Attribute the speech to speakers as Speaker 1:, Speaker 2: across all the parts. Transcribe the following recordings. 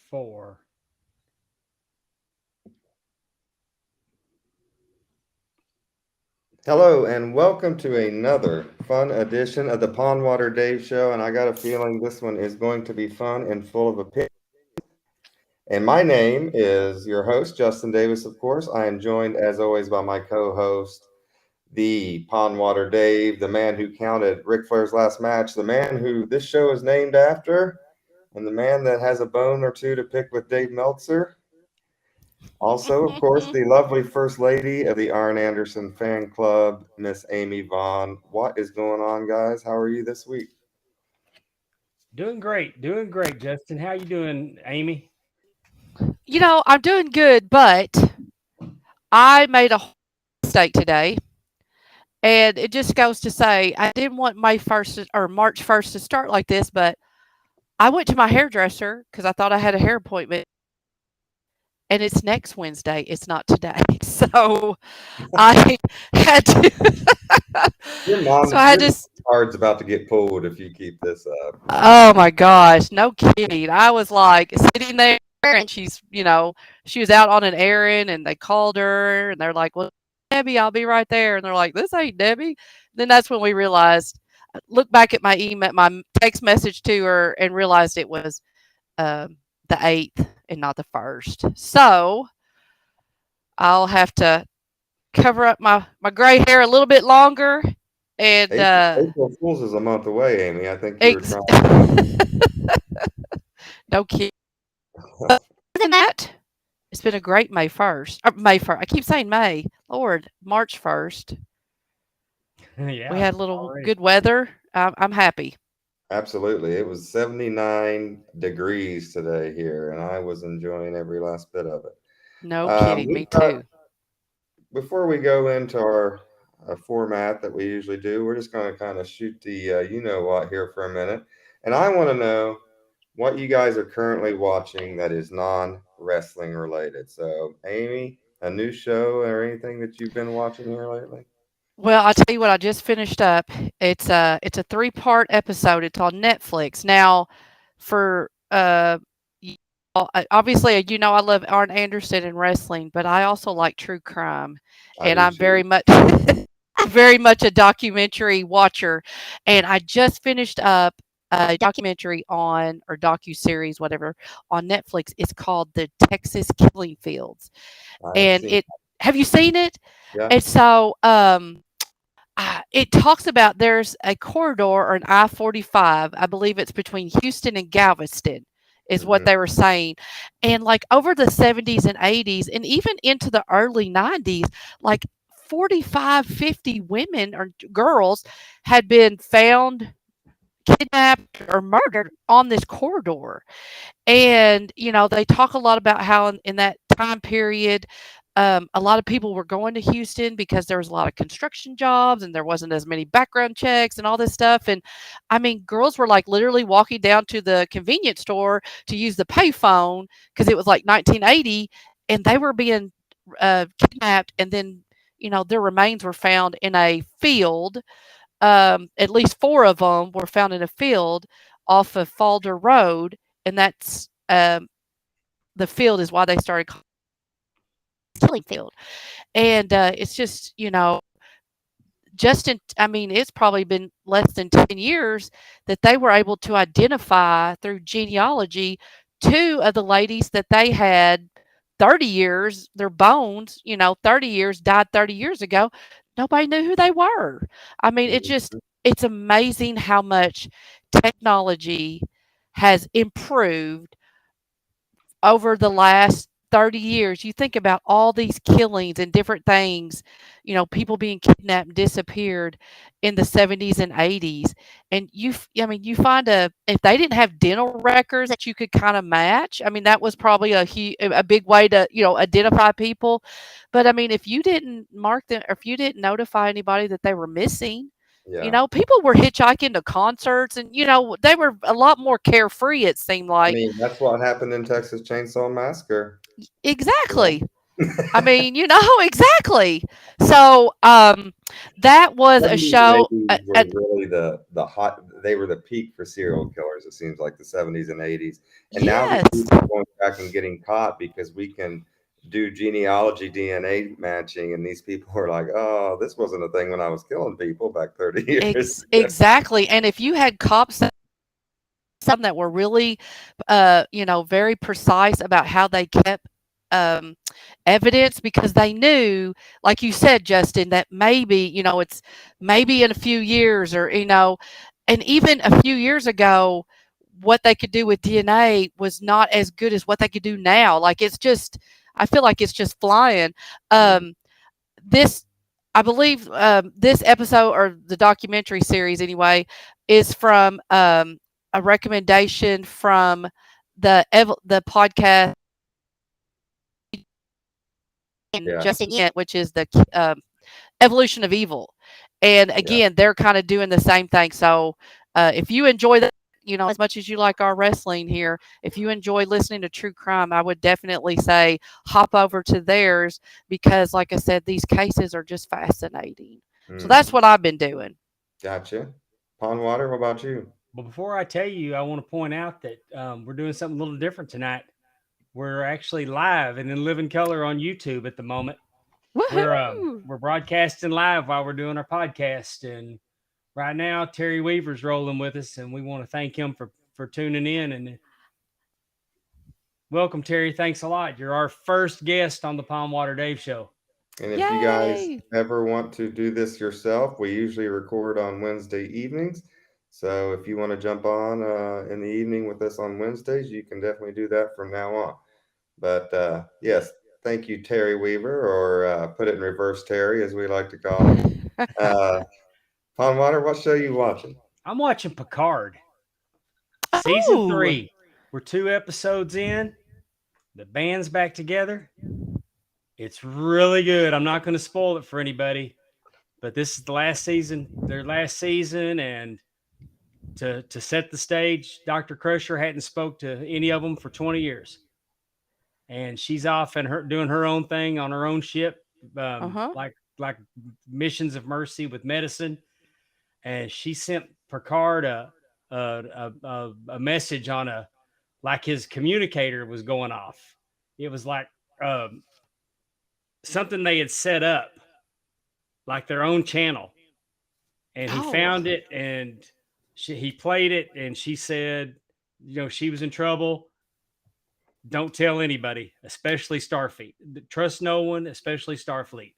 Speaker 1: 4.
Speaker 2: Hello and welcome to another fun edition of the Pondwater Dave Show. And I got a feeling this one is going to be fun and full of opinion. And my name is your host, Justin Davis, of course. I am joined, as always, by my co host, the Pondwater Dave, the man who counted Ric Flair's last match, the man who this show is named after, and the man that has a bone or two to pick with Dave Meltzer. Also, of course, the lovely First Lady of the Arn Anderson Fan Club, Miss Amy Vaughn. What is going on, guys? How are you this week?
Speaker 1: Doing great, Justin. How you doing, Amy?
Speaker 3: I'm doing good, but I made a mistake today. And it just goes to say, I didn't want May 1st or March 1st to start like this, but I went to my hairdresser because I thought I had a hair appointment, and it's next Wednesday. It's not today. So I had to,
Speaker 2: Your
Speaker 3: so I had
Speaker 2: your
Speaker 3: to,
Speaker 2: card's about to get pulled if you keep this up.
Speaker 3: oh my gosh, no kidding. I was like sitting there, and she was out on an errand, and they called her, and they're like, well, Debbie, I'll be right there. And they're like, this ain't Debbie. Then that's when we realized, look back at my email, my text message to her, and realized it was the 8th and not the 1st. So I'll have to cover up my gray hair a little bit longer. And
Speaker 2: April Fool's is a month away, Amy. I think you were
Speaker 3: ex-
Speaker 2: trying.
Speaker 3: no kidding. Other than that, it's been a great May 1st. Or May 1st. I keep saying May. Lord, March 1st. We
Speaker 1: Yeah,
Speaker 3: had a little
Speaker 1: already.
Speaker 3: good weather. I'm happy.
Speaker 2: Absolutely. It was 79 degrees today here, and I was enjoying every last bit of it.
Speaker 3: No kidding.
Speaker 2: We've
Speaker 3: Me
Speaker 2: got
Speaker 3: too.
Speaker 2: Before we go into our format that we usually do, we're just going to kind of shoot the you know what here for a minute. And I want to know what you guys are currently watching that is non wrestling related. So, Amy, a new show or anything that you've been watching here lately?
Speaker 3: Well, I'll tell you what, I just finished up. It's a three-part episode. It's on Netflix. Now, for obviously, I love Arn Anderson and wrestling, but I also like true crime,
Speaker 2: I
Speaker 3: and
Speaker 2: do
Speaker 3: I'm
Speaker 2: too.
Speaker 3: very much very much a documentary watcher. And I just finished up a documentary on or docu series, whatever, on Netflix. It's called The Texas Killing Fields,
Speaker 2: I have
Speaker 3: and
Speaker 2: seen.
Speaker 3: it. Have you seen it?
Speaker 2: Yeah.
Speaker 3: And so, it talks about there's a corridor or an I-45. I believe it's between Houston and Galveston, is what
Speaker 2: Hmm.
Speaker 3: they were saying. And like over the 70s and 80s, and even into the early 90s, like 45, 50 women or girls had been found kidnapped or murdered on this corridor. And, they talk a lot about how in that time period, a lot of people were going to Houston because there was a lot of construction jobs and there wasn't as many background checks and all this stuff. And I mean, girls were like literally walking down to the convenience store to use the payphone because it was like 1980, and they were being kidnapped. And then, their remains were found in a field. At least four of them were found in a field off of Falder Road, and that's the field is why they started killing field. And it's just I mean, it's probably been less than 10 years that they were able to identify through genealogy two of the ladies that they had 30 years, their bones, 30 years, died 30 years ago. Nobody knew who they were. I mean, it's amazing how much technology has improved over the last 30 years. You think about all these killings and different things, people being kidnapped and disappeared in the 70s and 80s. And I mean, you find if they didn't have dental records that you could kind of match, I mean, that was probably a big way to, identify people. But I mean, if you didn't mark them, or if you didn't notify anybody that they were missing,
Speaker 2: Yeah.
Speaker 3: people were hitchhiking to concerts, and they were a lot more carefree, it seemed
Speaker 2: I
Speaker 3: like.
Speaker 2: mean, that's what happened in Texas Chainsaw Massacre. You know,
Speaker 3: Exactly. I mean, exactly. So, that was a
Speaker 2: 70s and
Speaker 3: show.
Speaker 2: 80s were really the hot. They were the peak for serial killers. It seems like the 70s and 80s, and now these
Speaker 3: Yes,
Speaker 2: people are going back and getting caught because we can do genealogy DNA matching, and these people are like, "Oh, this wasn't a thing when I was killing people back 30 years ago."
Speaker 3: exactly. And if you had cops, some that were really, very precise about how they kept um, evidence, because they knew, like you said, Justin, that maybe, it's maybe in a few years, or, and even a few years ago, what they could do with DNA was not as good as what they could do now. Like, I feel like it's just flying.
Speaker 2: Mhm.
Speaker 3: Um, this, I believe, this episode, or the documentary series anyway, is from a recommendation from the podcast
Speaker 2: Yeah,
Speaker 3: just in, which is the evolution of evil. And
Speaker 2: yeah.
Speaker 3: again, they're kind of doing the same thing. So if you enjoy that, as much as you like our wrestling here, if you enjoy listening to true crime, I would definitely say hop over to theirs, because, like I said, these cases are just fascinating. So that's
Speaker 2: Hmm.
Speaker 3: what I've been doing.
Speaker 2: Gotcha. Pondwater, what about you?
Speaker 1: But before I tell you, I want to point out that we're doing something a little different tonight. We're actually live and in living color on YouTube at the moment.
Speaker 3: Woohoo!
Speaker 1: We're broadcasting live while we're doing our podcast, and right now Terry Weaver's rolling with us, and we want to thank him for tuning in. And welcome, Terry. Thanks a lot. You're our first guest on the Palm Water Dave Show.
Speaker 2: And if you guys
Speaker 3: Yay!
Speaker 2: ever want to do this yourself, we usually record on Wednesday evenings. So if you want to jump on in the evening with us on Wednesdays, you can definitely do that from now on. But yes, thank you, Terry Weaver, or put it in reverse Terry, as we like to call him. Uh, Pondwater, what show you watching?
Speaker 1: I'm watching Picard season
Speaker 3: Oh,
Speaker 1: 3. We're 2 episodes in. The band's back together. It's really good. I'm not going to spoil it for anybody, but this is the last season, their last season, and to set the stage, Dr. Crusher hadn't spoke to any of them for 20 years, and she's off and her doing her own thing on her own ship,
Speaker 3: uh-huh.
Speaker 1: like missions of mercy with medicine. And she sent Picard a message on a like his communicator was going off. It was like um, something they had set up, like their own channel, and he
Speaker 3: Oh,
Speaker 1: found it, and he played it, and she said, she was in trouble. Don't tell anybody, especially Starfleet. Trust no one, especially Starfleet.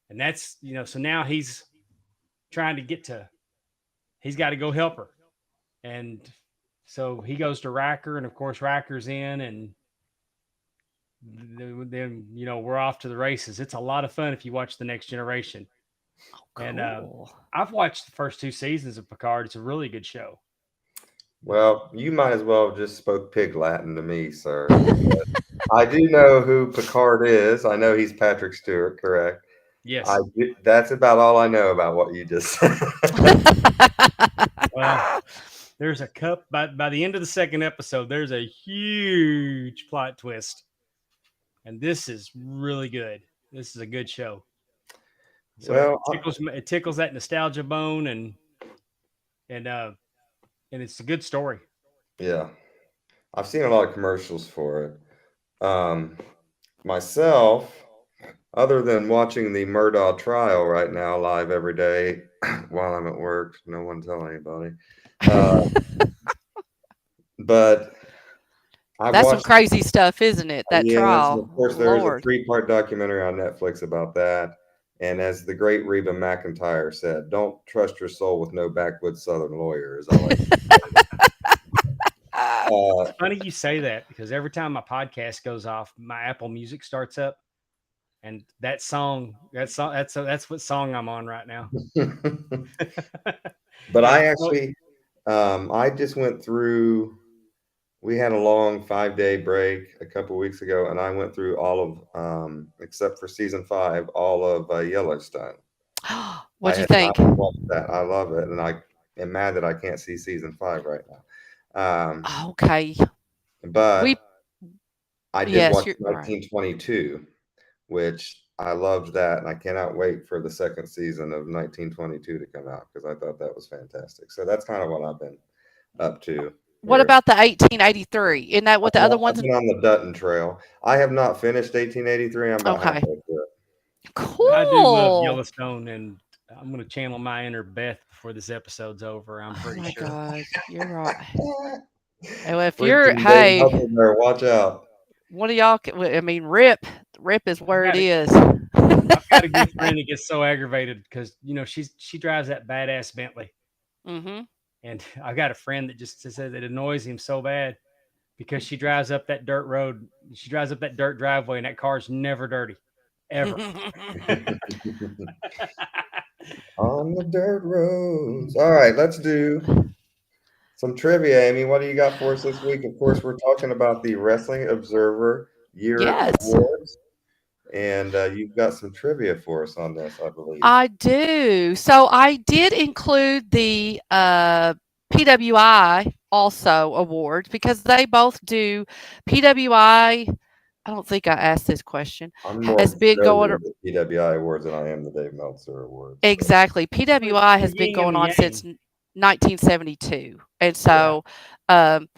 Speaker 1: And that's, so now he's trying to get to, he's got to go help her. And so he goes to Riker, and of course, Riker's in, and then, we're off to the races. It's a lot of fun if you watch The Next Generation. And
Speaker 3: cool.
Speaker 1: I've watched the first 2 seasons of Picard. It's a really good show.
Speaker 2: Well, you might as well have just spoke pig Latin to me, sir, because I do know who Picard is. I know he's Patrick Stewart, correct?
Speaker 1: Yes.
Speaker 2: That's about all I know about what you just said.
Speaker 1: Well, there's a cup by the end of the second episode. There's a huge plot twist, and this is really good. This is a good show. So it
Speaker 2: Well,
Speaker 1: tickles that nostalgia bone, and uh and it's a good story.
Speaker 2: yeah, I've seen a lot of commercials for it. Myself, other than watching the Murdaugh trial right now live every day while I'm at work, no one tell anybody. Uh, but I
Speaker 3: That's some
Speaker 2: watched,
Speaker 3: crazy stuff, isn't it? That
Speaker 2: yes, and
Speaker 3: trial.
Speaker 2: of course, there is a
Speaker 3: Lord.
Speaker 2: 3-part documentary on Netflix about that. And as the great Reba McEntire said, don't trust your soul with no backwoods Southern lawyer, is all I can say.
Speaker 1: It's funny you say that, because every time my podcast goes off, my Apple Music starts up, and that's what song I'm on right now.
Speaker 2: But
Speaker 1: And
Speaker 2: I
Speaker 1: so,
Speaker 2: actually, I just went through. We had a long 5-day break a couple weeks ago, and I went through all of, except for season 5, all of Yellowstone. I
Speaker 3: What'd you
Speaker 2: had not
Speaker 3: think?
Speaker 2: watched that. I love it, and I am mad that I can't see season 5 right now.
Speaker 3: Okay. We
Speaker 2: But I did
Speaker 3: Yes,
Speaker 2: watch
Speaker 3: you're right.
Speaker 2: 1922, which I loved that, and I cannot wait for the second season of 1922 to come out because I thought that was fantastic. So that's kind of what I've been up to
Speaker 3: What
Speaker 2: here.
Speaker 3: about the 1883? Isn't that what the other
Speaker 2: I've
Speaker 3: one's?
Speaker 2: been on the Dutton Trail. I have not finished 1883. I'm about
Speaker 3: Okay.
Speaker 2: halfway through
Speaker 1: I do love
Speaker 3: Cool.
Speaker 1: Yellowstone, and I'm going to channel my inner Beth before this episode's over. I'm
Speaker 3: Oh
Speaker 1: pretty
Speaker 3: my
Speaker 1: sure.
Speaker 3: God, you're right.
Speaker 2: it.
Speaker 3: Well, if you're,
Speaker 2: Freaking Dave
Speaker 3: hey,
Speaker 2: Meltzer there, watch out.
Speaker 3: one of y'all, I mean, Rip is
Speaker 1: I've
Speaker 3: where it
Speaker 1: got a,
Speaker 3: is.
Speaker 1: I've got a good friend that gets so aggravated because she drives that badass Bentley,
Speaker 3: Mm-hmm.
Speaker 1: and I got a friend that just says it annoys him so bad because she drives up that dirt road, she drives up that dirt driveway, and that car's never dirty, ever.
Speaker 2: On the dirt roads. All right, let's do some trivia, Amy. What do you got for us this week? Of course, we're talking about the Wrestling Observer Year
Speaker 3: Yes,
Speaker 2: Awards, and you've got some trivia for us on this, I believe.
Speaker 3: I do. So I did include the PWI also awards because they both do PWI. I don't think I asked this question.
Speaker 2: I'm
Speaker 3: Has
Speaker 2: more
Speaker 3: been going
Speaker 2: familiar with the PWI awards than I am the Dave Meltzer awards. So.
Speaker 3: exactly.
Speaker 1: Well, it's
Speaker 3: PWI
Speaker 1: the
Speaker 3: has been
Speaker 1: yin and
Speaker 3: going
Speaker 1: the
Speaker 3: on since
Speaker 1: yang.
Speaker 3: 1972, and
Speaker 1: Yeah.
Speaker 3: so, um,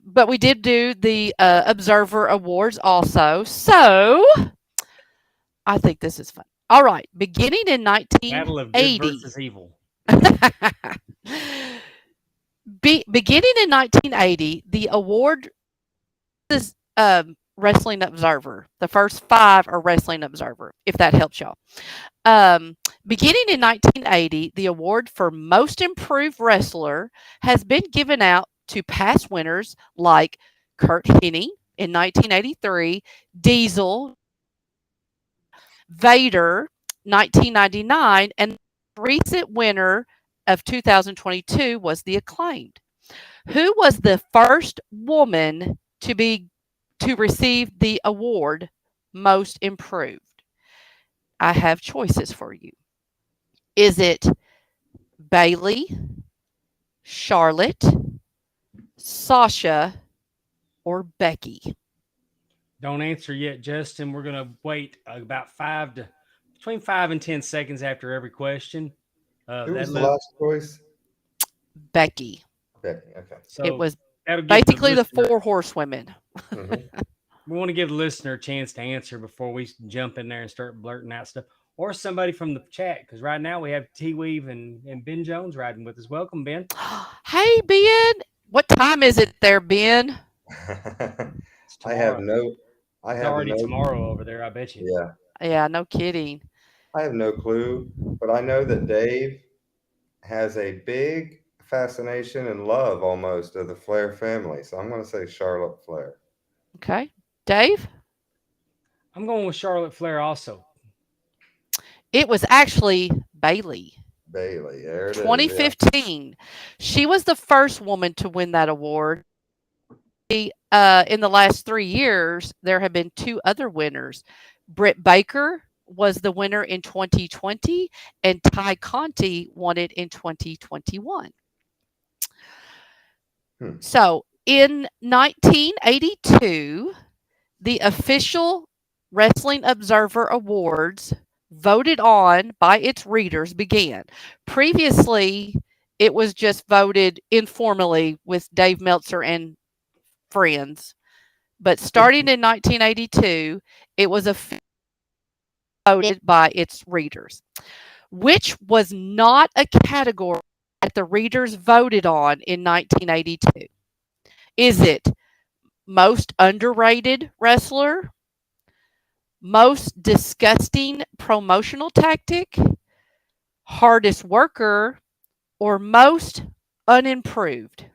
Speaker 3: but we did do the Observer Awards also. So I think this is fun. All right, beginning in
Speaker 1: Battle of good
Speaker 3: 1980.
Speaker 1: versus evil.
Speaker 3: Beginning in 1980, the award is Wrestling Observer. The first five are Wrestling Observer, if that helps y'all. Um, Beginning in 1980, the award for Most Improved Wrestler has been given out to past winners like Kurt Hennig in 1983, Diesel, Vader, 1999, and the recent winner of 2022 was the Acclaimed. Who was the first woman to receive the award Most Improved? I have choices for you. Is it Bailey, Charlotte, Sasha, or Becky?
Speaker 1: Don't answer yet, Justin. We're gonna wait about between 5 and 10 seconds after every question.
Speaker 2: Who
Speaker 1: That
Speaker 2: was the
Speaker 1: li-
Speaker 2: last choice?
Speaker 3: Becky.
Speaker 2: Becky. Okay.
Speaker 3: It
Speaker 1: so
Speaker 3: was
Speaker 1: that'll give the
Speaker 3: basically the
Speaker 1: listener.
Speaker 3: four horsewomen.
Speaker 2: Hmm.
Speaker 1: We want to give the listener a chance to answer before we jump in there and start blurting out stuff, or somebody from the chat. Because right now we have T Weave and Ben Jones riding with us. Welcome, Ben.
Speaker 3: Hey, Ben. What time is it there, Ben?
Speaker 1: It's
Speaker 2: I have
Speaker 1: tomorrow.
Speaker 2: no, I
Speaker 1: It's
Speaker 2: have
Speaker 1: already
Speaker 2: no,
Speaker 1: tomorrow over there. I bet you.
Speaker 2: yeah,
Speaker 3: Yeah, no kidding.
Speaker 2: I have no clue, but I know that Dave has a big fascination and love almost of the Flair family. So I'm going to say Charlotte Flair.
Speaker 3: Okay. Dave?
Speaker 1: I'm going with Charlotte Flair also.
Speaker 3: It was actually Bailey.
Speaker 2: Bailey. There it is. Yeah.
Speaker 3: 2015. She was the first woman to win that award. In the last 3 years, there have been two other winners. Britt Baker was the winner in 2020, and Ty Conti won it in 2021.
Speaker 2: Hmm.
Speaker 3: So in 1982, the official Wrestling Observer Awards, voted on by its readers, began. Previously, it was just voted informally with Dave Meltzer and friends. But starting in 1982, it was voted by its readers, which was not a category that the readers voted on in 1982. Is it most underrated wrestler, most disgusting promotional tactic, hardest worker, or most unimproved?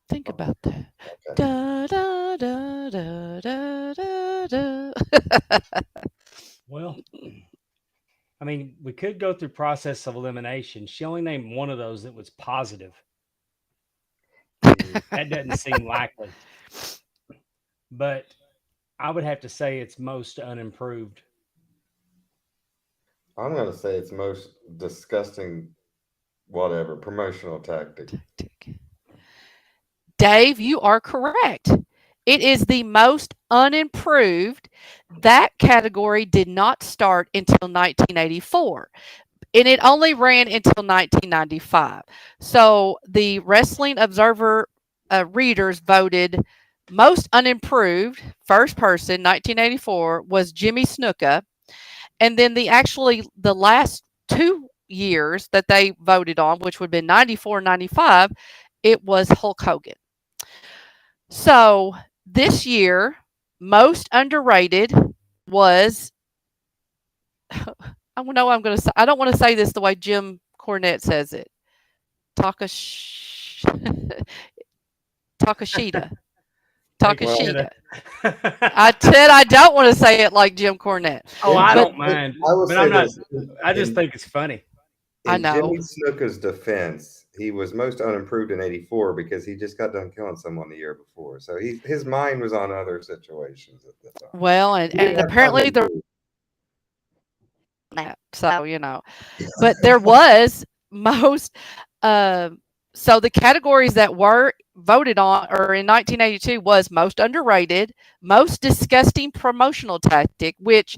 Speaker 3: Think
Speaker 2: Oh,
Speaker 3: about that.
Speaker 2: okay.
Speaker 3: Da, da, da, da, da, da, da.
Speaker 1: Well, I mean, we could go through process of elimination. She only named one of those that was positive.
Speaker 2: Hmm.
Speaker 1: That doesn't seem likely. But I would have to say it's most unimproved.
Speaker 2: I'm going to say it's most disgusting, whatever, promotional tactic.
Speaker 3: Dave, you are correct. It is the most unimproved. That category did not start until 1984, and it only ran until 1995. So the Wrestling Observer readers voted most unimproved. First person, 1984, was Jimmy Snuka, and then the last 2 years that they voted on, which would have been 94 and 95, it was Hulk Hogan. So this year, most underrated was I know I'm going to say I don't want to say this the way Jim Cornette says it. Takash Takashita. Takashita. I said I don't want to say it like Jim Cornette.
Speaker 1: Oh, I
Speaker 3: But
Speaker 1: don't mind,
Speaker 2: I will
Speaker 1: but
Speaker 2: say
Speaker 1: I'm not.
Speaker 2: this.
Speaker 1: I just
Speaker 2: In,
Speaker 1: think it's funny.
Speaker 3: I
Speaker 2: in Jimmy
Speaker 3: know.
Speaker 2: Snuka's defense, he was most unimproved in '84 because he just got done killing someone the year before. So his mind was on other situations at the time.
Speaker 3: Well,
Speaker 2: He
Speaker 3: and
Speaker 2: didn't have time
Speaker 3: apparently
Speaker 2: to
Speaker 3: the
Speaker 2: move.
Speaker 3: that. So, but there was most uh, so the categories that were voted on or in 1982 was most underrated, most disgusting promotional tactic, which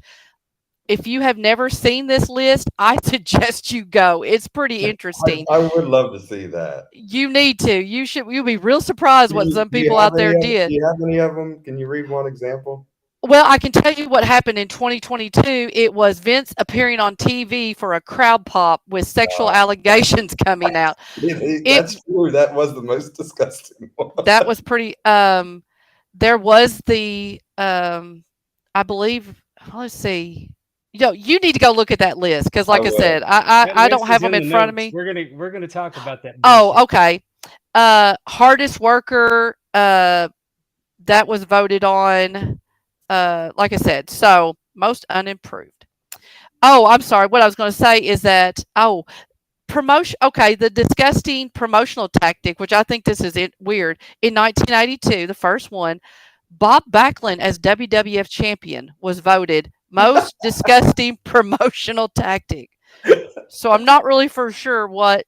Speaker 3: if you have never seen this list, I suggest you go. It's pretty interesting.
Speaker 2: I would love to see that.
Speaker 3: You need to. You'll be real surprised what some
Speaker 2: Do you
Speaker 3: people
Speaker 2: have
Speaker 3: out
Speaker 2: any
Speaker 3: there
Speaker 2: of? Do
Speaker 3: did.
Speaker 2: you have any of them? Can you read one example?
Speaker 3: Well, I can tell you what happened in 2022. It was Vince appearing on TV for a crowd pop with sexual allegations coming out. It
Speaker 2: That's true. That was the most disgusting one.
Speaker 3: that was pretty. There was the I believe. Let's see. You need to go look at that list because,
Speaker 2: I
Speaker 3: like I
Speaker 2: will.
Speaker 3: said, I
Speaker 1: That
Speaker 3: I don't
Speaker 1: list
Speaker 3: have
Speaker 1: is
Speaker 3: them
Speaker 1: in
Speaker 3: in
Speaker 1: the
Speaker 3: front of
Speaker 1: notes.
Speaker 3: me.
Speaker 1: We're gonna talk about that
Speaker 3: Oh,
Speaker 1: bullshit.
Speaker 3: okay. Hardest worker. That was voted on. Like I said, so most unimproved. Oh, I'm sorry. What I was going to say is that promotion. Okay, the disgusting promotional tactic, which I think this is weird. In 1982, the first one, Bob Backlund as WWF champion was voted most disgusting promotional tactic. So I'm not really for sure what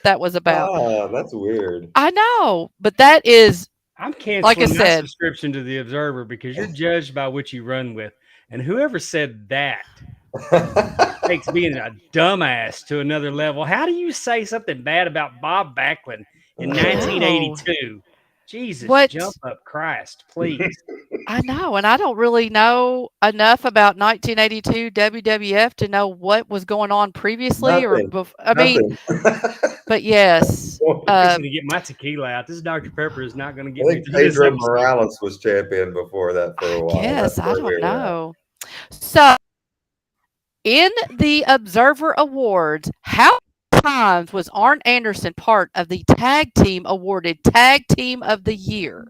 Speaker 3: that was about.
Speaker 2: That's weird.
Speaker 3: I know, but that is
Speaker 1: I'm
Speaker 3: like I
Speaker 1: canceling my
Speaker 3: said.
Speaker 1: subscription to the Observer because you're judged by what you run with, and whoever said that takes being a dumbass to another level. How do you say something bad about Bob Backlund in
Speaker 3: I know
Speaker 1: 1982? Jesus, jump
Speaker 3: what
Speaker 1: up, Christ, please.
Speaker 3: I know, and I don't really know enough about 1982 WWF to know what was going on previously or
Speaker 2: Nothing.
Speaker 3: before. I mean,
Speaker 2: Nothing.
Speaker 3: but yes,
Speaker 1: I'm fixing to get my tequila out. This Dr. Pepper is not going to
Speaker 2: I
Speaker 1: get me
Speaker 2: think
Speaker 1: through this
Speaker 2: Pedro
Speaker 1: episode.
Speaker 2: Morales was champion before that for
Speaker 3: I
Speaker 2: a while. That's
Speaker 3: guess I
Speaker 2: where
Speaker 3: don't
Speaker 2: we're at.
Speaker 3: know. So, in the Observer Awards, how many times was Arn Anderson part of the tag team awarded Tag Team of the Year?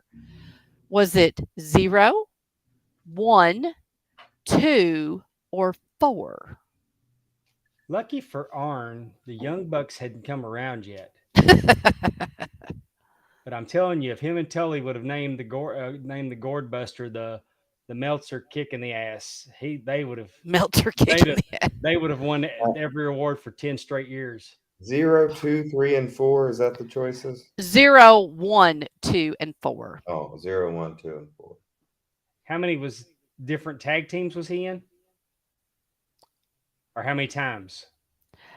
Speaker 3: Was it 0, 1, 2, or 4?
Speaker 1: Lucky for Arn, the Young Bucks hadn't come around yet. But I'm telling you, if him and Tully would have named the Gourd Buster the Meltzer kick in the ass, they would have
Speaker 3: Meltzer
Speaker 1: they'd
Speaker 3: kicking
Speaker 1: have,
Speaker 3: the ass.
Speaker 1: they would have won every award for 10 straight years.
Speaker 2: 0, 2, 3, and 4. Is that the choices?
Speaker 3: 0, 1, 2, and 4.
Speaker 2: Oh, 0, 1, 2, and 4.
Speaker 1: How many was different tag teams was he in? Or how many times?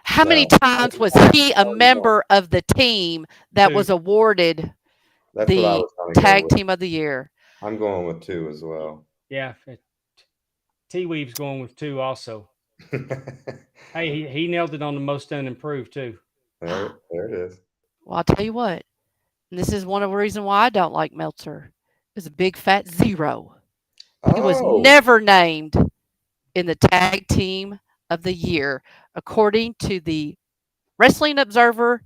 Speaker 3: How many
Speaker 2: Well,
Speaker 3: times was he a
Speaker 2: only one.
Speaker 3: member of the team that
Speaker 1: 2.
Speaker 3: was awarded
Speaker 2: That's what I
Speaker 3: the
Speaker 2: was going to go
Speaker 3: Tag
Speaker 2: with.
Speaker 3: Team of the Year?
Speaker 2: I'm going with 2 as well.
Speaker 1: Yeah. T-Weave's going with 2 also. Hey, he nailed it on the most unimproved too.
Speaker 2: There it is.
Speaker 3: Well, I'll tell you what, and this is one of the reasons why I don't like Meltzer, is a big fat 0. He was
Speaker 2: Oh,
Speaker 3: never named in the Tag Team of the Year, according to the Wrestling Observer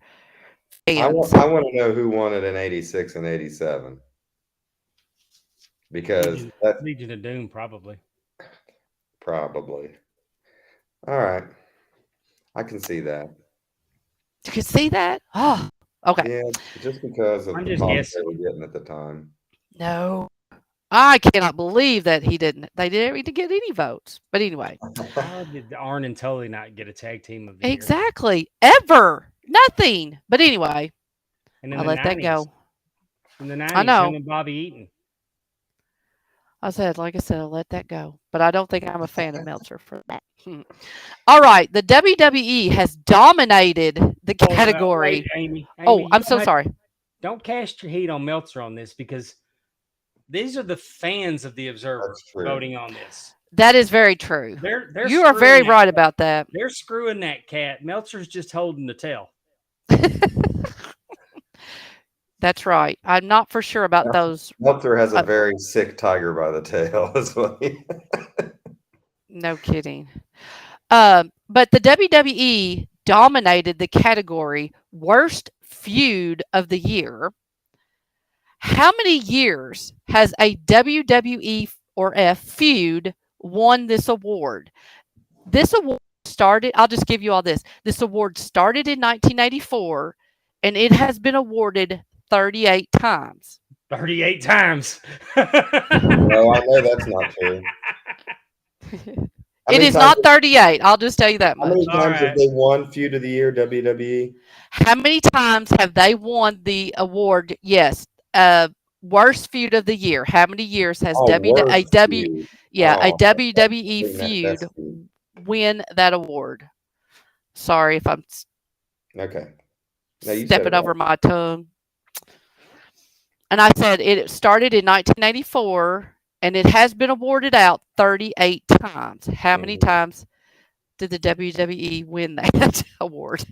Speaker 3: fans.
Speaker 2: I want to know who won it in '86 and '87 because that's
Speaker 1: Legion of Doom, probably.
Speaker 2: probably all right. I can see that.
Speaker 3: You can see that? Oh, okay.
Speaker 2: Yeah, just because of
Speaker 1: I'm
Speaker 2: the
Speaker 1: just
Speaker 2: pop they
Speaker 1: guessing.
Speaker 2: were getting at the time.
Speaker 3: No. I cannot believe that they didn't get any votes. But anyway,
Speaker 1: How did Arn and Tully not get a tag team of the year?
Speaker 3: exactly. Ever. Nothing. But anyway,
Speaker 1: And in
Speaker 3: I'll
Speaker 1: the
Speaker 3: let that
Speaker 1: 90s,
Speaker 3: go.
Speaker 1: in the 90s,
Speaker 3: I know.
Speaker 1: him and Bobby Eaton.
Speaker 3: like I said, I'll let that go. But I don't think I'm a fan of Meltzer for that. All right, the WWE has dominated the
Speaker 1: Oh, wait,
Speaker 3: category.
Speaker 1: Amy.
Speaker 3: Oh,
Speaker 1: You
Speaker 3: I'm so
Speaker 1: don't have,
Speaker 3: sorry.
Speaker 1: don't cast your heat on Meltzer on this because these are the fans of the Observer
Speaker 2: That's true.
Speaker 1: voting on this.
Speaker 3: That is very true.
Speaker 1: They're
Speaker 3: You are
Speaker 1: screwing
Speaker 3: very
Speaker 1: that.
Speaker 3: right about that.
Speaker 1: They're screwing that cat. Meltzer's just holding the tail.
Speaker 3: That's right. I'm not for sure about those.
Speaker 2: Meltzer has a very sick tiger by the tail. That's what
Speaker 3: No kidding. But the WWE dominated the category worst feud of the year. How many years has a WWE or F feud won this award? This award started, I'll just give you all this. This award started in 1984 and it has been awarded 38 times.
Speaker 1: 38 times.
Speaker 2: No, I know that's not true.
Speaker 3: It is not 38. I'll just tell you that
Speaker 2: How
Speaker 3: much.
Speaker 2: many times have they won Feud of the Year, WWE?
Speaker 3: How many times have they won the award? Yes. Worst feud of the year. How many years has
Speaker 2: Oh, worst feud.
Speaker 3: a
Speaker 2: Oh,
Speaker 3: WWE
Speaker 2: best
Speaker 3: feud
Speaker 2: feud.
Speaker 3: win that award? Sorry if I'm
Speaker 2: Okay. No, you said
Speaker 3: stepping
Speaker 2: it
Speaker 3: over
Speaker 2: right.
Speaker 3: my tongue. And I said it started in 1984 and it has been awarded out 38 times. How many times did the WWE win that award?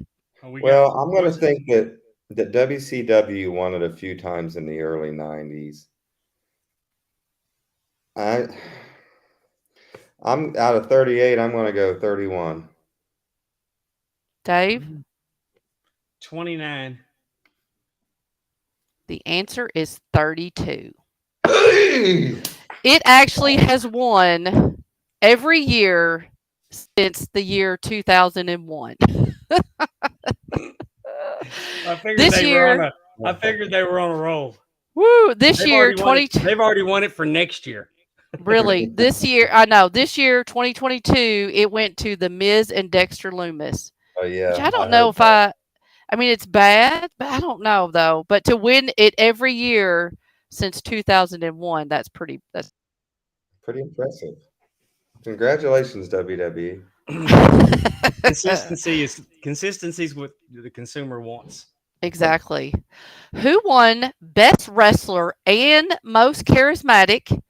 Speaker 2: Well, I'm going to think that WCW won it a few times in the early 90s. I'm out of 38. I'm going to go 31.
Speaker 3: Dave?
Speaker 1: 29.
Speaker 3: The answer is 32. It actually has won every year since the year 2001.
Speaker 1: I figured
Speaker 3: This
Speaker 1: they
Speaker 3: year,
Speaker 1: were on a. I figured they were on a roll.
Speaker 3: woo! This year,
Speaker 1: they've already won it for next year.
Speaker 3: Really, this year, I know. This year, 2022, it went to the Miz and Dexter Loomis.
Speaker 2: Oh yeah,
Speaker 3: Which I don't know if I mean, it's bad, but I don't know though. But to win it every year since 2001, that's pretty
Speaker 2: impressive. Congratulations, WWE.
Speaker 1: Consistency is what the consumer wants.
Speaker 3: Exactly. Who won Best Wrestler and Most Charismatic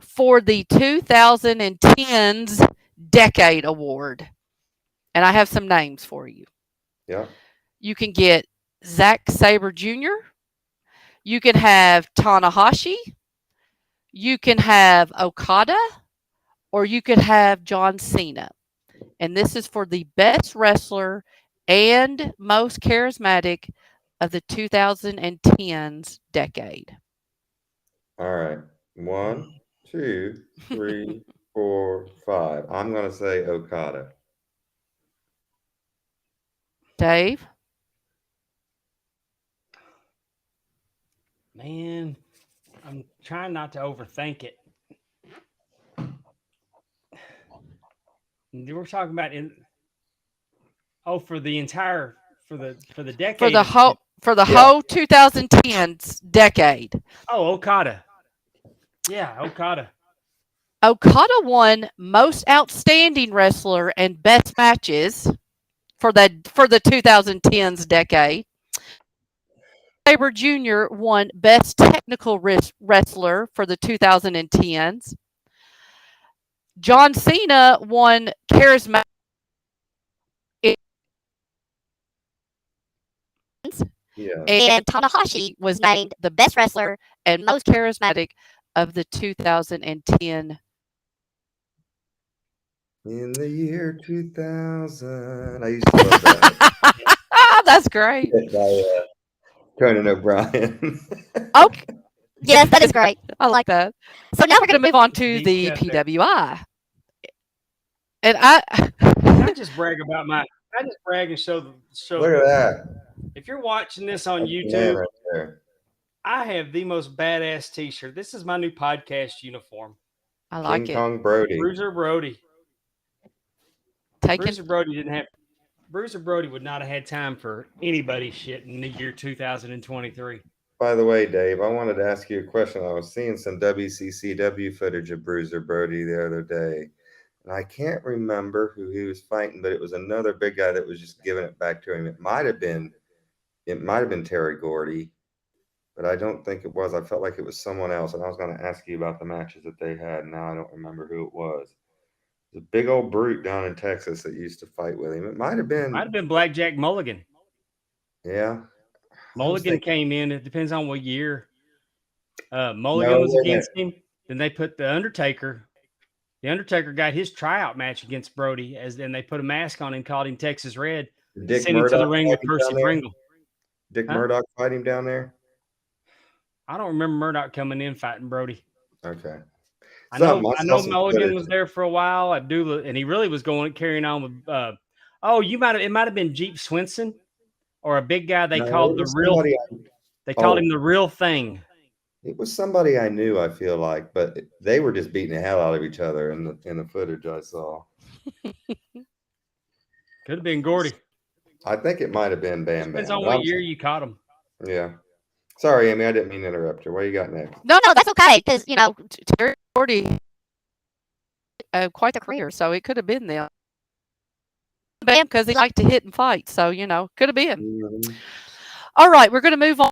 Speaker 3: for the 2010s Decade Award? And I have some names for you.
Speaker 2: Yeah.
Speaker 3: You can get Zack Sabre Jr. You can have Tanahashi. You can have Okada. Or you could have John Cena. And this is for the best wrestler and most charismatic of the 2010s decade.
Speaker 2: All right. 1, 2, 3, 4, 5. I'm going to say Okada.
Speaker 3: Dave?
Speaker 1: Man, I'm trying not to overthink it. We're talking about for the entire for the decade
Speaker 3: For the whole 2010s decade.
Speaker 1: Oh, Okada. Yeah, Okada.
Speaker 3: Okada won most outstanding wrestler and best matches for the 2010s decade. Sabre Jr. won best technical wrestler for the 2010s. John Cena won charismatic.
Speaker 2: Yeah.
Speaker 3: And Tanahashi was named the best wrestler and most charismatic of the 2010.
Speaker 2: In the year 2000. I used to love that.
Speaker 3: That's great.
Speaker 2: By Conan O'Brien.
Speaker 3: Okay. Yes, that is great. I like that. So now we're going to move on to the PWI. And
Speaker 1: I just brag about I just brag and show.
Speaker 2: Look at that.
Speaker 1: If you're watching this on YouTube, I have the most badass T-shirt. This is my new podcast uniform.
Speaker 3: I like
Speaker 2: King Kong Brody.
Speaker 1: Bruiser Brody. Bruiser Brody would not have had time for anybody's shit in the year 2023.
Speaker 2: By the way, Dave, I wanted to ask you a question. I was seeing some WCCW footage of Bruiser Brody the other day, and I can't remember who he was fighting, but it was another big guy that was just giving it back to him. It might have been Terry Gordy, but I don't think it was. I felt like it was someone else, and I was going to ask you about the matches that they had. Now I don't remember who it was. The big old brute down in Texas that used to fight with him. It might have
Speaker 1: Might have
Speaker 2: been,
Speaker 1: been Blackjack Mulligan.
Speaker 2: yeah. I was
Speaker 1: Mulligan
Speaker 2: thinking,
Speaker 1: came in. It depends on what year. Mulligan
Speaker 2: no,
Speaker 1: was
Speaker 2: wait a minute.
Speaker 1: against him. Then they put the Undertaker. The Undertaker got his tryout match against Brody, as then they put a mask on him, called him Texas Red,
Speaker 2: Did
Speaker 1: and
Speaker 2: Dick
Speaker 1: sent him to the
Speaker 2: Murdoch
Speaker 1: ring
Speaker 2: fight
Speaker 1: with
Speaker 2: him
Speaker 1: Percy
Speaker 2: down there?
Speaker 1: Pringle.
Speaker 2: Dick
Speaker 1: Huh?
Speaker 2: Murdoch fight him down there?
Speaker 1: I don't remember Murdoch coming in fighting Brody.
Speaker 2: Okay.
Speaker 1: I know
Speaker 2: I
Speaker 1: I
Speaker 2: saw
Speaker 1: know
Speaker 2: some
Speaker 1: Mulligan
Speaker 2: footage.
Speaker 1: was there for a while. Abdullah, and he really was carrying on with. Oh, it might have been Jeep Swinson or a big guy they
Speaker 2: No,
Speaker 1: called
Speaker 2: it
Speaker 1: the
Speaker 2: was
Speaker 1: real.
Speaker 2: somebody.
Speaker 1: They called
Speaker 2: Oh,
Speaker 1: him the real thing.
Speaker 2: it was somebody I knew. I feel like, but they were just beating the hell out of each other in the footage I saw.
Speaker 1: Could have been Gordy.
Speaker 2: I think it might have been
Speaker 1: Just
Speaker 2: Bam
Speaker 1: depends
Speaker 2: Bam,
Speaker 1: on
Speaker 2: but
Speaker 1: what year you caught him.
Speaker 2: yeah. Sorry, Amy, I didn't mean to interrupt you. What you got next?
Speaker 3: No, no, that's okay because Terry Gordy quite a career, so it could have been them. Bam, because he liked to hit and fight, so could have been.
Speaker 2: Mhm.
Speaker 3: All right, we're going to move on.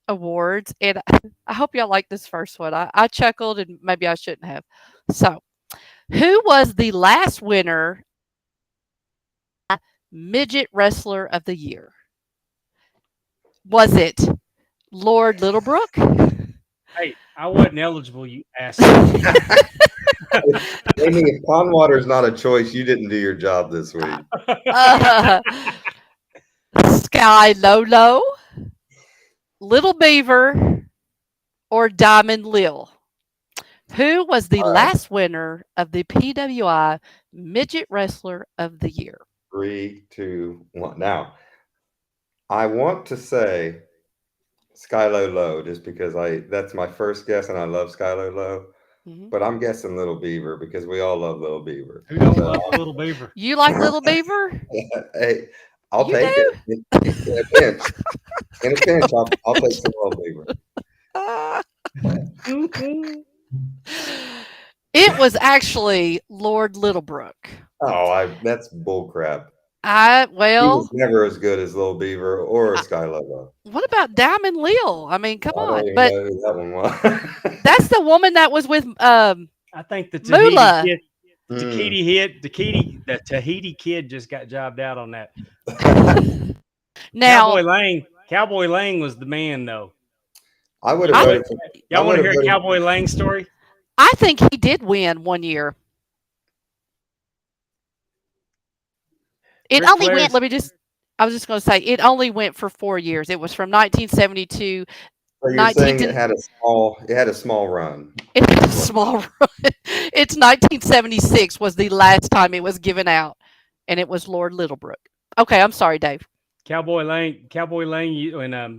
Speaker 3: Awards, and I hope y'all like this first one. I chuckled, and maybe I shouldn't have. So, who was the last winner midget wrestler of the year? Was it Lord Littlebrook?
Speaker 1: Hey, I wasn't eligible, you asshole.
Speaker 2: Amy, if Pondwater is not a choice, you didn't do your job this week.
Speaker 3: Sky Lolo, Little Beaver, or Diamond Lil? Who was the
Speaker 2: All right,
Speaker 3: last winner of the PWI Midget Wrestler of the Year?
Speaker 2: 3, 2, 1. Now, I want to say Skylo Low just because that's my first guess and I love Skylo Low,
Speaker 3: Mhm.
Speaker 2: but I'm guessing Little Beaver because we all love Little Beaver.
Speaker 1: Who don't
Speaker 2: So,
Speaker 1: love the little beaver?
Speaker 3: You like Little Beaver?
Speaker 2: hey, I'll
Speaker 3: You
Speaker 2: take it
Speaker 3: do?
Speaker 2: in a pinch. In a pinch, I'll take some Little Beaver.
Speaker 3: It was actually Lord Littlebrook.
Speaker 2: Oh, that's bull crap.
Speaker 3: I
Speaker 2: He
Speaker 3: well,
Speaker 2: was never as good as Little Beaver or
Speaker 3: I,
Speaker 2: Skylo Low.
Speaker 3: what about Diamond Lil? I mean, come
Speaker 2: I don't
Speaker 3: on.
Speaker 2: even
Speaker 3: But
Speaker 2: know who that one was.
Speaker 3: that's the woman that was with
Speaker 1: I think the
Speaker 3: Moolah.
Speaker 1: The Tahiti kid just got jobbed out on that.
Speaker 3: Now,
Speaker 1: Cowboy Lang was the man, though.
Speaker 2: I would have
Speaker 3: I,
Speaker 2: voted for. I
Speaker 1: Y'all want
Speaker 2: would
Speaker 1: to
Speaker 2: have
Speaker 1: hear a
Speaker 2: voted.
Speaker 1: Cowboy Lang story?
Speaker 3: I think he did win one year. It
Speaker 1: Ric
Speaker 3: only went,
Speaker 1: Flair's
Speaker 3: I was just going to say, it only went for 4 years. It was from 1972,
Speaker 2: So you're
Speaker 3: 19
Speaker 2: saying
Speaker 3: to,
Speaker 2: it had a small run.
Speaker 3: it was a small run. It's 1976 was the last time it was given out, and it was Lord Littlebrook. Okay, I'm sorry, Dave.
Speaker 1: Cowboy Lang,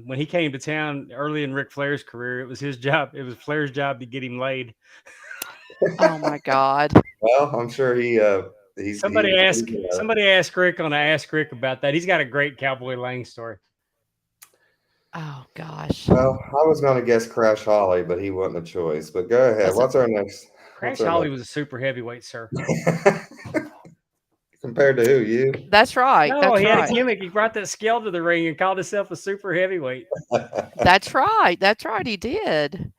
Speaker 1: when he came to town early in Ric Flair's career, it was his job. It was Flair's job to get him laid.
Speaker 3: Oh my God.
Speaker 2: Well, I'm sure he
Speaker 1: Somebody
Speaker 2: was
Speaker 1: ask
Speaker 2: thinking
Speaker 1: somebody ask Rick on Ask Rick about that. He's got a great Cowboy Lang story.
Speaker 3: Oh gosh.
Speaker 2: well, I was going to guess Crash Holly, but he wasn't a choice. But go ahead.
Speaker 3: Was it?
Speaker 2: What's our next?
Speaker 1: Crash Holly was a super heavyweight, sir.
Speaker 2: Compared to who? You?
Speaker 3: That's right.
Speaker 1: No,
Speaker 3: That's
Speaker 1: he had a
Speaker 3: right.
Speaker 1: gimmick. He brought that scale to the ring and called himself a super heavyweight.
Speaker 3: That's right. That's right. He did.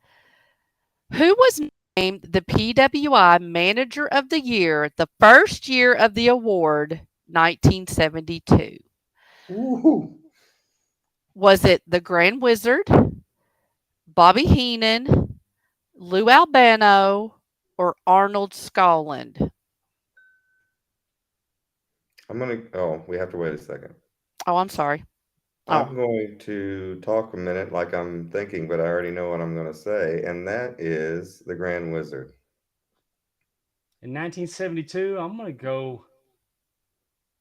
Speaker 3: Who was named the PWI Manager of the Year the first year of the award, 1972?
Speaker 2: Woo-hoo.
Speaker 3: Was it the Grand Wizard, Bobby Heenan, Lou Albano, or Arnold Scotland?
Speaker 2: We have to wait a second.
Speaker 3: Oh, I'm sorry.
Speaker 2: I'm going to talk a minute like I'm thinking, but I already know what I'm going to say, and that is the Grand Wizard.
Speaker 1: In 1972, I'm going to go.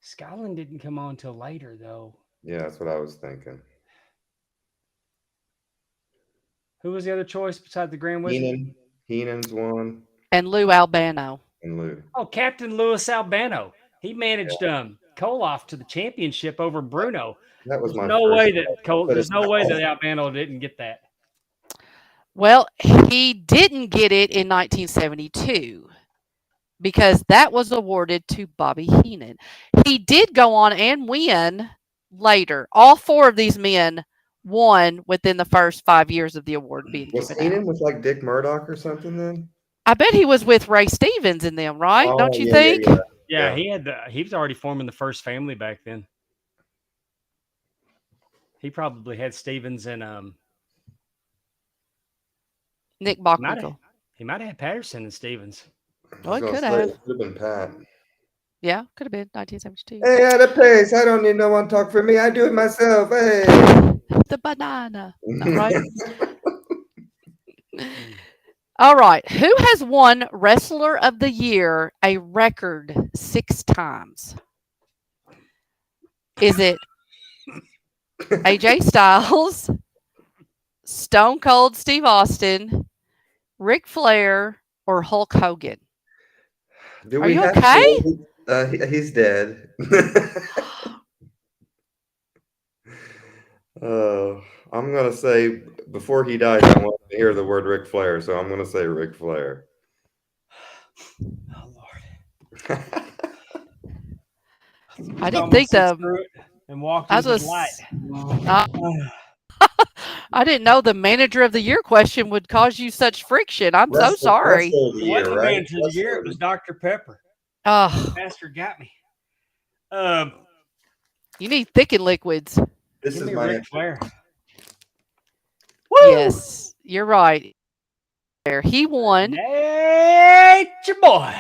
Speaker 1: Scotland didn't come on until later, though.
Speaker 2: Yeah, that's what I was thinking.
Speaker 1: Who was the other choice besides the Grand Wizard?
Speaker 2: Heenan's one,
Speaker 3: And Lou Albano.
Speaker 2: and Lou.
Speaker 1: Oh, Captain Louis Albano. He managed Koloff to the championship over Bruno.
Speaker 2: That was
Speaker 1: There's
Speaker 2: my
Speaker 1: no
Speaker 2: first
Speaker 1: way
Speaker 2: thought.
Speaker 1: that Cole.
Speaker 2: But
Speaker 1: There's
Speaker 2: it's
Speaker 1: no way that Albano didn't get that.
Speaker 3: Well, he didn't get it in 1972 because that was awarded to Bobby Heenan. He did go on and win later. All four of these men won within the first 5 years of the award being
Speaker 2: was
Speaker 3: given
Speaker 2: Heenan
Speaker 3: out.
Speaker 2: with like Dick Murdoch or something then?
Speaker 3: I bet he was with Ray Stevens in them, right?
Speaker 2: Oh
Speaker 3: Don't you
Speaker 2: yeah, yeah,
Speaker 3: think?
Speaker 2: yeah.
Speaker 1: Yeah,
Speaker 2: Yeah.
Speaker 1: he was already forming the first family back then. He probably had Stevens and
Speaker 3: Nick
Speaker 1: might have
Speaker 3: Bockwinkel.
Speaker 1: he might have had Patterson and Stevens.
Speaker 2: I
Speaker 3: Oh,
Speaker 2: was
Speaker 3: it
Speaker 2: gonna
Speaker 3: could
Speaker 2: say
Speaker 3: have.
Speaker 2: it could have been Pat.
Speaker 3: Yeah, could have been 1972.
Speaker 2: Hey, at a pace. I don't need no one talk for me. I do it myself. Hey.
Speaker 3: The banana. All right. All right. Who has won Wrestler of the Year a record 6 times? Is it AJ Styles, Stone Cold Steve Austin, Ric Flair, or Hulk Hogan?
Speaker 2: Do
Speaker 3: Are
Speaker 2: we
Speaker 3: you
Speaker 2: have
Speaker 3: okay?
Speaker 2: he's dead. I'm gonna say before he died, I want to hear the word Ric Flair, so I'm gonna say Ric Flair.
Speaker 1: Oh Lord!
Speaker 3: I didn't
Speaker 1: Almost
Speaker 3: think
Speaker 1: said
Speaker 3: the
Speaker 1: screw it and walked
Speaker 3: I
Speaker 1: into the
Speaker 3: was
Speaker 1: light.
Speaker 3: I didn't know the Manager of the Year question would cause you such friction. I'm so
Speaker 2: Wrestler
Speaker 3: sorry.
Speaker 2: of the
Speaker 1: It
Speaker 2: year,
Speaker 1: wasn't the
Speaker 2: right?
Speaker 1: manager of the year. It was Dr. Pepper.
Speaker 3: Oh,
Speaker 1: Master got me. Um,
Speaker 3: you need thickened liquids.
Speaker 2: This
Speaker 1: Give
Speaker 2: is
Speaker 1: me
Speaker 2: my
Speaker 1: Ric
Speaker 2: answer.
Speaker 1: Flair. Woo!
Speaker 3: Yes, you're right. There, he won.
Speaker 1: Nature boy.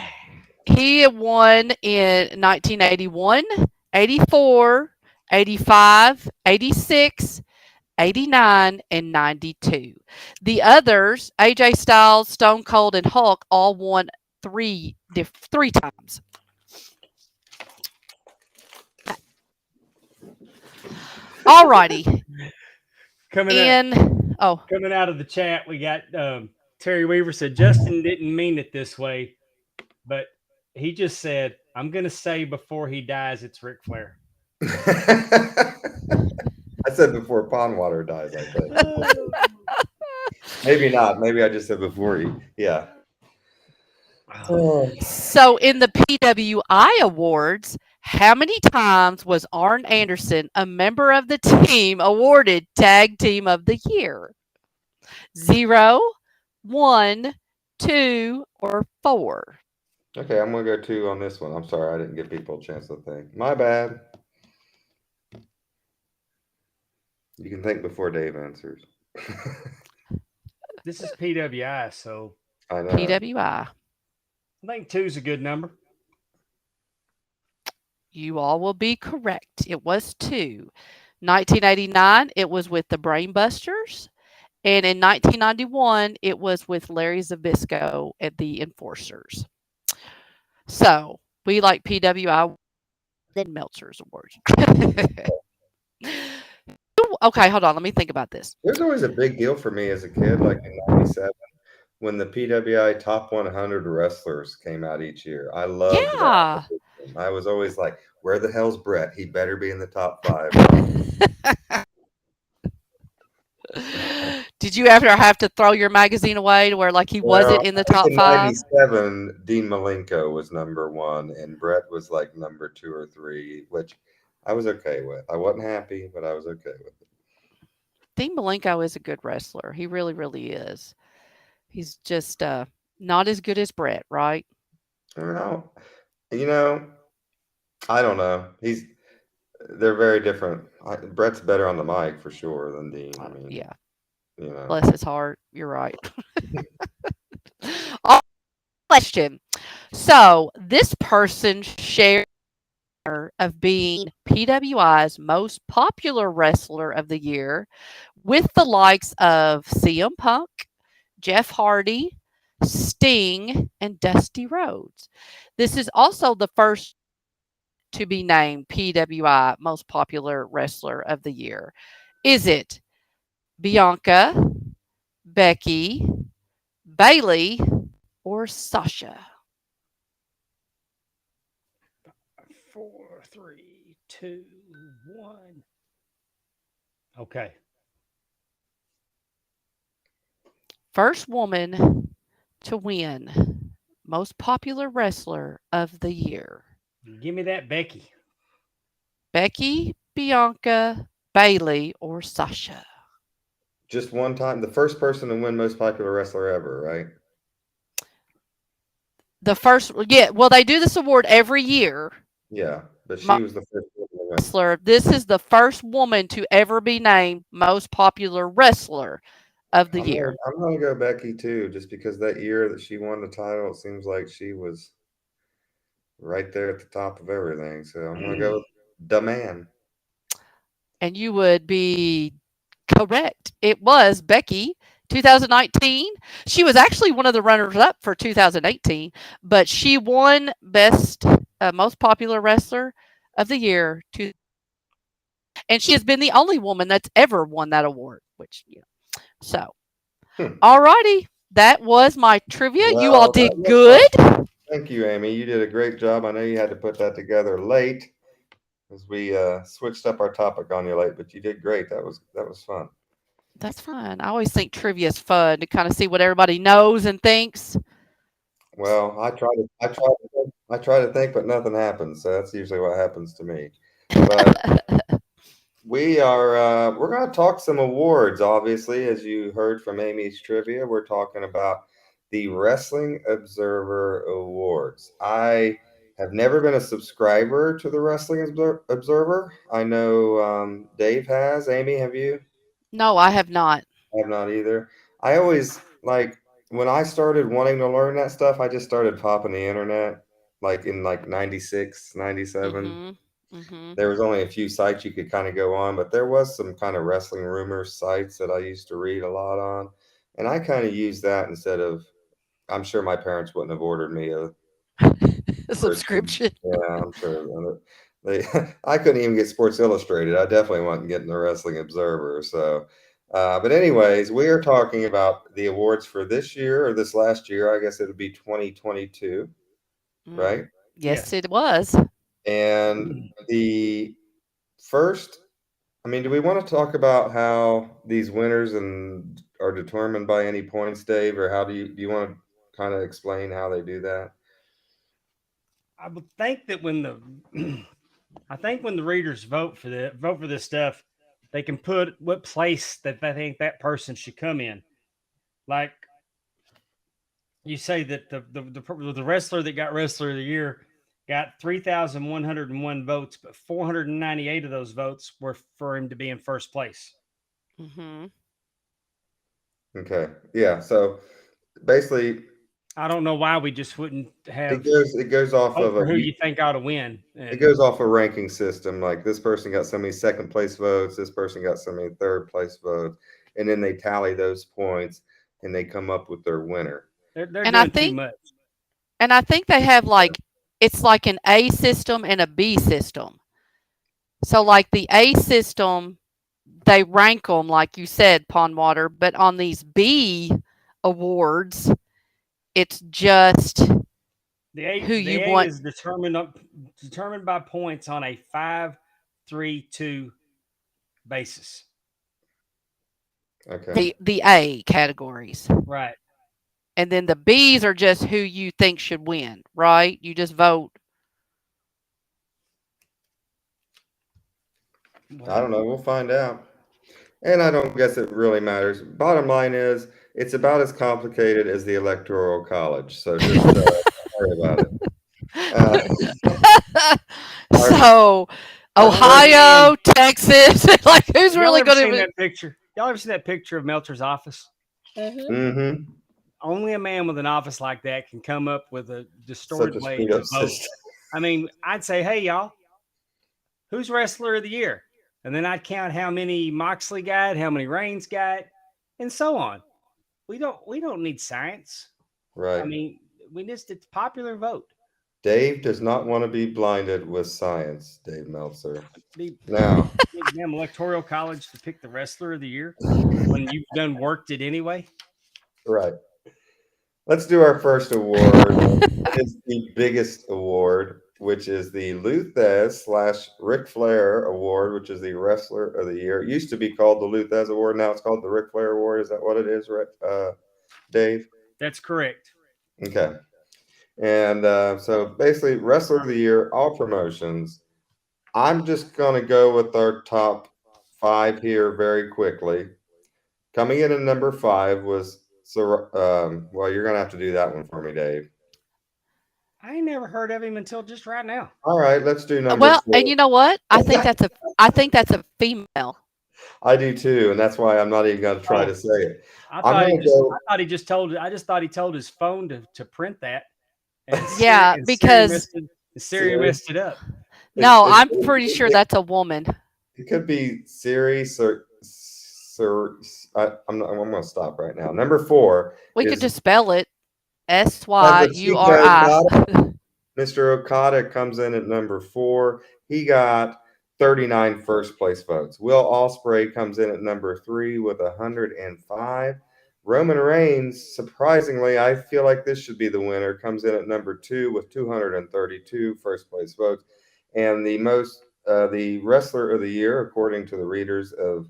Speaker 3: He won in 1981, 84, 85, 86, 89, and 92. The others, AJ Styles, Stone Cold, and Hulk, all won three times. All righty.
Speaker 1: Coming out of the chat, we got Terry Weaver said Justin didn't mean it this way, but he just said, "I'm gonna say before he dies, it's Ric Flair."
Speaker 2: I said before Pondwater dies, I think. Maybe not. Maybe I just said before he. Yeah. Oh.
Speaker 3: So in the PWI Awards, how many times was Arn Anderson, a member of the team, awarded Tag Team of the Year? 0, 1, 2, or 4?
Speaker 2: Okay, I'm gonna go 2 on this one. I'm sorry, I didn't give people a chance to think. My bad. You can think before Dave answers.
Speaker 1: This is PWI, so
Speaker 2: I know.
Speaker 3: PWI.
Speaker 1: I think 2 is a good number.
Speaker 3: You all will be correct. It was 2. 1989, it was with the Brainbusters. And in 1991, it was with Larry Zbyszko at the Enforcers. So we like PWI than Meltzer's Awards. Okay, hold on. Let me think about this.
Speaker 2: There's always a big deal for me as a kid, like in '97, when the PWI Top 100 wrestlers came out each year. I loved
Speaker 3: Yeah.
Speaker 2: that. I was always like, where the hell's Brett? He better be in the top 5.
Speaker 3: Did you ever have to throw your magazine away to where like he wasn't in the top 5?
Speaker 2: In '97, Dean Malenko was number 1, and Brett was like number 2 or 3, which I was okay with. I wasn't happy, but I was okay with it.
Speaker 3: Dean Malenko is a good wrestler. He really, really is. He's just not as good as Brett, right?
Speaker 2: Well, I don't know. They're very different. Brett's better on the mic for sure than Dean. I mean,
Speaker 3: Yeah.
Speaker 2: you know.
Speaker 3: Bless his heart. You're right. Question. So this person shared of being PWI's most popular wrestler of the year with the likes of CM Punk, Jeff Hardy, Sting, and Dusty Rhodes. This is also the first to be named PWI most popular wrestler of the year. Is it Bianca, Becky, Bailey, or Sasha?
Speaker 1: 4, 3. two, one. Okay.
Speaker 3: First woman to win most popular wrestler of the year.
Speaker 1: Give me that Becky.
Speaker 3: Becky, Bianca, Bailey, or Sasha?
Speaker 2: Just one time, the first person to win most popular wrestler ever, right?
Speaker 3: The first, yeah, well, they do this award every year.
Speaker 2: Yeah, but she
Speaker 3: Most
Speaker 2: was the first one to win.
Speaker 3: wrestler. This is the first woman to ever be named most popular wrestler of the year.
Speaker 2: I'm gonna go Becky too, just because that year that she won the title, it seems like she was right there at the top of everything. So I'm gonna go with the man.
Speaker 3: And you would be correct. It was Becky, 2019. She was actually one of the runners up for 2018, but she won best most popular wrestler of the year and she has been the only woman that's ever won that award, which so
Speaker 2: Hmm.
Speaker 3: all righty. That was my trivia. You all
Speaker 2: Well, that
Speaker 3: did
Speaker 2: was
Speaker 3: good.
Speaker 2: fun. Thank you, Amy. You did a great job. I know you had to put that together late as we switched up our topic on you late, but you did great. That was fun.
Speaker 3: That's fine. I always think trivia is fun to kind of see what everybody knows and thinks.
Speaker 2: Well, I try to think, but nothing happens. So that's usually what happens to me. But we're going to talk some awards. Obviously, as you heard from Amy's trivia, we're talking about the Wrestling Observer Awards. I have never been a subscriber to the Wrestling Observer. I know Dave has. Amy, have you?
Speaker 3: No, I have not.
Speaker 2: I have not either. I always like when I started wanting to learn that stuff, I just started popping the internet like in like 96, 97.
Speaker 3: Mhm. Mhm.
Speaker 2: There was only a few sites you could kind of go on, but there was some kind of wrestling rumors sites that I used to read a lot on. And I kind of used that instead of I'm sure my parents wouldn't have ordered me a subscription.
Speaker 3: Subscription.
Speaker 2: Yeah, I'm sure. They, I couldn't even get Sports Illustrated. I definitely wasn't getting the Wrestling Observer. So, but anyways, we are talking about the awards for this year or this last year. I guess it would be 2022, right?
Speaker 3: Yes,
Speaker 1: Yes.
Speaker 3: it was.
Speaker 2: And the first, I mean, do we want to talk about how these winners and are determined by any points, Dave, or how do you want to kind of explain how they do that?
Speaker 1: I would think that when the I think when the readers vote for this stuff, they can put what place that they think that person should come in. Like you say that the wrestler that got wrestler of the year got 3,101 votes, but 498 of those votes were for him to be in first place.
Speaker 3: Mhm.
Speaker 2: Okay. Yeah. So basically,
Speaker 1: I don't know why we just wouldn't
Speaker 2: it
Speaker 1: have
Speaker 2: goes off
Speaker 1: vote
Speaker 2: of a
Speaker 1: for who you think ought to win.
Speaker 2: it
Speaker 1: And
Speaker 2: goes off a ranking system. Like this person got so many second place votes, this person got so many third place votes, and then they tally those points and they come up with their winner.
Speaker 1: they're
Speaker 3: And I
Speaker 1: doing too
Speaker 3: think
Speaker 1: much.
Speaker 3: and I think they have like it's like an A system and a B system. So like the A system, they rank them like you said, Pondwater, but on these B awards, it's just who
Speaker 1: The
Speaker 3: you
Speaker 1: A
Speaker 3: want
Speaker 1: is determined by points on a 5-3-2 basis.
Speaker 2: Okay.
Speaker 3: the A categories.
Speaker 1: Right.
Speaker 3: And then the B's are just who you think should win, right? You just vote.
Speaker 2: I don't know. We'll find out. And I don't guess it really matters. Bottom line is, it's about as complicated as the Electoral College. So just don't worry about it. Our,
Speaker 3: So
Speaker 2: our first,
Speaker 3: Ohio, Texas, like who's
Speaker 1: Y'all
Speaker 3: really
Speaker 1: ever
Speaker 3: going
Speaker 1: seen
Speaker 3: to
Speaker 1: that picture? Y'all ever seen that picture of Meltzer's office?
Speaker 2: mm-hmm,
Speaker 1: Only a man with an office like that can come up with a
Speaker 2: such
Speaker 1: distorted
Speaker 2: a
Speaker 1: way
Speaker 2: screwed
Speaker 1: to
Speaker 2: up
Speaker 1: vote.
Speaker 2: system.
Speaker 1: I mean, I'd say, hey, y'all, who's wrestler of the year? And then I'd count how many Moxley got, how many Reigns got, and so on. We don't need science. I
Speaker 2: Right.
Speaker 1: mean, it's popular vote.
Speaker 2: Dave does not want to be blinded with science, Dave Meltzer.
Speaker 1: The
Speaker 2: Now,
Speaker 1: damn electoral college to pick the wrestler of the year when you've done worked it anyway.
Speaker 2: right. Let's do our first award. It is the biggest award. which is the Luthez / Ric Flair Award, which is the Wrestler of the Year. It used to be called the Luthez Award. Now it's called the Ric Flair Award. Is that what it is, Dave?
Speaker 1: That's correct.
Speaker 2: Okay. And so basically, Wrestler of the Year, all promotions. I'm just going to go with our top 5 here very quickly. Coming in at number 5 was, well, you're going to have to do that one for me, Dave.
Speaker 1: I ain't never heard of him until just right now.
Speaker 2: All right, let's do number
Speaker 3: Well,
Speaker 2: 4.
Speaker 3: and you know what? I think that's a female.
Speaker 2: I do too, and that's why I'm not even going to try to say it.
Speaker 1: I
Speaker 2: I'm
Speaker 1: thought he
Speaker 2: gonna
Speaker 1: just,
Speaker 2: go.
Speaker 1: I thought he just told. I just thought he told his phone to print that. And
Speaker 3: Yeah,
Speaker 1: and
Speaker 3: because
Speaker 1: Siri messed it up.
Speaker 3: no,
Speaker 2: It's-
Speaker 3: I'm pretty sure that's a woman.
Speaker 2: It could be Siri, I'm going to stop right now. Number 4
Speaker 3: We
Speaker 2: is
Speaker 3: could just spell it
Speaker 2: she
Speaker 3: SYURI.
Speaker 2: Mr. Okada comes in at number 4. He got 39 first place votes. Will Ospreay comes in at number 3 with 105. Roman Reigns, surprisingly, I feel like this should be the winner, comes in at number 2 with 232 first place votes. And the Wrestler of the Year, according to the readers of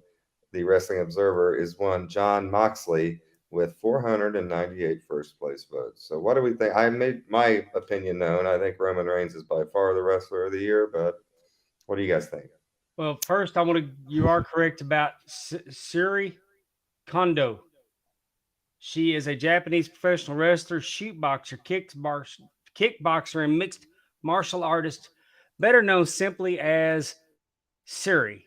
Speaker 2: the Wrestling Observer, is one Jon Moxley with 498 first place votes. So what do we think? I made my opinion known. I think Roman Reigns is by far the Wrestler of the Year, but what do you guys think?
Speaker 1: Well, first, you are correct about Suri Kondo. She is a Japanese professional wrestler, shoot boxer, kickboxer, and mixed martial artist, better known simply as Siri.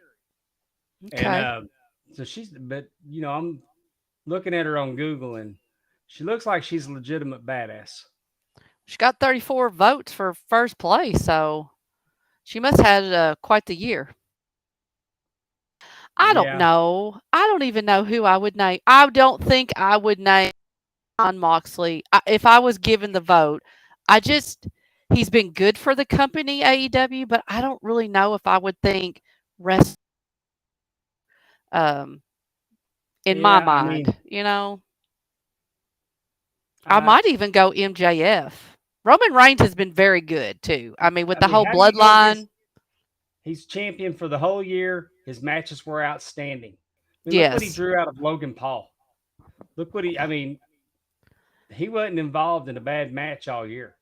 Speaker 3: Okay.
Speaker 1: And so I'm looking at her on Google, and she looks like she's a legitimate badass.
Speaker 3: She got 34 votes for first place, so she must have had quite the year. I don't
Speaker 1: Yeah.
Speaker 3: know. I don't even know who I would name. I don't think I would name Jon Moxley. If I was given the vote, he's been good for the company AEW, but I don't really know if I would think rest in my
Speaker 1: Yeah, I
Speaker 3: mind,
Speaker 1: mean,
Speaker 3: you know. I might even go MJF. Roman Reigns has been very good too. I mean, with the whole
Speaker 1: how do you go
Speaker 3: bloodline.
Speaker 1: He's champion for the whole year. His matches were outstanding. Look what he
Speaker 3: Yes.
Speaker 1: drew out of Logan Paul. Look what he wasn't involved in a bad match all year.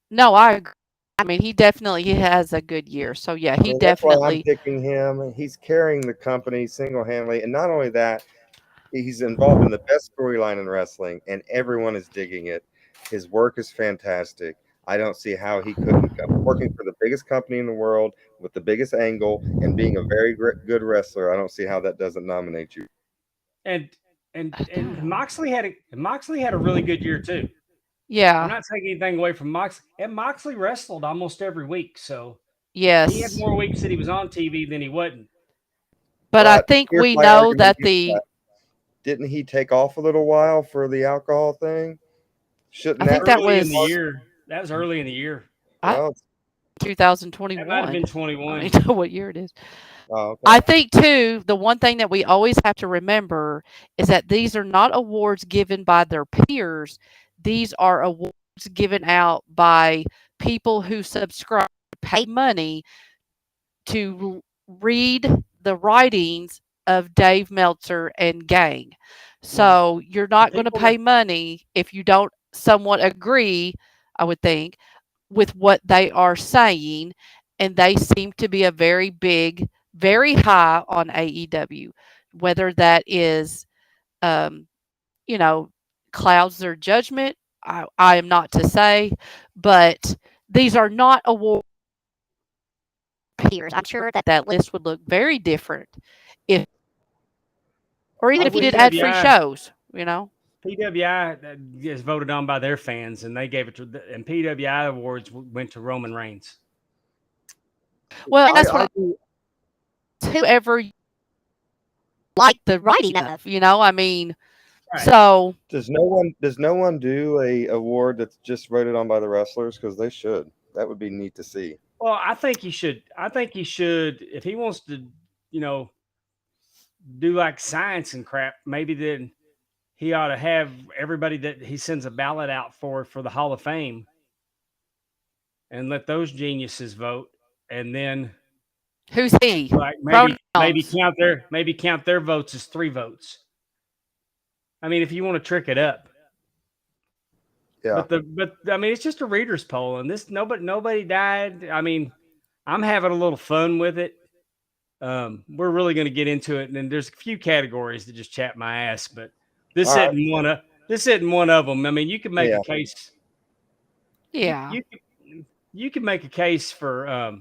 Speaker 3: No, I agree. I mean, he has a good year. So yeah, he
Speaker 2: That's why I'm
Speaker 3: definitely.
Speaker 2: picking him. He's carrying the company single-handedly, and not only that, he's involved in the best storyline in wrestling, and everyone is digging it. His work is fantastic. I don't see how he couldn't come. Working for the biggest company in the world with the biggest angle and being a very good wrestler, I don't see how that doesn't nominate you.
Speaker 1: And Moxley had a really good year too. I'm
Speaker 3: Yeah.
Speaker 1: not taking anything away from Moxley. And Moxley wrestled almost every week, so he had
Speaker 3: Yes.
Speaker 1: more weeks that he was on TV than he wasn't.
Speaker 3: But I think
Speaker 2: here's
Speaker 3: we
Speaker 2: my
Speaker 3: know
Speaker 2: argument
Speaker 3: that
Speaker 2: against didn't he take off a little while for the alcohol thing? Shouldn't
Speaker 3: I think
Speaker 2: that
Speaker 3: that
Speaker 1: Early
Speaker 3: was
Speaker 1: in the year. That was early in the year.
Speaker 2: well,
Speaker 3: 2021.
Speaker 1: That might have been
Speaker 3: I
Speaker 1: 21.
Speaker 3: don't even know what year it is.
Speaker 2: okay.
Speaker 3: I think too, the one thing that we always have to remember is that these are not awards given by their peers. These are awards given out by people who subscribe, pay money to read the writings of Dave Meltzer and gang. So you're not going to
Speaker 1: people that-
Speaker 3: pay money if you don't somewhat agree, I would think, with what they are saying. And they seem to be a very high on AEW. Whether that is, you know, clouds their judgment, I am not to say, but these are not awards peers. I'm sure that list would look very different if, or even if you did ad-free shows, you know.
Speaker 1: PWI is voted on by their fans, and they gave it and PWI awards went to Roman Reigns.
Speaker 3: Well, and that's what whoever like the writing of, you know. I mean,
Speaker 1: Right.
Speaker 3: so
Speaker 2: Does no one do a award that's just voted on by the wrestlers? Because they should. That would be neat to see.
Speaker 1: Well, I think he should. If he wants to, do like science and crap. Maybe then he ought to have everybody that he sends a ballot out for the Hall of Fame. and let those geniuses vote, and then
Speaker 3: Who's he?
Speaker 1: like
Speaker 3: Pronouns.
Speaker 1: maybe count their votes as 3 votes. I mean, if you want to trick it up,
Speaker 2: Yeah.
Speaker 1: but I mean, it's just a readers poll, and this nobody died. I mean, I'm having a little fun with it. We're really going to get into it, and then there's a few categories that just chat my ass, but this
Speaker 2: All right.
Speaker 1: isn't one of this isn't one of them. I mean, you can make
Speaker 2: Yeah.
Speaker 1: a case. You
Speaker 3: Yeah.
Speaker 1: you you can make a case for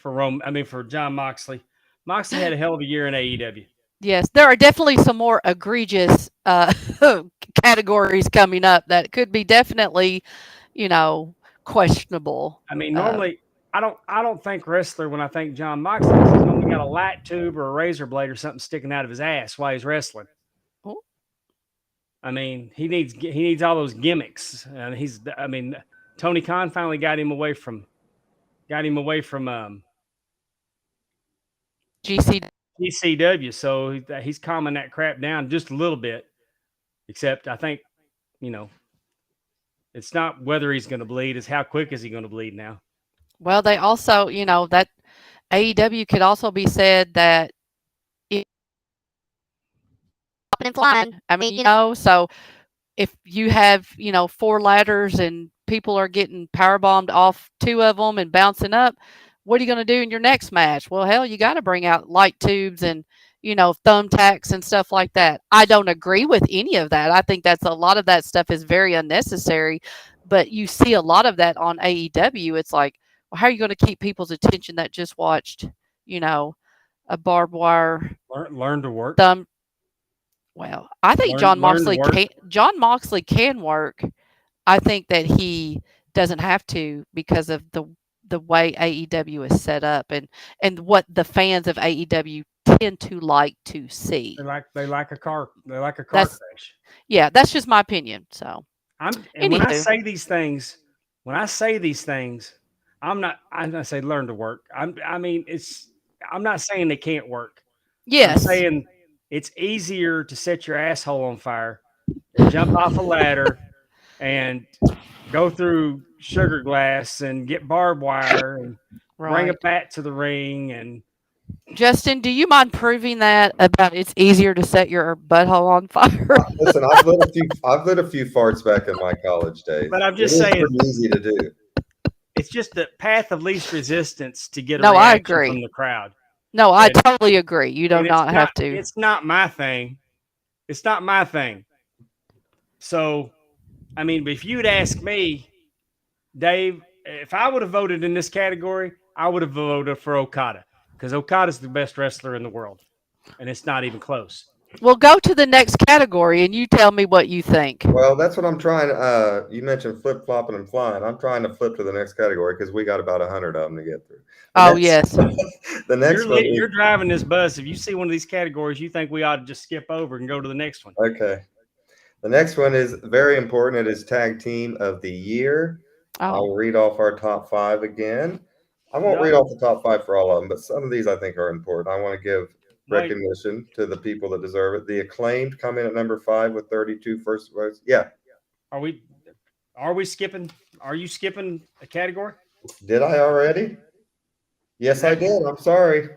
Speaker 1: Rome. I mean, for John Moxley. Moxley had a hell of a year in AEW.
Speaker 3: Yes, there are definitely some more egregious categories coming up that could be definitely, you know, questionable.
Speaker 1: I mean, normally I don't think wrestler when I think John Moxley because he's normally got a light tube or a razor blade or something sticking out of his ass while he's wrestling.
Speaker 3: Oh,
Speaker 1: I mean, he needs all those gimmicks, and I mean, Tony Khan finally got him away from
Speaker 3: GC.
Speaker 1: ECW, so he's calming that crap down just a little bit. Except I think you know it's not whether he's going to bleed; it's how quick is he going to bleed now.
Speaker 3: Well, they also, you know, that AEW could also be said that it and flying. I mean, you know, so if you have, you know, 4 ladders and people are getting power bombed off 2 of them and bouncing up, what are you going to do in your next match? Well, hell, you got to bring out light tubes and, you know, thumbtacks and stuff like that. I don't agree with any of that. I think that's a lot of that stuff is very unnecessary, but you see a lot of that on AEW. It's like, well, how are you going to keep people's attention that just watched, you know, a barbed wire
Speaker 1: Learn to work.
Speaker 3: thumb? Well, I think
Speaker 1: Learn to work.
Speaker 3: John Moxley can work. I think that he doesn't have to because of the way AEW is set up and what the fans of AEW tend to like to see.
Speaker 1: They like a car. They like a car
Speaker 3: That's
Speaker 1: crash.
Speaker 3: yeah, that's just my opinion. So
Speaker 1: And when I
Speaker 3: anywho,
Speaker 1: say these things, I'm not say learn to work. I mean, I'm not saying they can't work. I'm
Speaker 3: yes,
Speaker 1: saying it's easier to set your asshole on fire than jump off a ladder and go through sugar glass and get barbed wire and bring a
Speaker 3: right.
Speaker 1: bat to the ring and
Speaker 3: Justin, do you mind proving that about it's easier to set your butthole on fire?
Speaker 2: Listen, I've lit a few farts back in my college days.
Speaker 1: but I'm
Speaker 2: It
Speaker 1: just
Speaker 2: is
Speaker 1: saying
Speaker 2: pretty easy to do.
Speaker 1: it's just the path of least resistance to get a
Speaker 3: No, I
Speaker 1: reaction from
Speaker 3: agree.
Speaker 1: the crowd.
Speaker 3: No, I
Speaker 1: And
Speaker 3: totally agree. You do
Speaker 1: and
Speaker 3: not have to.
Speaker 1: it's not my thing. It's not my thing. So I mean, if you'd ask me, Dave, if I would have voted in this category, I would have voted for Okada because Okada's the best wrestler in the world, and it's not even close.
Speaker 3: Well, go to the next category and you tell me what you think.
Speaker 2: Well, that's what I'm trying. You mentioned flip flopping and flying. I'm trying to flip to the next category because we got about 100 of them to get through.
Speaker 3: Oh, yes.
Speaker 2: The next one.
Speaker 1: You're driving this bus. If you see one of these categories, you think we ought to just skip over and go to the next one.
Speaker 2: Okay. The next one is very important. It is Tag Team of the Year.
Speaker 3: Oh,
Speaker 2: I'll read off our top 5 again. I won't read off the top 5 for all of them, but some of these I think are important. I want to give recognition to the people that deserve it. The Acclaimed come in at number 5 with 32 first votes. Yeah.
Speaker 1: Are we skipping? Are you skipping a category?
Speaker 2: Did I already? Yes, I did. I'm sorry.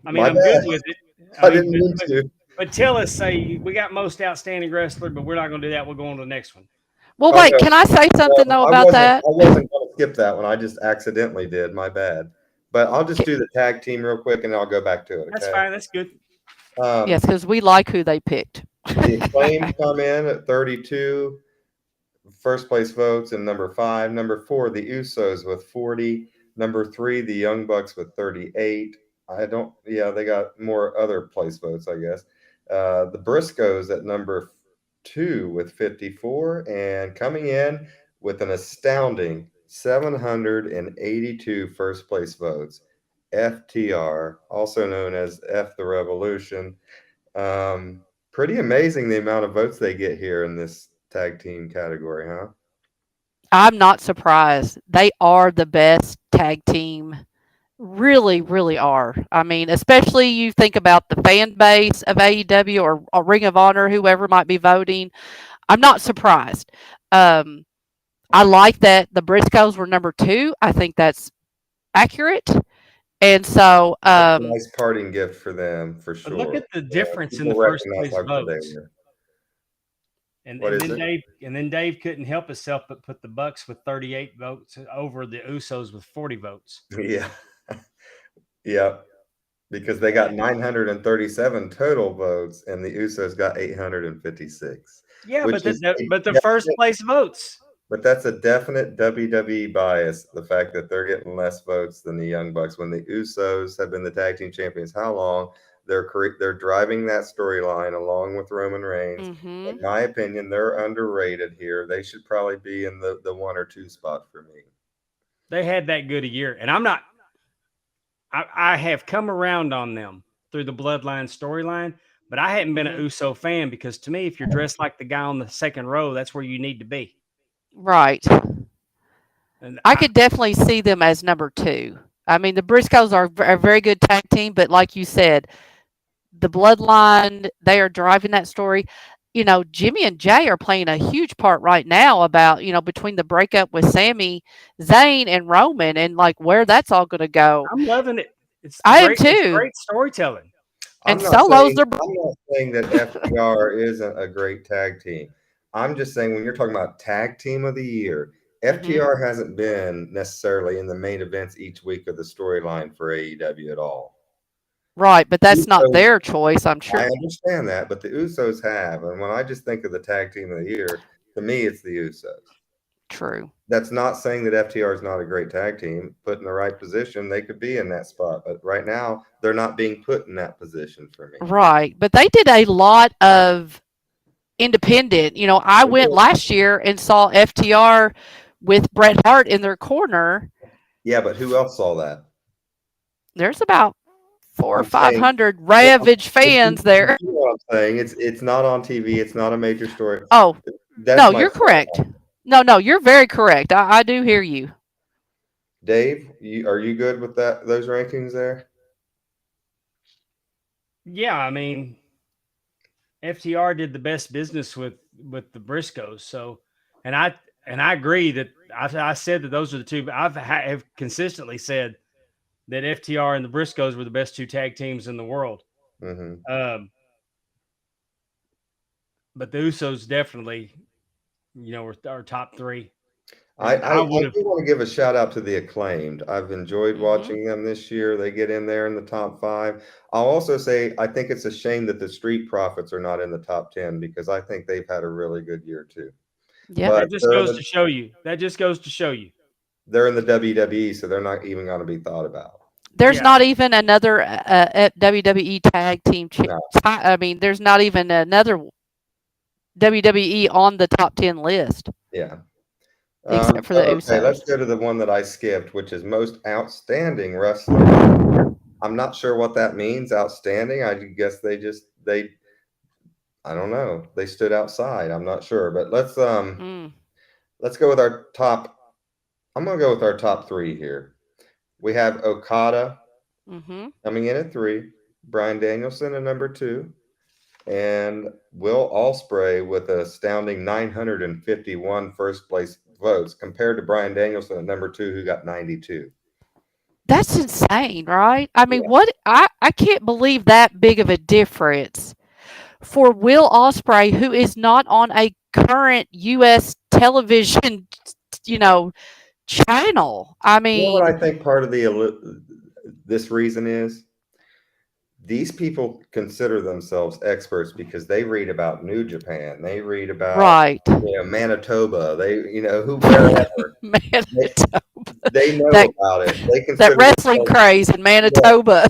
Speaker 1: I mean,
Speaker 2: My
Speaker 1: I'm
Speaker 2: bad.
Speaker 1: good with it.
Speaker 2: I didn't mean to.
Speaker 1: But tell us, say we got most outstanding wrestler, but we're not going to do that. We'll go on to the next one.
Speaker 3: well,
Speaker 2: Oh,
Speaker 3: wait.
Speaker 2: no.
Speaker 3: Can I say something though
Speaker 2: I
Speaker 3: about that?
Speaker 2: wasn't going to skip that one. I just accidentally did. My bad. But I'll just do the tag team real quick, and I'll go back to it.
Speaker 1: That's
Speaker 2: Okay?
Speaker 1: fine. That's good.
Speaker 3: Yes, because we like who they picked.
Speaker 2: The Acclaimed come in at 32 first place votes, and number 5. Number 4, the Usos with 40. Number 3, the Young Bucks with 38. They got more other place votes, I guess. The Briscoes at number 2 with 54, and coming in with an astounding 782 first place votes, FTR, also known as F the Revolution. Pretty amazing the amount of votes they get here in this tag team category, huh?
Speaker 3: I'm not surprised. They are the best tag team. Really, really are. I mean, especially you think about the fan base of AEW or Ring of Honor, whoever might be voting. I'm not surprised. I like that the Briscoes were number 2. I think that's accurate. And so,
Speaker 2: That's a nice parting gift for them for
Speaker 1: But look
Speaker 2: sure.
Speaker 1: at the
Speaker 2: Yeah,
Speaker 1: difference in
Speaker 2: people
Speaker 1: the first
Speaker 2: recognize
Speaker 1: place
Speaker 2: how good they
Speaker 1: votes.
Speaker 2: were.
Speaker 1: And
Speaker 2: What
Speaker 1: and
Speaker 2: is
Speaker 1: then
Speaker 2: it?
Speaker 1: Dave couldn't help himself but put the Bucks with 38 votes over the Usos with 40 votes.
Speaker 2: Yeah, yeah, because they got 937 total votes, and the Usos got 856,
Speaker 1: Yeah,
Speaker 2: which is a
Speaker 1: but the first
Speaker 2: definite.
Speaker 1: place votes.
Speaker 2: But that's a definite WWE bias. The fact that they're getting less votes than the Young Bucks when the Usos have been the tag team champions. How long? They're driving that storyline along with Roman Reigns. In
Speaker 3: mhm.
Speaker 2: my opinion, they're underrated here. They should probably be in the 1 or 2 spot for me.
Speaker 1: They had that good a year. And I'm not I have come around on them through the bloodline storyline, but I hadn't been an
Speaker 3: Mhm.
Speaker 1: Uso fan because to me, if you're dressed like the guy on the second row, that's where you need to be.
Speaker 3: Right.
Speaker 1: And
Speaker 3: I could definitely see them as number 2. I mean, the Briscoes are a very good tag team, but like you said, the bloodline, they are driving that story. Jimmy and Jay are playing a huge part right now about, between the breakup with Sami Zayn and Roman and like where that's all going to go.
Speaker 1: I'm loving it.
Speaker 3: I am
Speaker 1: It's
Speaker 3: too.
Speaker 1: great storytelling.
Speaker 3: And Solos, they're
Speaker 2: I'm not saying that FTR isn't a great tag team. I'm just saying when you're talking about tag team of the year,
Speaker 3: mhm,
Speaker 2: FTR hasn't been necessarily in the main events each week of the storyline for AEW at all.
Speaker 3: right, but that's not
Speaker 2: Usos,
Speaker 3: their choice, I'm
Speaker 2: I
Speaker 3: sure.
Speaker 2: understand that, but the Usos have. And when I just think of the tag team of the year, to me, it's the Usos.
Speaker 3: True.
Speaker 2: That's not saying that FTR is not a great tag team. Put in the right position, they could be in that spot. But right now, they're not being put in that position for me.
Speaker 3: Right. But they did a lot of independent. I went last year and saw FTR with Bret Hart in their corner.
Speaker 2: Yeah, but who else saw that?
Speaker 3: There's about four or
Speaker 2: I'm
Speaker 3: five
Speaker 2: saying,
Speaker 3: hundred
Speaker 2: well,
Speaker 3: Ravage fans
Speaker 2: but
Speaker 3: there.
Speaker 2: you know what I'm saying. It's not on TV. It's not a major story.
Speaker 3: Oh,
Speaker 2: That's
Speaker 3: no,
Speaker 2: my
Speaker 3: you're
Speaker 2: point.
Speaker 3: correct. No, you're very correct. I do hear you.
Speaker 2: Dave, are you good with those rankings there?
Speaker 1: Yeah, I mean, FTR did the best business with the Briscoes. So, and I agree that I said that those are the two. But have consistently said that FTR and the Briscoes were the best two tag teams in the world.
Speaker 2: Hmm.
Speaker 1: Um, but the Usos definitely, were our top three.
Speaker 2: I,
Speaker 1: And
Speaker 2: I,
Speaker 1: I
Speaker 2: I
Speaker 1: would have,
Speaker 2: do want to give a shout out to the Acclaimed. I've enjoyed
Speaker 3: Hmm.
Speaker 2: watching them this year. They get in there in the top 5. I'll also say I think it's a shame that the Street Profits are not in the top 10 because I think they've had a really good year too.
Speaker 3: Yeah.
Speaker 2: But
Speaker 1: that just goes to show you. That just goes to show you.
Speaker 2: they're in the WWE, so they're not even going to be thought about.
Speaker 3: There's
Speaker 1: Yeah.
Speaker 3: not even another WWE tag team.
Speaker 2: No,
Speaker 3: I mean, there's not even another WWE on the top 10 list
Speaker 2: yeah.
Speaker 3: except for the
Speaker 2: Okay, let's
Speaker 3: Usos.
Speaker 2: go to the one that I skipped, which is most outstanding wrestler of the year. I'm not sure what that means, outstanding. I guess they I don't know. They stood outside. I'm not sure, but
Speaker 3: Mm,
Speaker 2: let's go with our top. I'm gonna go with our top 3 here. We have Okada
Speaker 3: mm-hmm.
Speaker 2: coming in at 3, Brian Danielson at number 2, and Will Ospreay with an astounding 951 first place votes compared to Brian Danielson at number 2, who got 92.
Speaker 3: That's insane, right? I mean,
Speaker 2: Yeah,
Speaker 3: what I can't believe that big of a difference for Will Ospreay, who is not on a current U.S. television, you know, channel. I
Speaker 2: you know what
Speaker 3: mean,
Speaker 2: I think part of this reason is these people consider themselves experts because they read about New Japan, they read about
Speaker 3: right.
Speaker 2: Manitoba, who wherever they,
Speaker 3: Manitoba.
Speaker 2: they know
Speaker 3: That
Speaker 2: about it. They
Speaker 3: that
Speaker 2: consider
Speaker 3: wrestling
Speaker 2: themselves.
Speaker 3: craze in
Speaker 2: Yeah,
Speaker 3: Manitoba.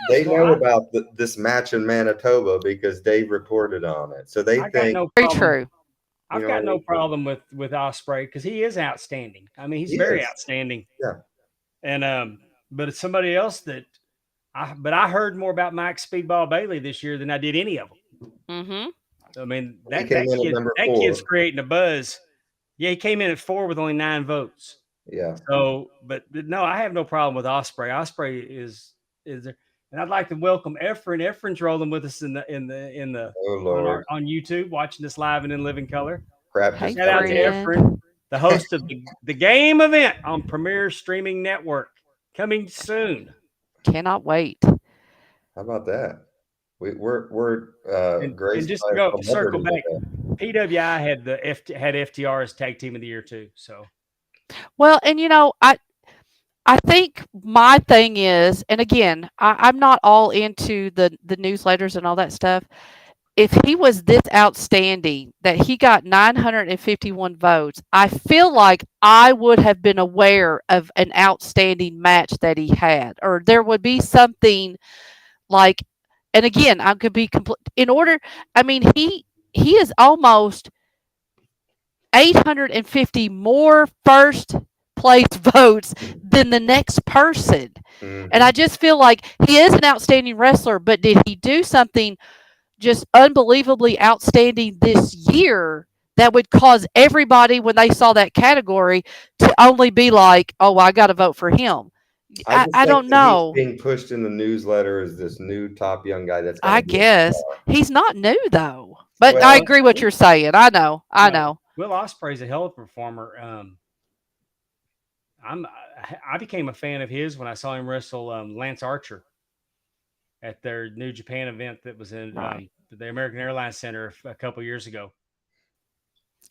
Speaker 2: they
Speaker 1: Well,
Speaker 2: know about this match in Manitoba because Dave reported on it. So they
Speaker 1: I got
Speaker 2: think,
Speaker 1: no
Speaker 3: Very
Speaker 1: problem.
Speaker 3: true.
Speaker 1: I've
Speaker 2: what
Speaker 1: got
Speaker 2: I
Speaker 1: no
Speaker 2: mean?
Speaker 1: problem with Osprey because he is outstanding. I mean, he's
Speaker 2: He
Speaker 1: very
Speaker 2: is.
Speaker 1: outstanding.
Speaker 2: Yeah.
Speaker 1: And but it's somebody else that I heard more about Mike Speedball Bailey this year than I did any of them.
Speaker 3: Mm-hmm.
Speaker 1: I mean,
Speaker 2: He came in at number
Speaker 1: that kid's
Speaker 2: 4.
Speaker 1: creating a buzz. Yeah, he came in at 4 with only 9 votes.
Speaker 2: Yeah.
Speaker 1: So, but no, I have no problem with Osprey. Osprey is there, and I'd like to welcome Efren. Efren's rolling with us
Speaker 2: Oh Lord.
Speaker 1: on YouTube, watching this live and in living color.
Speaker 2: Crap
Speaker 3: Hey,
Speaker 2: just
Speaker 1: Shout out to
Speaker 2: started here.
Speaker 1: Efren.
Speaker 3: friend.
Speaker 1: the host of the game event on Premier Streaming Network, coming soon.
Speaker 3: Cannot wait.
Speaker 2: How about that? We're
Speaker 1: And
Speaker 2: graced
Speaker 1: just
Speaker 2: by
Speaker 1: to
Speaker 2: a
Speaker 1: go circle
Speaker 2: celebrity
Speaker 1: back,
Speaker 2: today.
Speaker 1: PWI had FTR as Tag Team of the Year too. So
Speaker 3: Well, and I think my thing is, and again, I'm not all into the newsletters and all that stuff. If he was this outstanding that he got 951 votes, I feel like I would have been aware of an outstanding match that he had, or there would be something like, and again, I could be complete in order. I mean, he is almost 850 more first place votes than the next person. And I
Speaker 2: Mhm.
Speaker 3: just feel like he is an outstanding wrestler, but did he do something just unbelievably outstanding this year that would cause everybody, when they saw that category, to only be like, oh, I got to vote for him?
Speaker 2: I just
Speaker 3: I
Speaker 2: think
Speaker 3: don't
Speaker 2: that he's
Speaker 3: know.
Speaker 2: being pushed in the newsletter as this new top young guy that's going
Speaker 3: I
Speaker 2: to be a
Speaker 3: guess
Speaker 2: star.
Speaker 3: he's not new though. But I
Speaker 2: Well,
Speaker 3: agree what you're saying. I know. I
Speaker 1: no,
Speaker 3: know.
Speaker 1: Will Ospreay's a hell of a performer. I became a fan of his when I saw him wrestle Lance Archer at their New Japan event that was in
Speaker 3: Right.
Speaker 1: the American Airlines Center a couple years ago.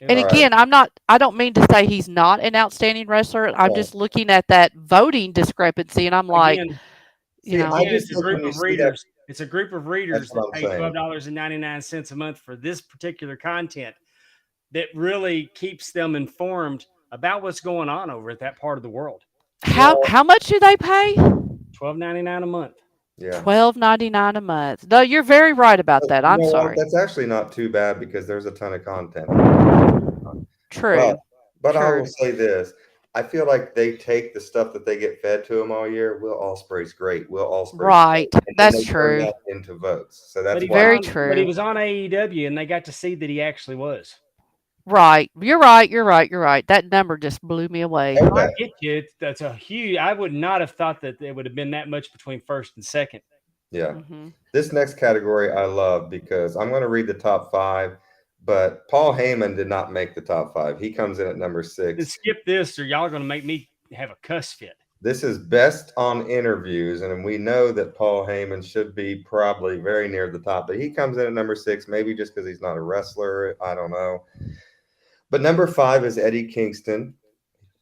Speaker 1: It
Speaker 3: And
Speaker 2: all
Speaker 1: was
Speaker 2: right.
Speaker 3: again, I don't mean to say he's not an outstanding wrestler. I'm
Speaker 2: Well,
Speaker 3: just looking at that voting discrepancy and I'm like,
Speaker 1: again,
Speaker 3: you
Speaker 2: see, I
Speaker 3: know,
Speaker 2: just
Speaker 1: it's a
Speaker 2: think
Speaker 1: group
Speaker 2: when you
Speaker 1: of
Speaker 2: see that,
Speaker 1: readers. It's a group of
Speaker 2: that's
Speaker 1: readers that
Speaker 2: what I'm
Speaker 1: pay
Speaker 2: saying.
Speaker 1: $12.99 a month for this particular content that really keeps them informed about what's going on over at that part of the world.
Speaker 2: Well,
Speaker 3: how much do they pay?
Speaker 1: $12.99 a month.
Speaker 2: yeah.
Speaker 3: $12.99 a month. No, you're very right about
Speaker 2: But
Speaker 3: that.
Speaker 2: you
Speaker 3: I'm
Speaker 2: know what?
Speaker 3: sorry.
Speaker 2: That's actually not too bad because there's a ton of content that they can focus on. But
Speaker 3: True.
Speaker 2: but I will
Speaker 3: True.
Speaker 2: say this. I feel like they take the stuff that they get fed to them all year. Will Ospreay's great. Will Ospreay's great,
Speaker 3: Right.
Speaker 2: and then
Speaker 3: That's
Speaker 2: they turn
Speaker 3: true.
Speaker 2: that into votes. So
Speaker 1: But
Speaker 2: that's
Speaker 1: he was
Speaker 2: why.
Speaker 3: Very
Speaker 1: on, but he
Speaker 3: true.
Speaker 1: was on AEW, and they got to see that he actually was.
Speaker 3: Right. You're right. You're right. You're right. That number just blew me away.
Speaker 1: No, I
Speaker 2: Okay.
Speaker 1: get you. That's a huge. I would not have thought that it would have been that much between first and second.
Speaker 2: Yeah.
Speaker 3: Hmm.
Speaker 2: This next category I love because I'm going to read the top five, but Paul Heyman did not make the top five. He comes in at number
Speaker 1: Then
Speaker 2: six.
Speaker 1: skip this, or y'all are going to make me have a cuss fit.
Speaker 2: This is best on interviews, and we know that Paul Heyman should be probably very near the top, but he comes in at number six, maybe just because he's not a wrestler. I don't know. But number five is Eddie Kingston,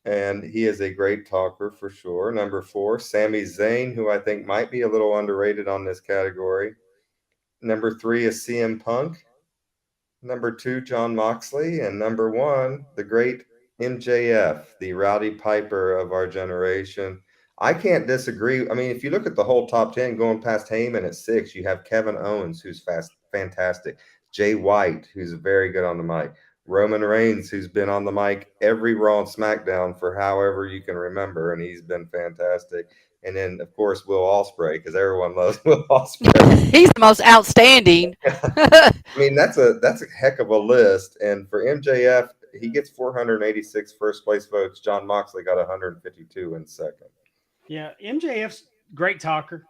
Speaker 2: and he is a great talker for sure. Number four, Sami Zayn, who I think might be a little underrated on this category. Number three is CM Punk. Number two, John Moxley. And number one, the great MJF, the Rowdy Piper of our generation. I can't disagree. I mean, if you look at the whole top 10 going past Heyman at six, you have Kevin Owens, who's fantastic. Jay White, who's very good on the mic. Roman Reigns, who's been on the mic every Raw and SmackDown for however you can remember, and he's been fantastic. And then, of course, Will Ospreay, because everyone loves Will Ospreay.
Speaker 3: He's the most outstanding.
Speaker 2: I mean, that's a heck of a list. And for MJF, he gets 486 first place votes. John Moxley got 152 in second.
Speaker 1: Yeah, MJF's great talker.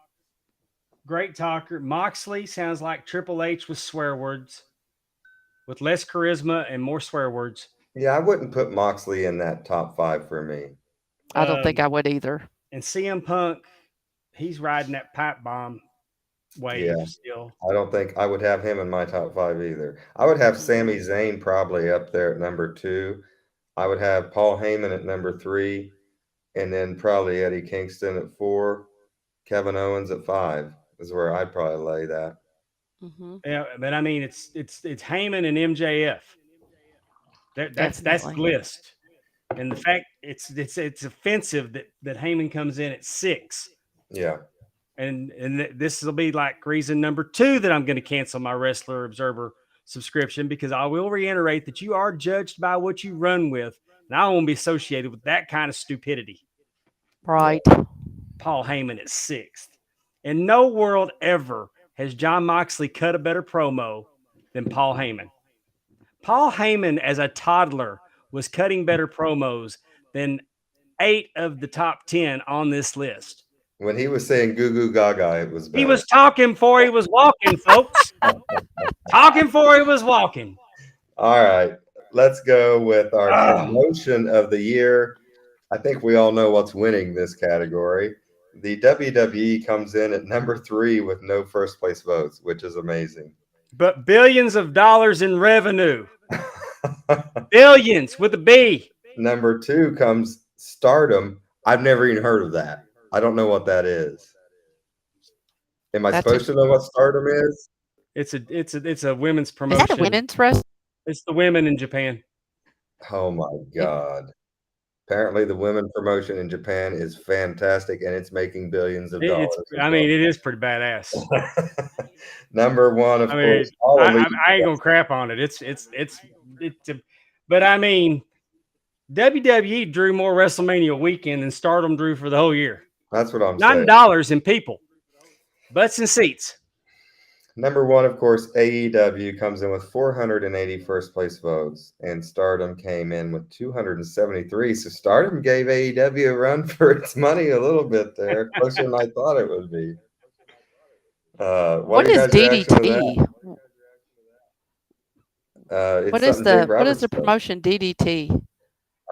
Speaker 1: Great talker. Moxley sounds like Triple H with swear words, with less charisma and more swear words.
Speaker 2: Yeah, I wouldn't put Moxley in that top five for me.
Speaker 3: I don't think
Speaker 1: Um,
Speaker 3: I would either.
Speaker 1: and CM Punk, he's riding that pipe bomb wave
Speaker 2: Yeah,
Speaker 1: still.
Speaker 2: I don't think I would have him in my top five either. I would have Sami
Speaker 3: Mm-mm.
Speaker 2: Zayn probably up there at number two. I would have Paul Heyman at number three, and then probably Eddie Kingston at four. Kevin Owens at five is where I'd probably lay that.
Speaker 3: Hmm.
Speaker 1: Yeah, but I mean, it's Heyman and MJF. That's the
Speaker 3: Definitely.
Speaker 1: list. And the fact it's offensive that Heyman comes in at six.
Speaker 2: Yeah.
Speaker 1: And this will be like reason number two that I'm going to cancel my Wrestler Observer subscription, because I will reiterate that you are judged by what you run with, and I won't be associated with that kind of stupidity.
Speaker 3: Right.
Speaker 1: Paul Heyman at sixth. In no world ever has John Moxley cut a better promo than Paul Heyman. Paul Heyman, as a toddler, was cutting better promos than 8 of the top 10 on this list.
Speaker 2: When he was saying goo goo gaga, it was
Speaker 1: He
Speaker 2: better.
Speaker 1: was talking before he was walking, folks. Talking before he was walking.
Speaker 2: All right. let's go with our
Speaker 1: Ah,
Speaker 2: promotion of the year. I think we all know what's winning this category. The WWE comes in at number 3 with no first place votes, which is amazing.
Speaker 1: but billions of dollars in revenue. Billions with a B.
Speaker 2: Number 2 comes Stardom. I've never even heard of that. I don't know what that is. Am I
Speaker 3: That's a
Speaker 2: supposed to know what Stardom is?
Speaker 1: It's a women's
Speaker 3: is that a
Speaker 1: promotion.
Speaker 3: women's wrestling?
Speaker 1: It's the women in Japan.
Speaker 2: Oh my God. Apparently, the women promotion in Japan is fantastic and it's making billions of
Speaker 1: It's
Speaker 2: dollars as
Speaker 1: I
Speaker 2: well.
Speaker 1: mean it is pretty badass.
Speaker 2: Number 1, of
Speaker 1: I
Speaker 2: course,
Speaker 1: mean
Speaker 2: all
Speaker 1: I,
Speaker 2: elite.
Speaker 1: I, I ain't gonna crap on it. But I mean WWE drew more WrestleMania weekend than Stardom drew for the whole year.
Speaker 2: That's what I'm
Speaker 1: Not in
Speaker 2: saying.
Speaker 1: dollars, in people, butts and seats.
Speaker 2: Number 1, of course, AEW comes in with 480 first place votes, and Stardom came in with 273. So Stardom gave AEW a run for its money a little bit there, closer than I thought it would be. What
Speaker 3: What
Speaker 2: are your
Speaker 3: is
Speaker 2: guys' reaction to that?
Speaker 3: DDT?
Speaker 2: It's something Jake
Speaker 3: What is
Speaker 2: Roberts
Speaker 3: the
Speaker 2: does.
Speaker 3: promotion DDT?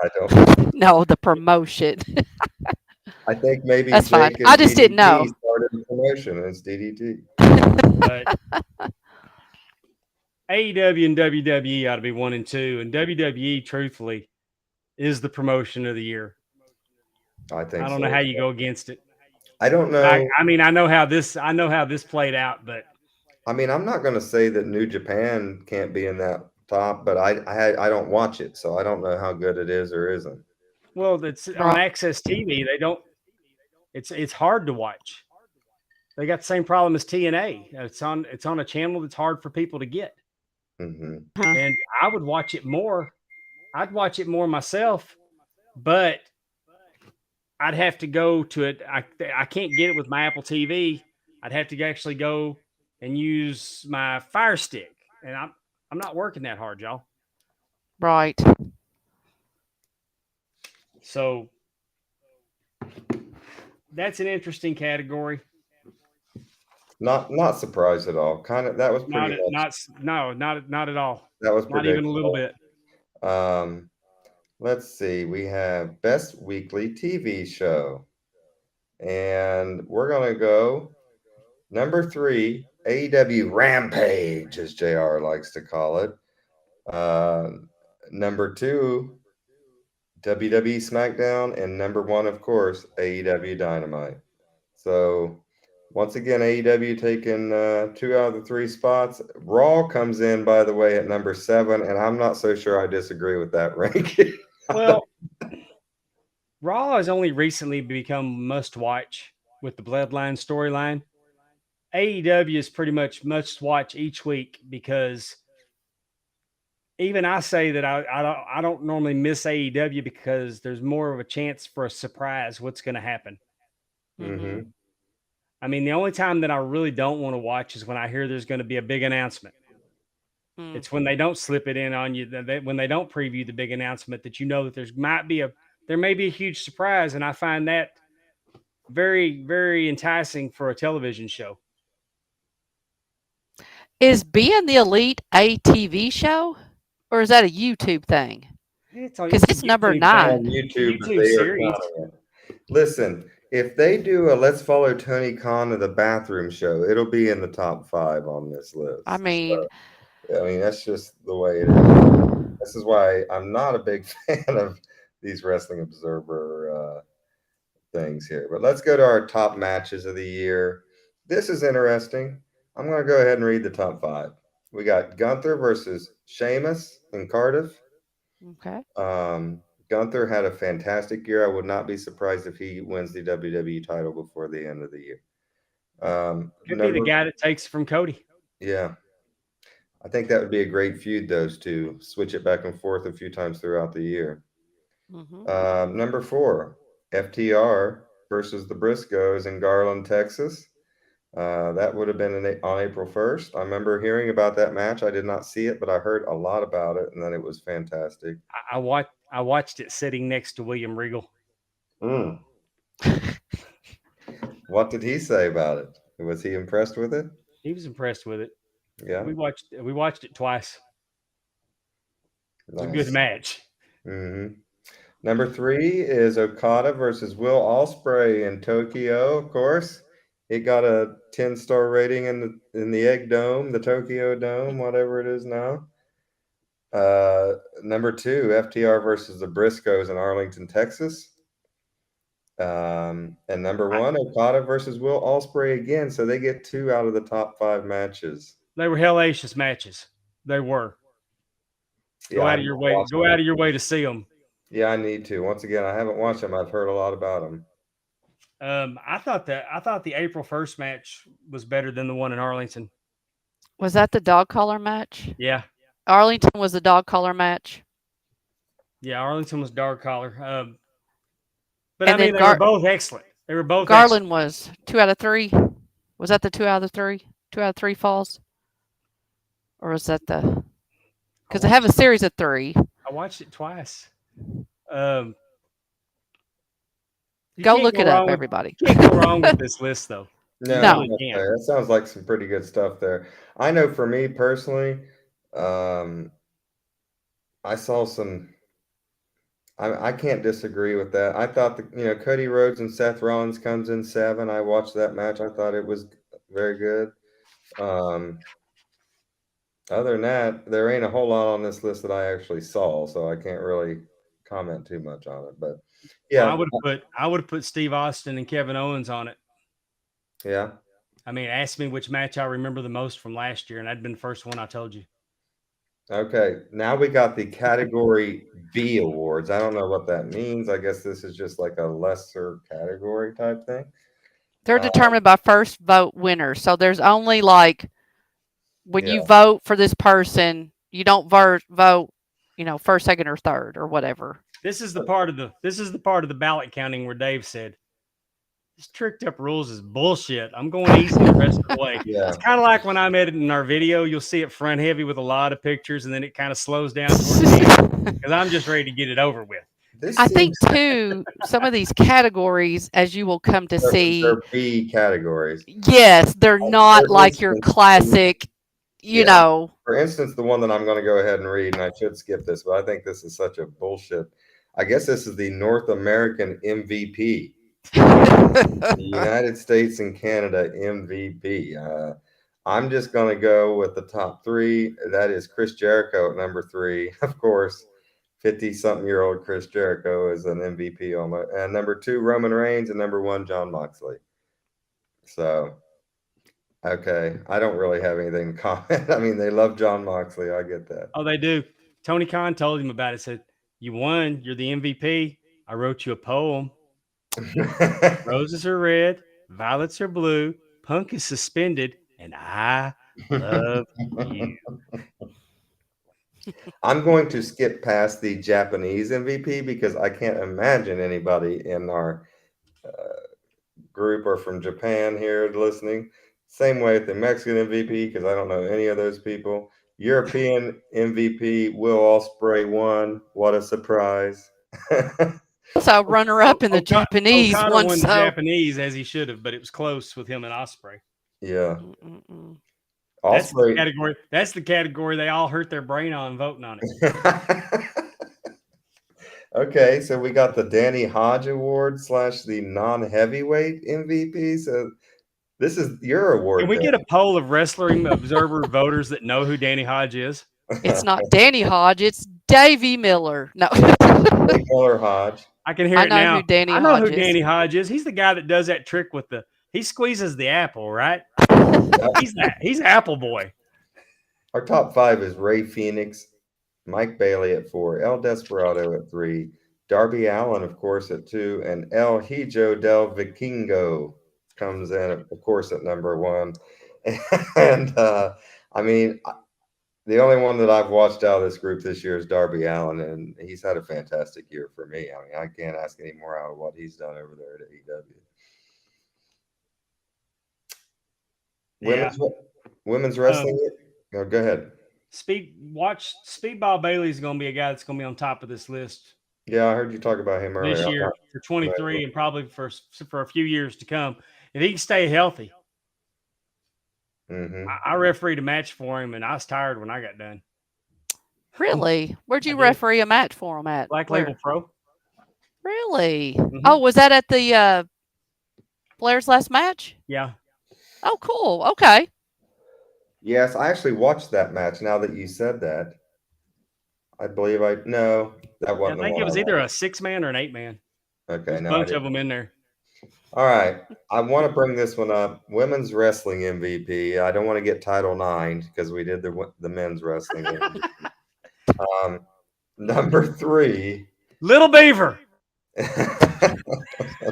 Speaker 2: I don't know.
Speaker 3: No, the promotion.
Speaker 2: I think maybe
Speaker 3: That's fine.
Speaker 2: Jake
Speaker 3: I
Speaker 2: and
Speaker 3: just didn't
Speaker 2: DDT
Speaker 3: know.
Speaker 2: started the promotion, and it's DDT.
Speaker 1: But AEW and WWE ought to be 1 and 2, and WWE, truthfully, is the promotion of the year.
Speaker 2: I think
Speaker 1: I don't
Speaker 2: so
Speaker 1: know how
Speaker 2: as
Speaker 1: you
Speaker 2: well.
Speaker 1: go against it.
Speaker 2: I don't
Speaker 1: I,
Speaker 2: know.
Speaker 1: I mean, I know how this played out, but
Speaker 2: I mean, I'm not going to say that New Japan can't be in that top, but I don't watch it, so I don't know how good it is or isn't.
Speaker 1: well, it's on
Speaker 3: Right.
Speaker 1: Access TV. They don't. It's hard to watch. They got the same problem as TNA. It's on a channel that's hard for people to get,
Speaker 2: Hmm.
Speaker 3: Huh.
Speaker 1: and I would watch it more. I'd watch it more myself, but I'd have to go to it. I can't get it with my Apple TV. I'd have to actually go and use my Fire Stick, and I'm not working that hard, y'all.
Speaker 3: Right.
Speaker 1: So that's an interesting category.
Speaker 2: Not surprised at all. Kind of that was
Speaker 1: Not
Speaker 2: pretty
Speaker 1: at-
Speaker 2: much
Speaker 1: not s- no, not at all.
Speaker 2: that was
Speaker 1: Not even a little
Speaker 2: predictable.
Speaker 1: bit.
Speaker 2: Um, let's see. We have best weekly TV show, and we're gonna go number 3, AEW Rampage, as JR likes to call it. Uh, Number 2, WWE SmackDown, and number 1, of course, AEW Dynamite. So once again, AEW taking 2 out of the 3 spots. Raw comes in, by the way, at number 7, and I'm not so sure I disagree with that ranking.
Speaker 1: Well, Raw has only recently become must watch with the Bloodline storyline. AEW is pretty much must watch each week because even I say that I don't normally miss AEW because there's more of a chance for a surprise what's going to happen.
Speaker 3: Hmm.
Speaker 2: Hmm.
Speaker 1: I mean, the only time that I really don't want to watch is when I hear there's going to be a big announcement.
Speaker 3: Mm.
Speaker 1: It's when they don't slip it in on you, when they don't preview the big announcement, that you know that there may be a huge surprise, and I find that very, very enticing for a television show.
Speaker 3: Is Being the Elite a TV show, or is that a YouTube thing? Because
Speaker 1: It's a
Speaker 3: it's number
Speaker 1: YouTube
Speaker 2: It's
Speaker 1: thing.
Speaker 2: on
Speaker 3: 9.
Speaker 1: It's a
Speaker 2: YouTube, but
Speaker 1: YouTube
Speaker 2: they are
Speaker 1: series.
Speaker 2: counting it. Listen, if they do a Let's Follow Tony Khan to the Bathroom show, it'll be in the top 5 on this
Speaker 3: I
Speaker 2: list.
Speaker 3: mean,
Speaker 2: I mean, that's just the way it is. This is why I'm not a big fan of these Wrestling Observer things here. But let's go to our top matches of the year. This is interesting. I'm going to go ahead and read the top 5. We got Gunther versus Sheamus in Cardiff.
Speaker 3: okay.
Speaker 2: Gunther had a fantastic year. I would not be surprised if he wins the WWE title before the end of the year.
Speaker 1: Could be the
Speaker 2: Number,
Speaker 1: guy that takes it from Cody.
Speaker 2: yeah, I think that would be a great feud, those two. Switch it back and forth a few times throughout the year.
Speaker 3: Hmm.
Speaker 2: Number 4, FTR versus the Briscoes in Garland, Texas. That would have been on April 1st. I remember hearing about that match. I did not see it, but I heard a lot about it, and then it was fantastic.
Speaker 1: I watched it sitting next to William Regal.
Speaker 2: Mm. What did he say about it? Was he impressed with it?
Speaker 1: He was impressed with it.
Speaker 2: Yeah.
Speaker 1: We watched it twice. It was a good
Speaker 2: Nice.
Speaker 1: match.
Speaker 2: Hmm. Number 3 is Okada versus Will Ospreay in Tokyo, of course. It got a 10-star rating in the Egg Dome, the Tokyo Dome, whatever it is now. Number 2, FTR versus the Briscoes in Arlington, Texas. And number 1, Okada versus Will Ospreay again. So they get 2 out of the top 5 matches.
Speaker 1: They were hellacious matches. They were.
Speaker 2: Yeah,
Speaker 1: Go
Speaker 2: I
Speaker 1: out of
Speaker 2: haven't
Speaker 1: your way.
Speaker 2: watched
Speaker 1: Go
Speaker 2: them.
Speaker 1: out of your way to see them.
Speaker 2: Yeah, I need to. Once again, I haven't watched them. I've heard a lot about them.
Speaker 1: I thought the April 1st match was better than the one in Arlington.
Speaker 3: Was that the dog collar match?
Speaker 1: Yeah,
Speaker 3: Arlington was the dog collar match.
Speaker 1: yeah. Arlington was dark collar. But I
Speaker 3: And
Speaker 1: mean,
Speaker 3: then
Speaker 1: they were both excellent. They were both excellent.
Speaker 3: Garland was 2 out of 3. Was that the 2 out of 3? 2 out of 3 falls? Or was that the? Because they have a series of 3.
Speaker 1: I watched it twice. You
Speaker 3: Go
Speaker 1: can't
Speaker 3: look
Speaker 1: go
Speaker 3: it up,
Speaker 1: wrong with
Speaker 3: everybody.
Speaker 1: you can't go wrong with this list though. You
Speaker 2: No,
Speaker 1: really
Speaker 2: okay.
Speaker 1: can't.
Speaker 2: That sounds like some pretty good stuff there. I know for me personally, I saw some. I can't disagree with that. I thought Cody Rhodes and Seth Rollins comes in 7. I watched that match. I thought it was very good. Other than that, there ain't a whole lot on this list that I actually saw, so I can't really comment too much on it. But
Speaker 1: Well,
Speaker 2: yeah,
Speaker 1: I would have put Steve Austin and Kevin Owens on it.
Speaker 2: yeah.
Speaker 1: I mean, ask me which match I remember the most from last year, and that'd been the first one I told you.
Speaker 2: Okay, now we got the category B awards. I don't know what that means. I guess this is just like a lesser category type thing.
Speaker 3: They're determined by first vote winners. So there's only like when
Speaker 2: Yeah.
Speaker 3: you vote for this person, you don't vote, first, second, or third, or whatever.
Speaker 1: This is the part of the ballot counting where Dave said, "This tricked up rules is bullshit. I'm going easy the rest of the way."
Speaker 2: Yeah.
Speaker 1: It's kind of like when I'm editing our video, you'll see it front heavy with a lot of pictures, and then it kind of slows down towards the end because I'm just ready to get it over with.
Speaker 2: This
Speaker 3: I think
Speaker 2: seems
Speaker 3: too, some of these categories, as you will come to see,
Speaker 2: they're B categories.
Speaker 3: yes, they're not
Speaker 2: For
Speaker 3: like your
Speaker 2: instance,
Speaker 3: classic, you
Speaker 2: Yeah.
Speaker 3: know.
Speaker 2: For instance, the one that I'm going to go ahead and read, and I should skip this, but I think this is such a bullshit. I guess this is the North American MVP. The United States and Canada MVP. I'm just going to go with the top 3. That is Chris Jericho at number 3. Of course, 50-something-year-old Chris Jericho is an MVP almost. And number 2, Roman Reigns, and number 1, John Moxley. So, okay, I don't really have anything to comment. I mean, they love John Moxley. I get that.
Speaker 1: Oh, they do. Tony Khan told him about it. Said, "You won. You're the MVP. I wrote you a poem. Roses are red, violets are blue, Punk is suspended, and I love you."
Speaker 2: I'm going to skip past the Japanese MVP because I can't imagine anybody in our group or from Japan here listening. Same way with the Mexican MVP because I don't know any of those people. European MVP Will Ospreay won. What a surprise!
Speaker 3: So runner up in the Japanese
Speaker 1: Okada
Speaker 3: one.
Speaker 1: won the
Speaker 3: So
Speaker 1: Japanese as he should have, but it was close with him and Osprey.
Speaker 2: Yeah,
Speaker 1: That's the
Speaker 2: Ospreay.
Speaker 1: category. That's the category they all hurt their brain on voting on it.
Speaker 2: Okay, so we got the Danny Hodge Award / the non-heavyweight MVP. So this is your award.
Speaker 1: Can we
Speaker 2: Dan.
Speaker 1: get a poll of Wrestling Observer voters that know who Danny Hodge is?
Speaker 3: it's not Danny Hodge, it's Davey Miller. No,
Speaker 2: Dave Miller Hodge?
Speaker 1: I can hear
Speaker 3: I
Speaker 1: it
Speaker 3: know
Speaker 1: now.
Speaker 3: who Danny
Speaker 1: I know
Speaker 3: Hodge
Speaker 1: who
Speaker 3: is.
Speaker 1: Danny Hodge is. He's the guy that does that trick with he squeezes the apple, right? He's Apple Boy.
Speaker 2: Our top 5 is Ray Phoenix, Mike Bailey at 4, El Desperado at 3, Darby Allin, of course, at 2, and El Hijo del Vikingo comes in, of course, at number 1. And I mean, the only one that I've watched out of this group this year is Darby Allin, and he's had a fantastic year for me. I mean, I can't ask any more out of what he's done over there at AEW. Women's wrestling. Go ahead.
Speaker 1: Speedball Bailey's going to be a guy that's going to be on top of this list.
Speaker 2: Yeah, I heard you talk about him earlier.
Speaker 1: This year for 23 and probably for a few years to come. If he can stay healthy.
Speaker 2: Mm-hmm.
Speaker 1: I refereed a match for him, and I was tired when I got done.
Speaker 3: Really? Where'd
Speaker 1: I
Speaker 3: you
Speaker 1: did.
Speaker 3: referee a match for them at?
Speaker 1: Black Label
Speaker 3: Where?
Speaker 1: Pro.
Speaker 3: Really?
Speaker 1: Hmm.
Speaker 3: Oh, was that at the Blair's last match?
Speaker 1: Yeah.
Speaker 3: Oh, cool. Okay.
Speaker 2: Yes, I actually watched that match. Now that you said that, I believe I no, that
Speaker 1: Yeah, I
Speaker 2: wasn't the
Speaker 1: think
Speaker 2: one
Speaker 1: it
Speaker 2: I
Speaker 1: was either a
Speaker 2: watched.
Speaker 1: 6-man or an 8-man.
Speaker 2: Okay,
Speaker 1: There's a
Speaker 2: no, I
Speaker 1: bunch of
Speaker 2: didn't.
Speaker 1: them in there.
Speaker 2: All right, I want to bring this one up. Women's wrestling MVP. I don't want to get title 9 because we did the men's wrestling MVP. Number 3.
Speaker 1: Little Beaver.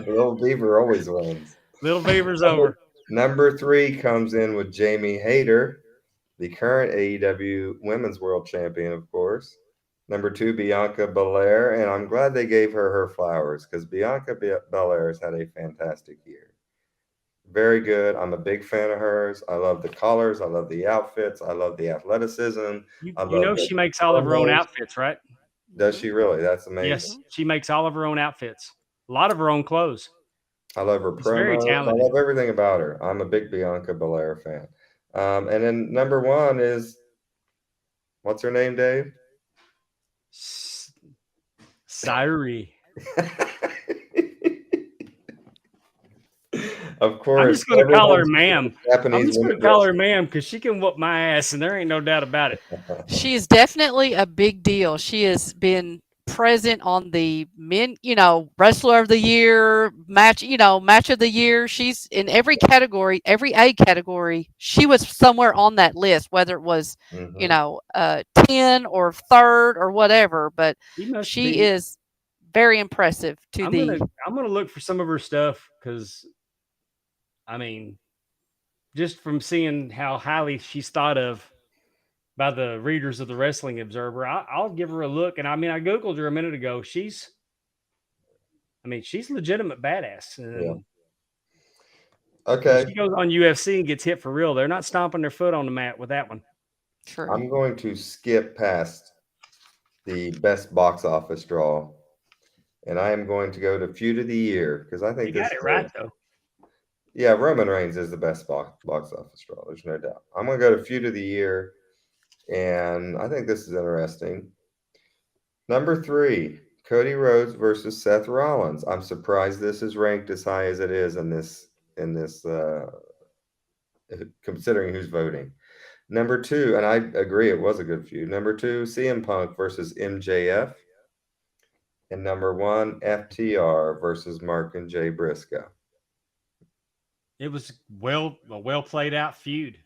Speaker 2: Little Beaver always wins.
Speaker 1: Little Beaver's
Speaker 2: Number,
Speaker 1: over.
Speaker 2: number 3 comes in with Jamie Hayter, the current AEW Women's World Champion, of course. Number 2, Bianca Belair, and I'm glad they gave her flowers because Bianca Belair has had a fantastic year. Very good. I'm a big fan of hers. I love the colors. I love the outfits. I love the athleticism. I
Speaker 1: You
Speaker 2: love
Speaker 1: know
Speaker 2: the
Speaker 1: she makes all of her own
Speaker 2: promos.
Speaker 1: outfits, right?
Speaker 2: Does she really? That's
Speaker 1: Yes,
Speaker 2: amazing.
Speaker 1: she makes all of her own outfits. A lot of her own clothes.
Speaker 2: I love her
Speaker 1: She's very
Speaker 2: promos. I
Speaker 1: talented.
Speaker 2: love everything about her. I'm a big Bianca Belair fan. And then number 1 is what's her name, Dave?
Speaker 1: Syrie.
Speaker 2: Of
Speaker 1: I'm
Speaker 2: course,
Speaker 1: just going to call her
Speaker 2: everyone's
Speaker 1: ma'am. I'm
Speaker 2: Japanese
Speaker 1: just going
Speaker 2: women
Speaker 1: to call her
Speaker 2: wrestling.
Speaker 1: ma'am because she can whoop my ass, and there ain't no doubt about it.
Speaker 3: She is definitely a big deal. She has been present on the men, wrestler of the year, match of the year. She's in every category, every A category. She was somewhere on that list, whether it was,
Speaker 2: Mhm.
Speaker 3: 10 or third or whatever, but
Speaker 1: She must
Speaker 3: she
Speaker 1: be.
Speaker 3: is very impressive to
Speaker 1: I'm gonna
Speaker 3: the
Speaker 1: I'm gonna look for some of her stuff because I mean, just from seeing how highly she's thought of by the readers of the Wrestling Observer, I'll give her a look. And I mean, I googled her a minute ago. She's legitimate badass.
Speaker 2: Yeah.
Speaker 1: And when
Speaker 2: Okay.
Speaker 1: she goes on UFC and gets hit for real, they're not stomping their foot on the mat with that one.
Speaker 3: true.
Speaker 2: I'm going to skip past the best box office draw, and I am going to go to feud of the year because I
Speaker 1: You
Speaker 2: think this
Speaker 1: got it
Speaker 2: is
Speaker 1: right though.
Speaker 2: yeah, Roman Reigns is the best box office draw. There's no doubt. I'm going to go to feud of the year, and I think this is interesting. Number 3, Cody Rhodes versus Seth Rollins. I'm surprised this is ranked as high as it is in this considering who's voting. Number 2, and I agree it was a good feud. Number 2, CM Punk versus MJF. And number 1, FTR versus Mark and Jay Briscoe.
Speaker 1: It was a well played out feud.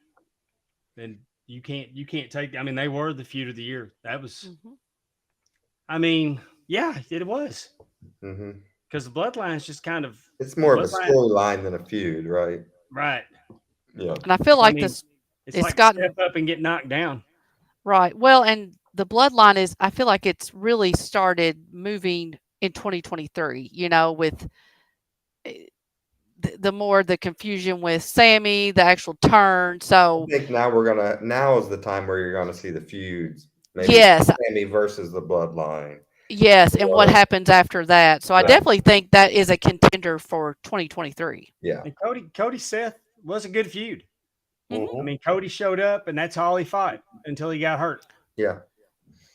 Speaker 1: And you can't take. I mean, they were the feud of the year. That was.
Speaker 3: Mhm.
Speaker 1: I mean, yeah, it was
Speaker 2: Hmm.
Speaker 1: because the bloodline's just kind of
Speaker 2: It's more of a
Speaker 1: bloodline,
Speaker 2: storyline than a feud, right?
Speaker 1: right?
Speaker 2: Yeah.
Speaker 3: And I feel
Speaker 1: I
Speaker 3: like
Speaker 1: mean,
Speaker 3: this
Speaker 1: it's
Speaker 3: it's
Speaker 1: like step
Speaker 3: gotten
Speaker 1: up and get knocked down.
Speaker 3: right. Well, and the bloodline is I feel like it's really started moving in 2023, with eh, the more the confusion with Sammy, the actual turn.
Speaker 2: I
Speaker 3: So,
Speaker 2: think now is the time where you're gonna see the feuds. Maybe
Speaker 3: yes,
Speaker 2: Sammy versus the Bloodline.
Speaker 3: yes, and what
Speaker 2: Or
Speaker 3: happens after that. So I
Speaker 2: right.
Speaker 3: definitely think that is a contender for 2023.
Speaker 2: Yeah.
Speaker 1: And Cody Seth was a good feud. I
Speaker 3: Mhm.
Speaker 2: Hmm.
Speaker 1: mean, Cody showed up, and that's all he fought until he got hurt.
Speaker 2: Yeah.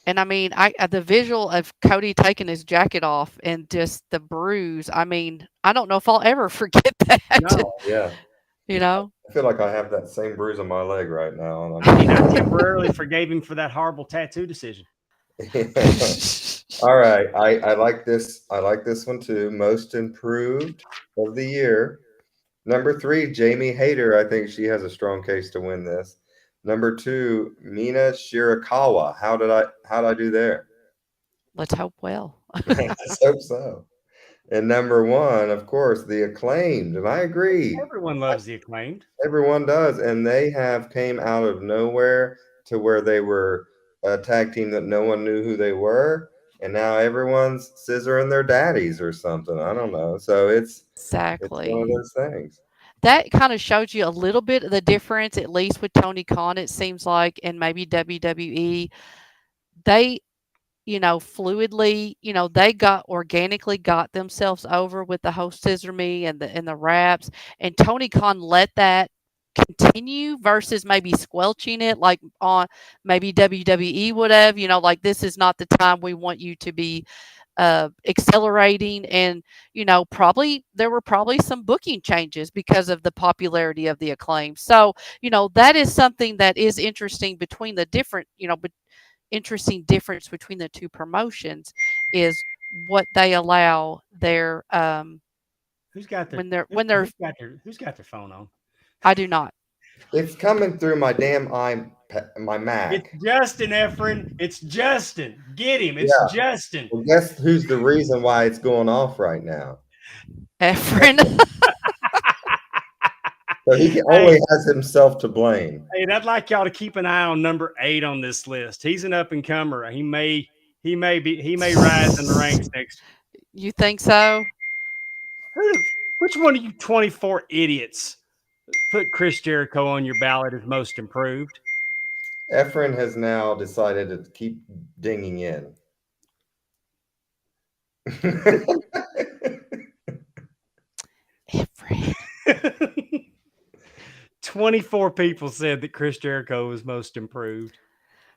Speaker 3: And I mean, the visual of Cody taking his jacket off and just the bruise. I mean, I don't know if I'll ever forget that.
Speaker 1: No,
Speaker 2: Yeah.
Speaker 3: you know.
Speaker 2: I feel like I have that same bruise on my leg right now. And
Speaker 1: I mean, I temporarily forgave him for that horrible tattoo decision.
Speaker 2: All right. I like this. I like this one too. Most improved of the year. Number 3, Jamie Hayter. I think she has a strong case to win this. Number 2, Mina Shirakawa. How did I do there?
Speaker 3: Let's hope well.
Speaker 2: Let's hope so. And number 1, of course, the acclaimed. And I agree.
Speaker 1: Everyone loves the acclaimed.
Speaker 2: Everyone does. And they have came out of nowhere to where they were a tag team that no one knew who they were. And now everyone's scissoring their daddies or something. I don't know. So it's one of
Speaker 3: Exactly.
Speaker 2: those things.
Speaker 3: That kind of shows you a little bit of the difference, at least with Tony Khan, it seems like, and maybe WWE. They, fluidly, they got organically got themselves over with the whole scissor me and the raps. And Tony Khan let that continue versus maybe squelching it like on maybe WWE would have, like this is not the time we want you to be accelerating. And probably there were probably some booking changes because of the popularity of the Acclaim. So that is something that is interesting between the different, but interesting difference between the two promotions is what they allow their
Speaker 1: Who's got their
Speaker 3: when they're
Speaker 1: who's got their phone on?
Speaker 3: I do not.
Speaker 2: It's coming through my damn my
Speaker 1: It's
Speaker 2: Mac.
Speaker 1: Justin, Efren. It's Justin. Get him. It's
Speaker 2: Yeah.
Speaker 1: Justin.
Speaker 2: Well, guess who's the reason why it's going off right now?
Speaker 3: Efren.
Speaker 2: So he only has himself to blame.
Speaker 1: Hey, I'd like y'all to keep an eye on number 8 on this list. He's an up and comer. He may rise in the ranks next.
Speaker 3: You think so?
Speaker 1: Which one of you 24 idiots put Chris Jericho on your ballot as most improved?
Speaker 2: Efren has now decided to keep dinging in.
Speaker 1: 24 people said that Chris Jericho was most improved.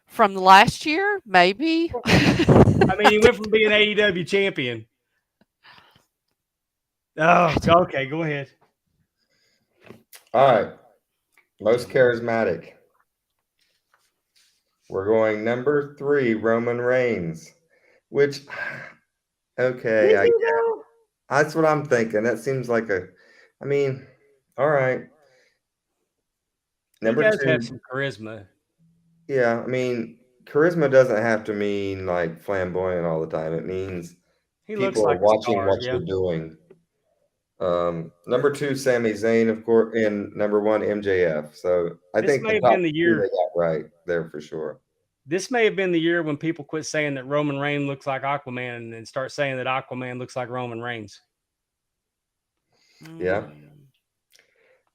Speaker 3: From last year, maybe.
Speaker 1: I mean, he went from being AEW champion. Oh, okay, go ahead.
Speaker 2: All right. Most charismatic. We're going number 3, Roman Reigns, which, okay, that's what I'm thinking. That seems like all right. Number
Speaker 1: he does
Speaker 2: 2.
Speaker 1: have some charisma.
Speaker 2: Yeah, charisma doesn't have to mean like flamboyant all the time. It means
Speaker 1: he looks
Speaker 2: people
Speaker 1: like
Speaker 2: are watching
Speaker 1: star,
Speaker 2: what you're doing. Number 2, Sami Zayn, of course, and number 1, MJF. So I think the top 2 they got right there for sure.
Speaker 1: This may have been the year when people quit saying that Roman Reigns looks like Aquaman and start saying that Aquaman looks like Roman Reigns.
Speaker 2: Yeah.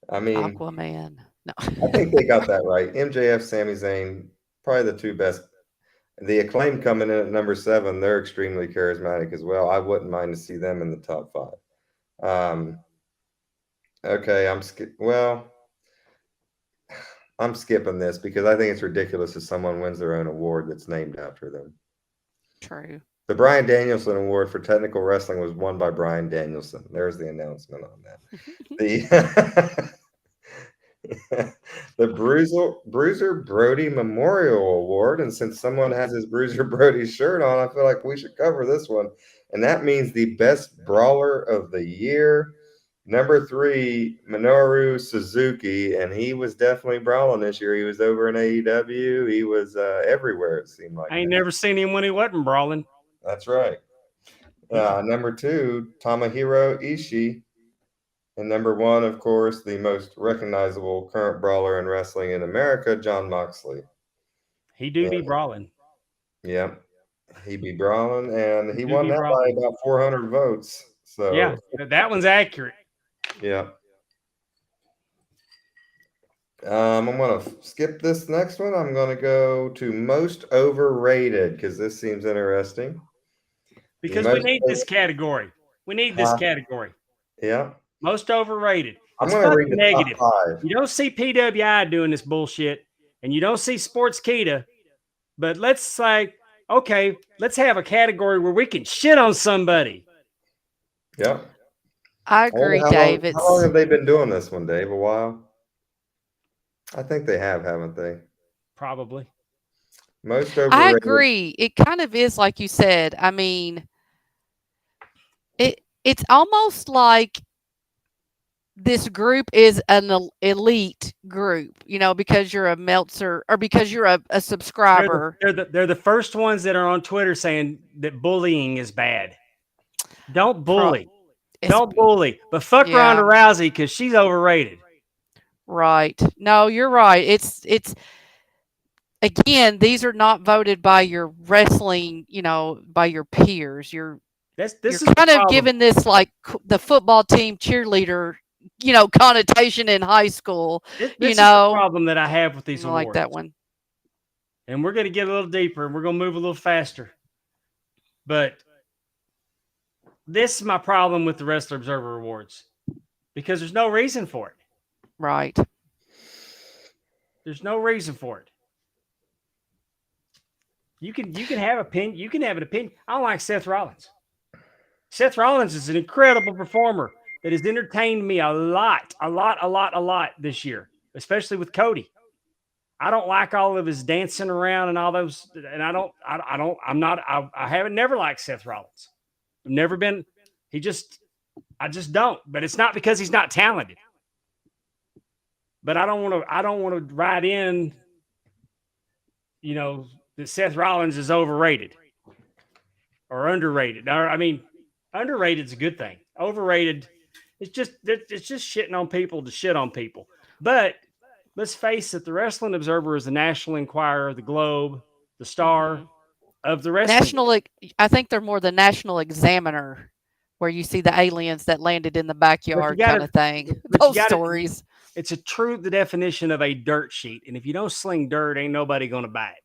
Speaker 3: Aquaman. No.
Speaker 2: I think they got that right. MJF, Sami Zayn, probably the 2 best. The Acclaim coming in at number 7, they're extremely charismatic as well. I wouldn't mind to see them in the top 5. Okay, I'm skipping this because I think it's ridiculous if someone wins their own award that's named after them.
Speaker 3: True.
Speaker 2: The Bryan Danielson Award for Technical Wrestling was won by Bryan Danielson. There's the announcement on that. The Bruiser Brody Memorial Award, and since someone has his Bruiser Brody shirt on, I feel like we should cover this one. And that means the best brawler of the year. Number 3, Minoru Suzuki, and he was definitely brawling this year. He was over in AEW. He was everywhere, it seemed like.
Speaker 1: I ain't never seen him when he wasn't brawling.
Speaker 2: That's right. Number 2, Tomohiro Ishii. And number 1, of course, the most recognizable current brawler in wrestling in America, Jon Moxley.
Speaker 1: He do be brawling.
Speaker 2: Yep. He be brawling, and he won that by about 400 votes. So
Speaker 1: yeah, that one's accurate.
Speaker 2: Yeah. I'm going to skip this next one. I'm going to go to most overrated because this seems interesting.
Speaker 1: Because we need this category. We need this category.
Speaker 2: Yeah.
Speaker 1: Most overrated.
Speaker 2: I'm going to read the
Speaker 1: negative.
Speaker 2: top 5.
Speaker 1: You don't see PWI doing this bullshit, and you don't see Sportskeeda. But let's say, okay, let's have a category where we can shit on somebody.
Speaker 2: Yeah.
Speaker 3: I agree, Dave.
Speaker 2: How long have they been doing this one, Dave? A while? I think they have, haven't they?
Speaker 1: Probably.
Speaker 2: Most overrated.
Speaker 3: I agree. It kind of is like you said. I mean, it's almost like this group is an elite group, because you're a Meltzer or because you're a subscriber.
Speaker 1: They're the first ones that are on Twitter saying that bullying is bad. Don't bully. Don't bully. But fuck Ronda Rousey because she's overrated.
Speaker 3: Right. No, you're right. It's again, these are not voted by your wrestling, by your peers. You're kind of giving this like the football team cheerleader, connotation in high school.
Speaker 1: This is the problem that I have with these awards.
Speaker 3: Like that one.
Speaker 1: And we're going to get a little deeper and we're going to move a little faster. But this is my problem with the Wrestler Observer Awards because there's no reason for it.
Speaker 3: Right.
Speaker 1: There's no reason for it. You can have opinion. You can have an opinion. I don't like Seth Rollins. Seth Rollins is an incredible performer that has entertained me a lot this year, especially with Cody. I don't like all of his dancing around and all those, and I haven't never liked Seth Rollins. I've never been. He just, I just don't. But it's not because he's not talented. But I don't want to ride in, that Seth Rollins is overrated or underrated. Or, I mean, underrated is a good thing. Overrated, it's just shitting on people to shit on people. But let's face it, the Wrestling Observer is the National Enquirer, the Globe, the Star
Speaker 3: Mhm.
Speaker 1: of the wrestling.
Speaker 3: National, I think they're more the National Examiner, where you see the aliens that landed in the
Speaker 1: But you
Speaker 3: backyard
Speaker 1: got
Speaker 3: kind
Speaker 1: to,
Speaker 3: of thing.
Speaker 1: but you
Speaker 3: Those
Speaker 1: got to.
Speaker 3: stories.
Speaker 1: It's the definition of a dirt sheet, and if you don't sling dirt, ain't nobody going to buy it.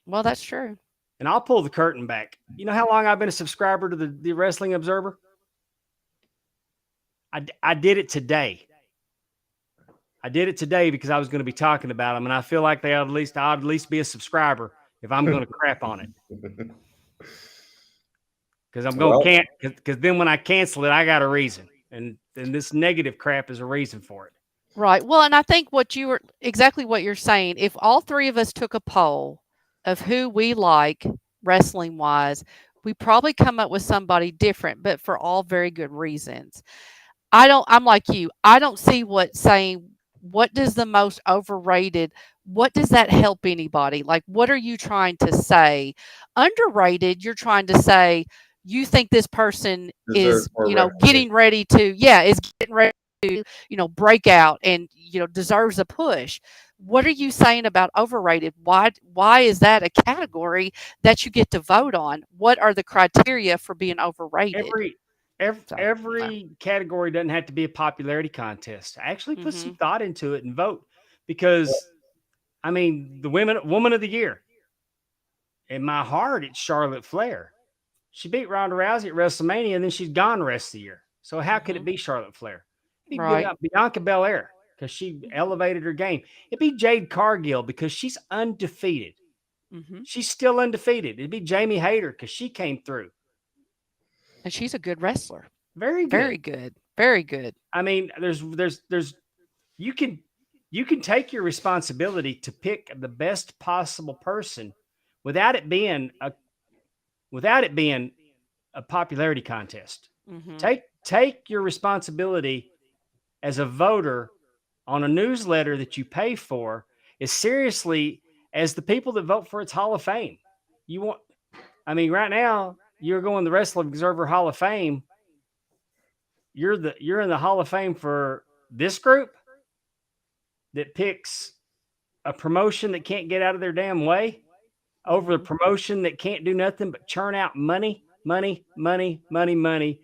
Speaker 3: Well, that's true.
Speaker 1: And I'll pull the curtain back. You know how long I've been a subscriber to the Wrestling Observer? I did it today. I did it today because I was going to be talking about them, and I feel like I'd at least be a subscriber if I'm going to crap on it. Because I'm going
Speaker 2: Well,
Speaker 1: to can't. Because then when I cancel it, I got a reason, and this negative crap is a reason for it.
Speaker 3: Right. Well, and I think exactly what you're saying, if all three of us took a poll of who we like wrestling wise, we probably come up with somebody different, but for all very good reasons. I'm like you. I don't see what does the most overrated, what does that help anybody? Like, what are you trying to say? Underrated, you're trying to say you think this person
Speaker 2: deserves
Speaker 3: is,
Speaker 2: more recognition.
Speaker 3: is getting ready to, break out and, deserves a push. What are you saying about overrated? Why is that a category that you get to vote on? What are the criteria for being overrated?
Speaker 1: Every every
Speaker 3: So, yeah.
Speaker 1: every category doesn't have to be a popularity contest. Actually, put some
Speaker 3: Mhm.
Speaker 1: thought into it and vote because I mean the woman of the year in my heart it's Charlotte Flair. She beat Ronda Rousey at WrestleMania, and then she's gone the rest of the year. So how could it
Speaker 3: Mhm.
Speaker 1: be Charlotte Flair? It'd be
Speaker 3: Right.
Speaker 1: Bianca Belair because she elevated her game. It'd be Jade Cargill because she's undefeated.
Speaker 3: Mhm.
Speaker 1: She's still undefeated. It'd be Jamie Hayter because she came through
Speaker 3: And she's a good wrestler.
Speaker 1: very good.
Speaker 3: Very good. Very good.
Speaker 1: I mean, there's you can you can take your responsibility to pick the best possible person without it being a without it being a popularity contest.
Speaker 3: Mhm.
Speaker 1: Take your responsibility as a voter on a newsletter that you pay for as seriously as the people that vote for its Hall of Fame. You want I mean, right now you're going the Wrestling Observer Hall of Fame. You're in the Hall of Fame for this group that picks a promotion that can't get out of their damn way over a
Speaker 3: Mhm.
Speaker 1: promotion that can't do nothing but churn out money, money, money, money, money.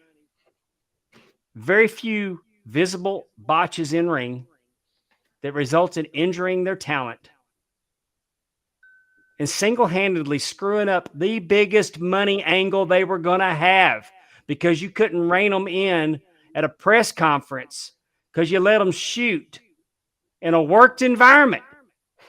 Speaker 1: Very few visible botches in ring that result in injuring their talent and single-handedly screwing up the biggest money angle they were going to have because you couldn't rein them in at a press conference because you let them shoot in a worked environment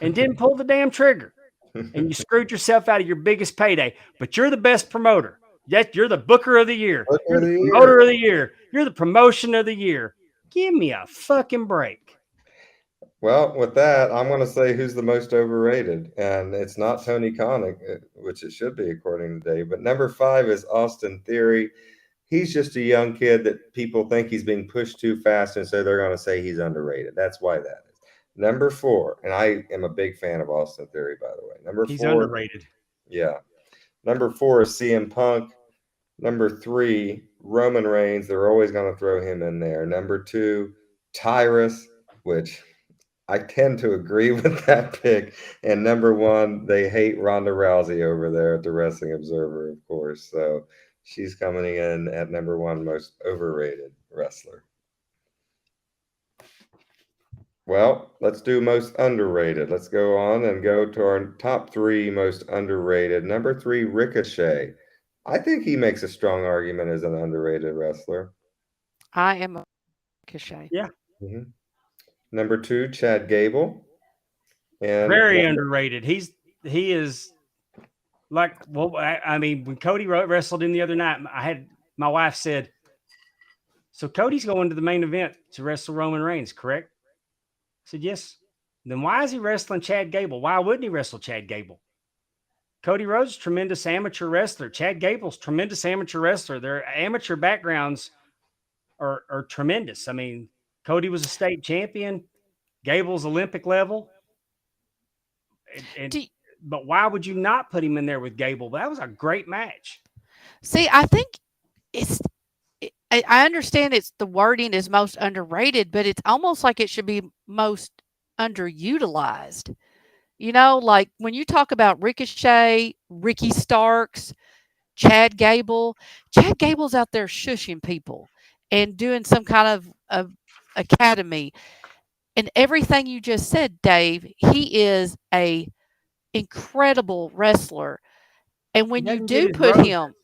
Speaker 1: and didn't pull the damn trigger. And you screwed yourself out of your biggest payday. But you're the best promoter. Yet you're the booker of the year.
Speaker 2: Booker
Speaker 1: You're
Speaker 2: of
Speaker 1: the
Speaker 2: the year.
Speaker 1: promoter of the year. You're the promotion of the year. Give me a fucking break.
Speaker 2: Well, with that, I'm going to say who's the most overrated, and it's not Tony Khan, which it should be according to Dave. But number 5 is Austin Theory. He's just a young kid that people think he's being pushed too fast, and so they're going to say he's underrated. That's why that is. Number 4, and I am a big fan of Austin Theory, by the way. Number
Speaker 1: He's
Speaker 2: 4,
Speaker 1: underrated.
Speaker 2: yeah. Number 4 is CM Punk. Number 3, Roman Reigns. They're always going to throw him in there. Number 2, Tyrus, which I tend to agree with that pick. And number 1, they hate Ronda Rousey over there at the Wrestling Observer, of course. So she's coming in at number 1 most overrated wrestler. Well, let's do most underrated. Let's go on and go to our top 3 most underrated. Number 3, Ricochet. I think he makes a strong argument as an underrated wrestler.
Speaker 3: I am a cliche.
Speaker 1: Yeah.
Speaker 2: Mhm. Number 2, Chad Gable. And
Speaker 1: Very underrated. He is like, well, I mean, when Cody wrestled in the other night, my wife said, "So Cody's going to the main event to wrestle Roman Reigns, correct?" I said, "Yes." Then why is he wrestling Chad Gable? Why wouldn't he wrestle Chad Gable? Cody Rhodes, tremendous amateur wrestler. Chad Gable's tremendous amateur wrestler. Their amateur backgrounds are tremendous. I mean, Cody was a state champion. Gable's Olympic level. And
Speaker 3: Do,
Speaker 1: but why would you not put him in there with Gable? That was a great match.
Speaker 3: see, I think it's I understand it's the wording is most underrated, but it's almost like it should be most underutilized. You know, like when you talk about Ricochet, Ricky Starks, Chad Gable's out there shushing people and doing some kind of academy. And everything you just said, Dave, he is a incredible wrestler. And
Speaker 1: He
Speaker 3: when you
Speaker 1: doesn't get
Speaker 3: do
Speaker 1: his
Speaker 3: put
Speaker 1: roses.
Speaker 3: him,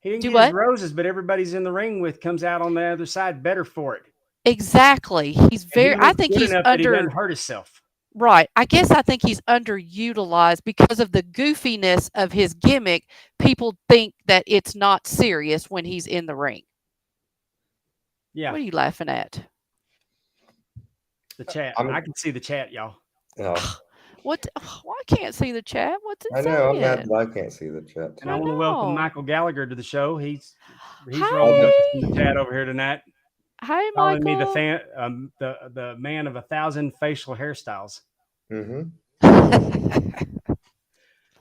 Speaker 1: He didn't
Speaker 3: do
Speaker 1: get his
Speaker 3: what?
Speaker 1: roses, but everybody's in the ring with comes out on the other side better for it.
Speaker 3: Exactly.
Speaker 1: And he
Speaker 3: I
Speaker 1: looks
Speaker 3: think
Speaker 1: good
Speaker 3: he's
Speaker 1: enough that he doesn't hurt himself.
Speaker 3: right. I guess I think he's underutilized because of the goofiness of his gimmick. People think that it's not serious when he's in the ring.
Speaker 1: Yeah,
Speaker 3: What are you laughing at?
Speaker 1: the chat.
Speaker 2: I'm,
Speaker 1: I can see the chat, y'all.
Speaker 2: oh,
Speaker 3: What? Oh, I can't see the chat. What's it
Speaker 2: I know. I'm mad
Speaker 3: saying?
Speaker 2: that I can't see the chat
Speaker 1: And I
Speaker 3: I
Speaker 2: too.
Speaker 1: want to welcome
Speaker 3: know.
Speaker 1: Michael Gallagher to the show. He's rolling with us in the
Speaker 3: Hi.
Speaker 1: chat over here tonight,
Speaker 3: Hi,
Speaker 1: calling me
Speaker 3: Michael.
Speaker 1: the man of 1,000 facial hairstyles.
Speaker 2: Mm-hmm.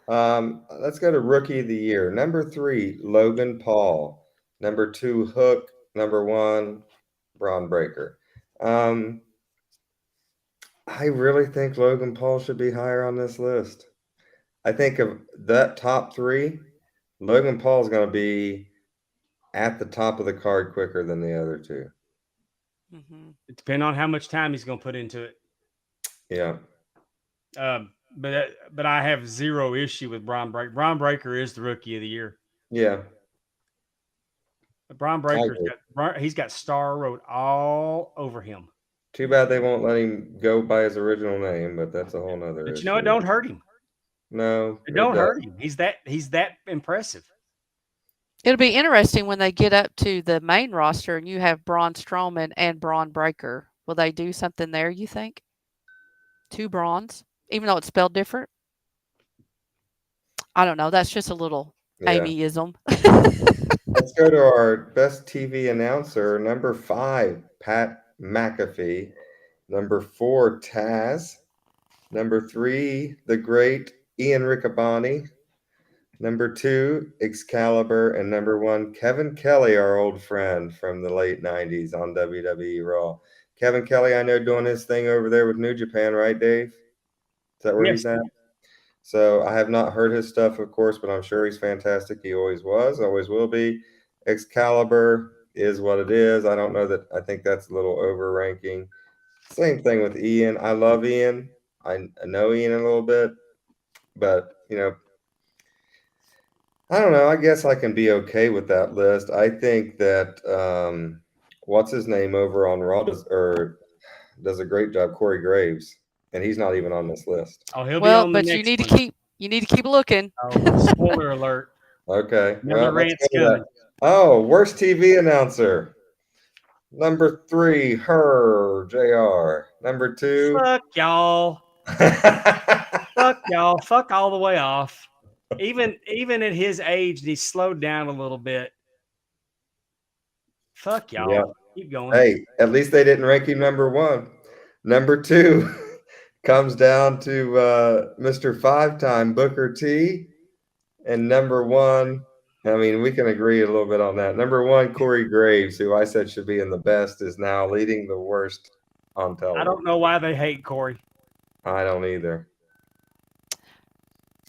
Speaker 2: Let's go to Rookie of the Year. Number 3, Logan Paul. Number 2, Hook. Number 1, Braun Breaker. I really think Logan Paul should be higher on this list. I think of that top 3, Logan Paul is going to be at the top of the card quicker than the other 2.
Speaker 3: Mhm.
Speaker 1: It depends on how much time he's going to put into it.
Speaker 2: Yeah.
Speaker 1: But I have zero issue with Braun Breaker. Braun Breaker is the Rookie of the Year.
Speaker 2: Yeah.
Speaker 1: Braun Breaker's he's got Star Road all over him.
Speaker 2: Too bad they won't let him go by his original name, but that's a whole nother
Speaker 1: But
Speaker 2: issue.
Speaker 1: you know, it don't hurt him.
Speaker 2: No,
Speaker 1: It don't hurt him. He's that impressive.
Speaker 3: It'll be interesting when they get up to the main roster and you have Braun Strowman and Braun Breaker. Will they do something there, you think? 2 Brauns, even though it's spelled different? I don't know. That's just a little
Speaker 2: Yeah.
Speaker 3: Amyism.
Speaker 2: Let's go to our best TV announcer. Number 5, Pat McAfee. Number 4, Taz. Number 3, the great Ian Riccaboni. Number 2, Excalibur. And number 1, Kevin Kelly, our old friend from the late 90s on WWE Raw. Kevin Kelly, I know, doing his thing over there with New Japan, right, Dave? Is that where
Speaker 1: Yes.
Speaker 2: he's at? So I have not heard his stuff, of course, but I'm sure he's fantastic. He always was, always will be. Excalibur is what it is. I don't know that. I think that's a little overranking. Same thing with Ian. I love Ian. I know Ian a little bit, but I don't know. I guess I can be okay with that list. I think that what's his name over on Raw does a great job, Corey Graves, and he's not even on this list.
Speaker 1: Oh, he'll be
Speaker 3: Well,
Speaker 1: on the
Speaker 3: but you
Speaker 1: next
Speaker 3: need to
Speaker 1: one.
Speaker 3: keep looking.
Speaker 1: Oh, spoiler alert.
Speaker 2: Okay,
Speaker 1: Another
Speaker 2: well, let's
Speaker 1: rant's
Speaker 2: go to
Speaker 1: coming.
Speaker 2: that. Oh, worst TV announcer. Number 3, her, JR. Number 2.
Speaker 1: Fuck y'all. Fuck y'all. Fuck all the way off. Even at his age, he's slowed down a little bit. Fuck y'all.
Speaker 2: Yeah.
Speaker 1: Keep going.
Speaker 2: Hey, at least they didn't rank him number 1. Number 2 comes down to Mr. 5-time Booker T. And number 1, I mean, we can agree a little bit on that. Number 1, Corey Graves, who I said should be in the best, is now leading the worst on
Speaker 1: I
Speaker 2: television.
Speaker 1: don't know why they hate Corey.
Speaker 2: I don't either.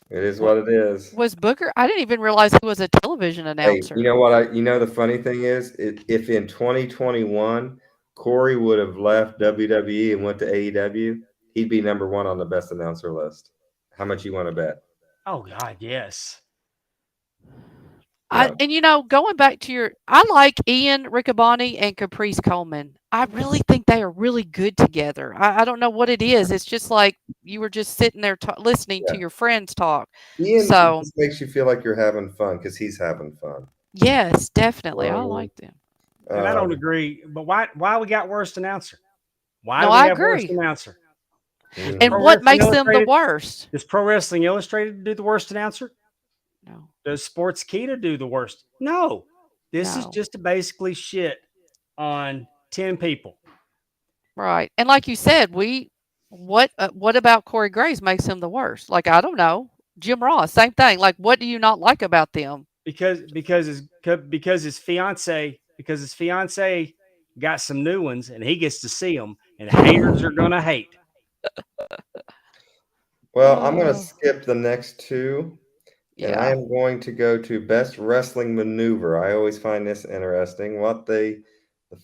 Speaker 2: It is what it is.
Speaker 3: Was Booker? I didn't even realize he was a television
Speaker 2: Hey,
Speaker 3: announcer.
Speaker 2: you know what? The funny thing is, if in 2021 Corey would have left WWE and went to AEW, he'd be number 1 on the best announcer list. How much you want to bet?
Speaker 1: Oh God, yes.
Speaker 2: Yeah.
Speaker 3: And going back to I like Ian Riccaboni and Caprice Coleman. I really think they are really good together. I don't know what it is. It's just like you were just sitting there listening to
Speaker 2: Yeah.
Speaker 3: your friends talk.
Speaker 2: Ian
Speaker 3: So,
Speaker 2: just makes you feel like you're having fun because he's having fun.
Speaker 3: yes,
Speaker 2: You
Speaker 3: definitely.
Speaker 2: know
Speaker 3: I
Speaker 2: what I mean?
Speaker 3: like them.
Speaker 1: And I don't
Speaker 2: Um,
Speaker 1: agree. But why we got worst announcer? Why
Speaker 3: No,
Speaker 1: do we
Speaker 3: I
Speaker 1: have worst
Speaker 3: agree.
Speaker 1: announcer? Does
Speaker 3: And
Speaker 2: mhm.
Speaker 1: Pro
Speaker 3: what
Speaker 1: Wrestling
Speaker 3: makes them the
Speaker 1: Illustrated
Speaker 3: worst?
Speaker 1: does Pro Wrestling Illustrated do the worst announcer?
Speaker 3: No,
Speaker 1: Does Sportskeeda do the worst? No. This is
Speaker 3: no.
Speaker 1: just to basically shit on 10 people.
Speaker 3: Right. And like you said, what about Corey Graves makes him the worst? Like, I don't know. Jim Ross, same thing. Like, what do you not like about them?
Speaker 1: Because his fiance got some new ones and he gets to see them and haters are gonna hate.
Speaker 2: Well, I'm going to
Speaker 3: Oh,
Speaker 2: skip the next two, and I
Speaker 3: yeah.
Speaker 2: am going to go to best wrestling maneuver. I always find this interesting. What the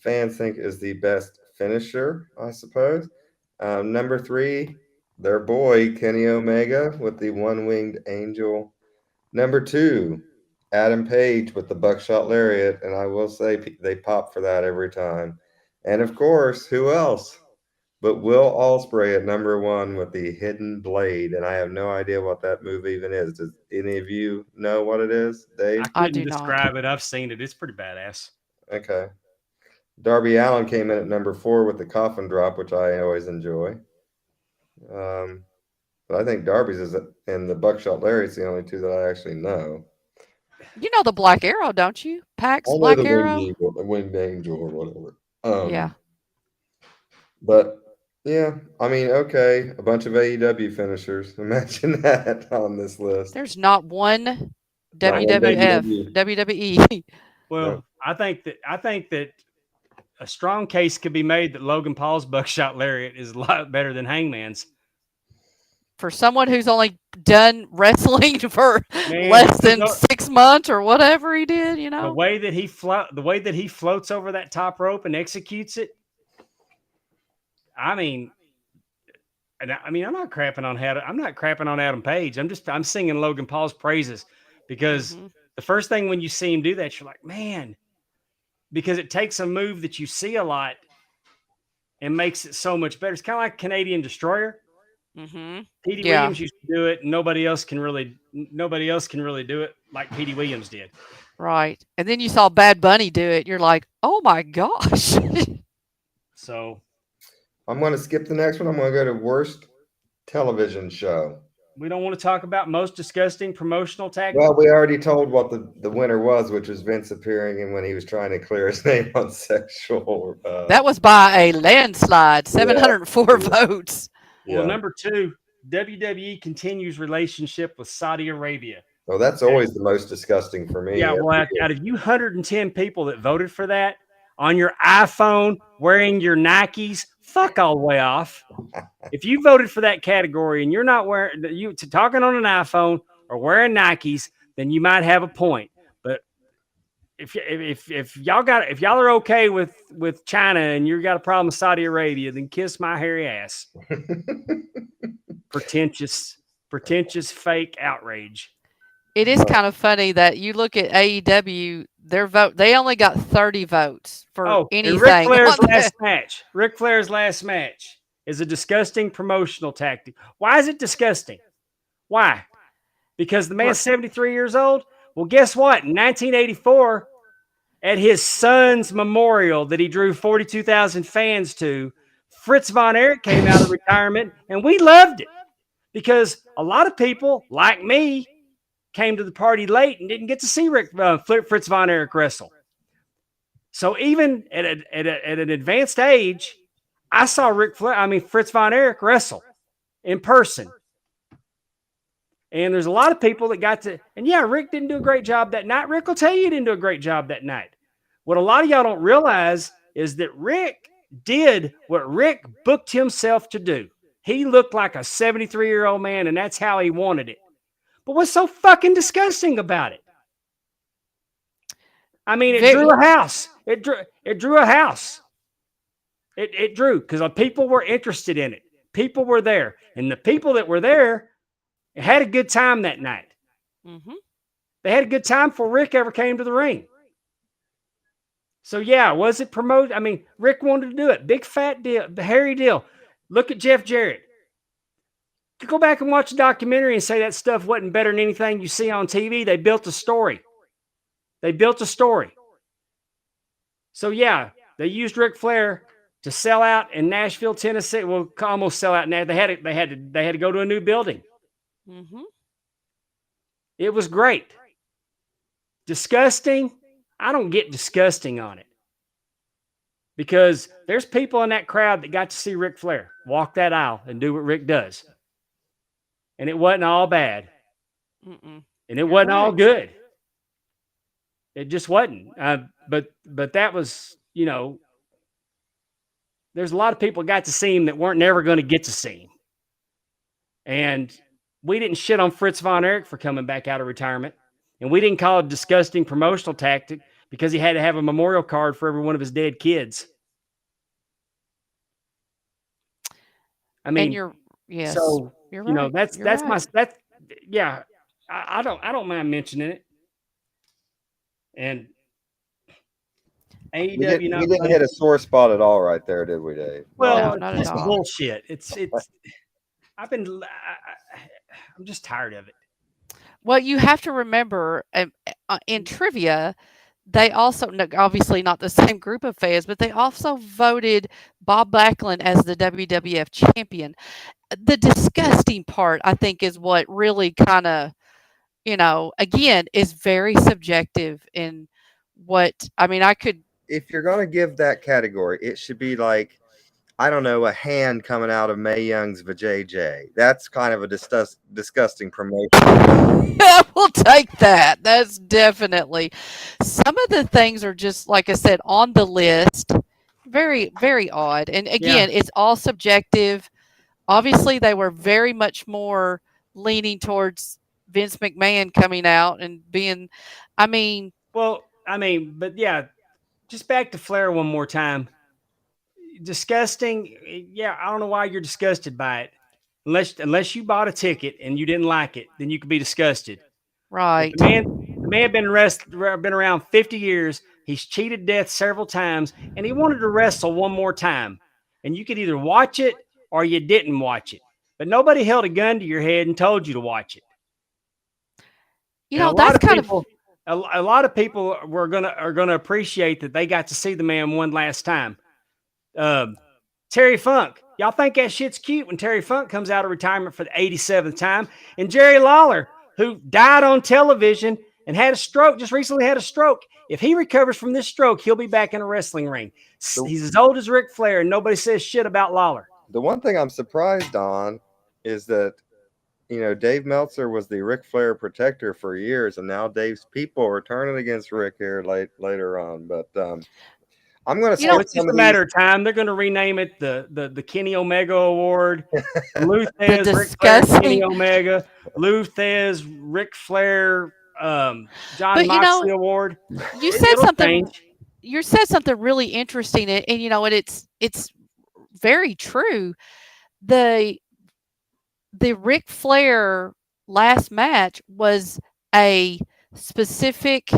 Speaker 2: fans think is the best finisher, I suppose. Number three, their boy Kenny Omega with the one-winged angel. Number two, Adam Page with the buckshot lariat, and I will say they pop for that every time. And of course, who else? But Will Ospreay at number one with the hidden blade, and I have no idea what that move even is. Does any of you know what it is,
Speaker 1: I
Speaker 2: Dave?
Speaker 3: I
Speaker 1: couldn't
Speaker 3: do not.
Speaker 1: describe it. I've seen it. It's pretty badass.
Speaker 2: Okay. Darby Allin came in at number four with the coffin drop, which I always enjoy. Um, but I think Darby's is and the buckshot lariat's the only two that I actually know.
Speaker 3: You know the Black Arrow, don't you?
Speaker 2: I
Speaker 3: Pax
Speaker 2: know
Speaker 3: Black Arrow?
Speaker 2: the winged angel or whatever.
Speaker 3: Yeah.
Speaker 2: But yeah, I mean, okay, a bunch of AEW finishers. Imagine that on this list.
Speaker 3: There's not one
Speaker 2: Not
Speaker 1: I
Speaker 2: one
Speaker 1: think
Speaker 3: WWF,
Speaker 2: WWE.
Speaker 3: WWE.
Speaker 2: No.
Speaker 1: well, I think that a strong case could be made that Logan Paul's buckshot lariat is a lot better than Hangman's.
Speaker 3: For someone who's only done wrestling for
Speaker 1: Man,
Speaker 3: less than 6 months or whatever he did,
Speaker 1: the way that he floats over that top rope and executes it. I mean, I'm not crapping on Adam Page. I'm singing Logan Paul's praises because
Speaker 3: Hmm.
Speaker 1: the first thing when you see him do that, you're like, man, because it takes a move that you see a lot and makes it so much better. It's kind of like Canadian Destroyer.
Speaker 3: Hmm.
Speaker 1: Petey
Speaker 3: Yeah.
Speaker 1: Williams used to do it. And nobody else can really do it like Petey Williams did.
Speaker 3: Right. And then you saw Bad Bunny do it. You're like, oh my gosh.
Speaker 1: So
Speaker 2: I'm going to skip the next one. I'm going to go to worst television show.
Speaker 1: we don't want to talk about most disgusting promotional tactic.
Speaker 2: Well, we already told what the winner was, which was Vince appearing and when he was trying to clear his name on sexual.
Speaker 3: That was by a landslide,
Speaker 2: Yeah,
Speaker 3: 704
Speaker 2: yeah,
Speaker 3: votes.
Speaker 1: Well,
Speaker 2: yeah.
Speaker 1: number two, WWE continues relationship with Saudi Arabia.
Speaker 2: Well, that's always the most disgusting for me.
Speaker 1: Yeah, well, out of you 110 people that voted for that on your iPhone wearing your Nikes, fuck all the way off. If you voted for that category and you're not talking on an iPhone or wearing Nikes, then you might have a point. But if y'all are okay with China and you got a problem with Saudi Arabia, then kiss my hairy ass. Pretentious fake outrage.
Speaker 3: It is kind of funny that you look at AEW, they only got 30 votes for
Speaker 1: And
Speaker 3: anything.
Speaker 1: Ric Flair's last match is a disgusting promotional tactic. Why is it disgusting? Why? Because the man's 73 years old? Well, guess what? In 1984, at his son's memorial that he drew 42,000 fans to, Fritz von Erich came out of retirement, and we loved it because a lot of people, like me, came to the party late and didn't get to see Fritz von Erich wrestle. So even at an advanced age, I saw Fritz von Erich wrestle in person. And there's a lot of people that got to, and yeah, Rick didn't do a great job that night. Rick will tell you he didn't do a great job that night. What a lot of y'all don't realize is that Rick did what Rick booked himself to do. He looked like a 73-year-old man, and that's how he wanted it. But what's so fucking disgusting about it? I mean, it drew a house. It drew a house. It drew because people were interested in it. People were there. And the people that were there had a good time that night.
Speaker 3: Mm-hmm.
Speaker 1: They had a good time before Rick ever came to the ring. So yeah, was it promoted? I mean, Rick wanted to do it. Big fat deal, the hairy deal. Look at Jeff Jarrett. You go back and watch the documentary and say that stuff wasn't better than anything you see on TV. They built a story. They built a story. So yeah, they used Ric Flair to sell out in Nashville, Tennessee. Well, almost sell out. Now they had to go to a new building.
Speaker 3: Mm-hmm.
Speaker 1: It was great. Disgusting. I don't get disgusting on it because there's people in that crowd that got to see Ric Flair walk that aisle and do what Rick does, and it wasn't all bad,
Speaker 3: Mm-mm.
Speaker 1: and it wasn't all good. It just wasn't. But that was, there's a lot of people got to see him that weren't never going to get to see him. And we didn't shit on Fritz Von Erich for coming back out of retirement. And we didn't call it a disgusting promotional tactic because he had to have a memorial card for every one of his dead kids. I mean,
Speaker 3: yes,
Speaker 1: so,
Speaker 3: you're right.
Speaker 1: I don't mind mentioning it. And
Speaker 2: We
Speaker 1: AEW,
Speaker 2: didn't hit a sore spot at all right there, did we, Dave?
Speaker 1: well,
Speaker 3: No, not at
Speaker 1: it's
Speaker 3: all.
Speaker 1: bullshit. I'm just tired of it.
Speaker 3: Well, you have to remember in trivia, they also, obviously not the same group of fans, but they also voted Bob Backlund as the WWF champion. The disgusting part, I think, is what really kind of, again, is very subjective in I could.
Speaker 2: If you're going to give that category, it should be like, I don't know, a hand coming out of Mae Young's vajayjay. That's kind of a disgusting promotion.
Speaker 3: We'll take that. That's definitely. Some of the things are just, like I said, on the list. Very, very odd. And again, it's all subjective. Obviously, they were very much more leaning towards Vince McMahon coming out and being,
Speaker 1: but yeah, just back to Flair one more time. Disgusting. Yeah, I don't know why you're disgusted by it. Unless you bought a ticket and you didn't like it, then you could be disgusted.
Speaker 3: right.
Speaker 1: The man had been around 50 years. He's cheated death several times, and he wanted to wrestle one more time. And you could either watch it or you didn't watch it. But nobody held a gun to your head and told you to watch it.
Speaker 3: That's kind of
Speaker 1: a lot of people are gonna appreciate that they got to see the man one last time. Terry Funk. Y'all think that shit's cute when Terry Funk comes out of retirement for the 87th time. And Jerry Lawler, who died on television and had a stroke, just recently had a stroke. If he recovers from this stroke, he'll be back in a wrestling ring. He's as old as Ric Flair, and nobody says shit about Lawler.
Speaker 2: The one thing I'm surprised on is that, Dave Meltzer was the Ric Flair protector for years, and now Dave's people are turning against Rick here later on. But I'm going to say
Speaker 1: it's just a matter of time. They're going to rename it the Kenny Omega Award, Lou Thez, Ric Flair, Kenny Omega, Lou Thez, Ric Flair, John Moxley Award.
Speaker 3: You said something. You said something really interesting, and it's very true. The Ric Flair last match was a specific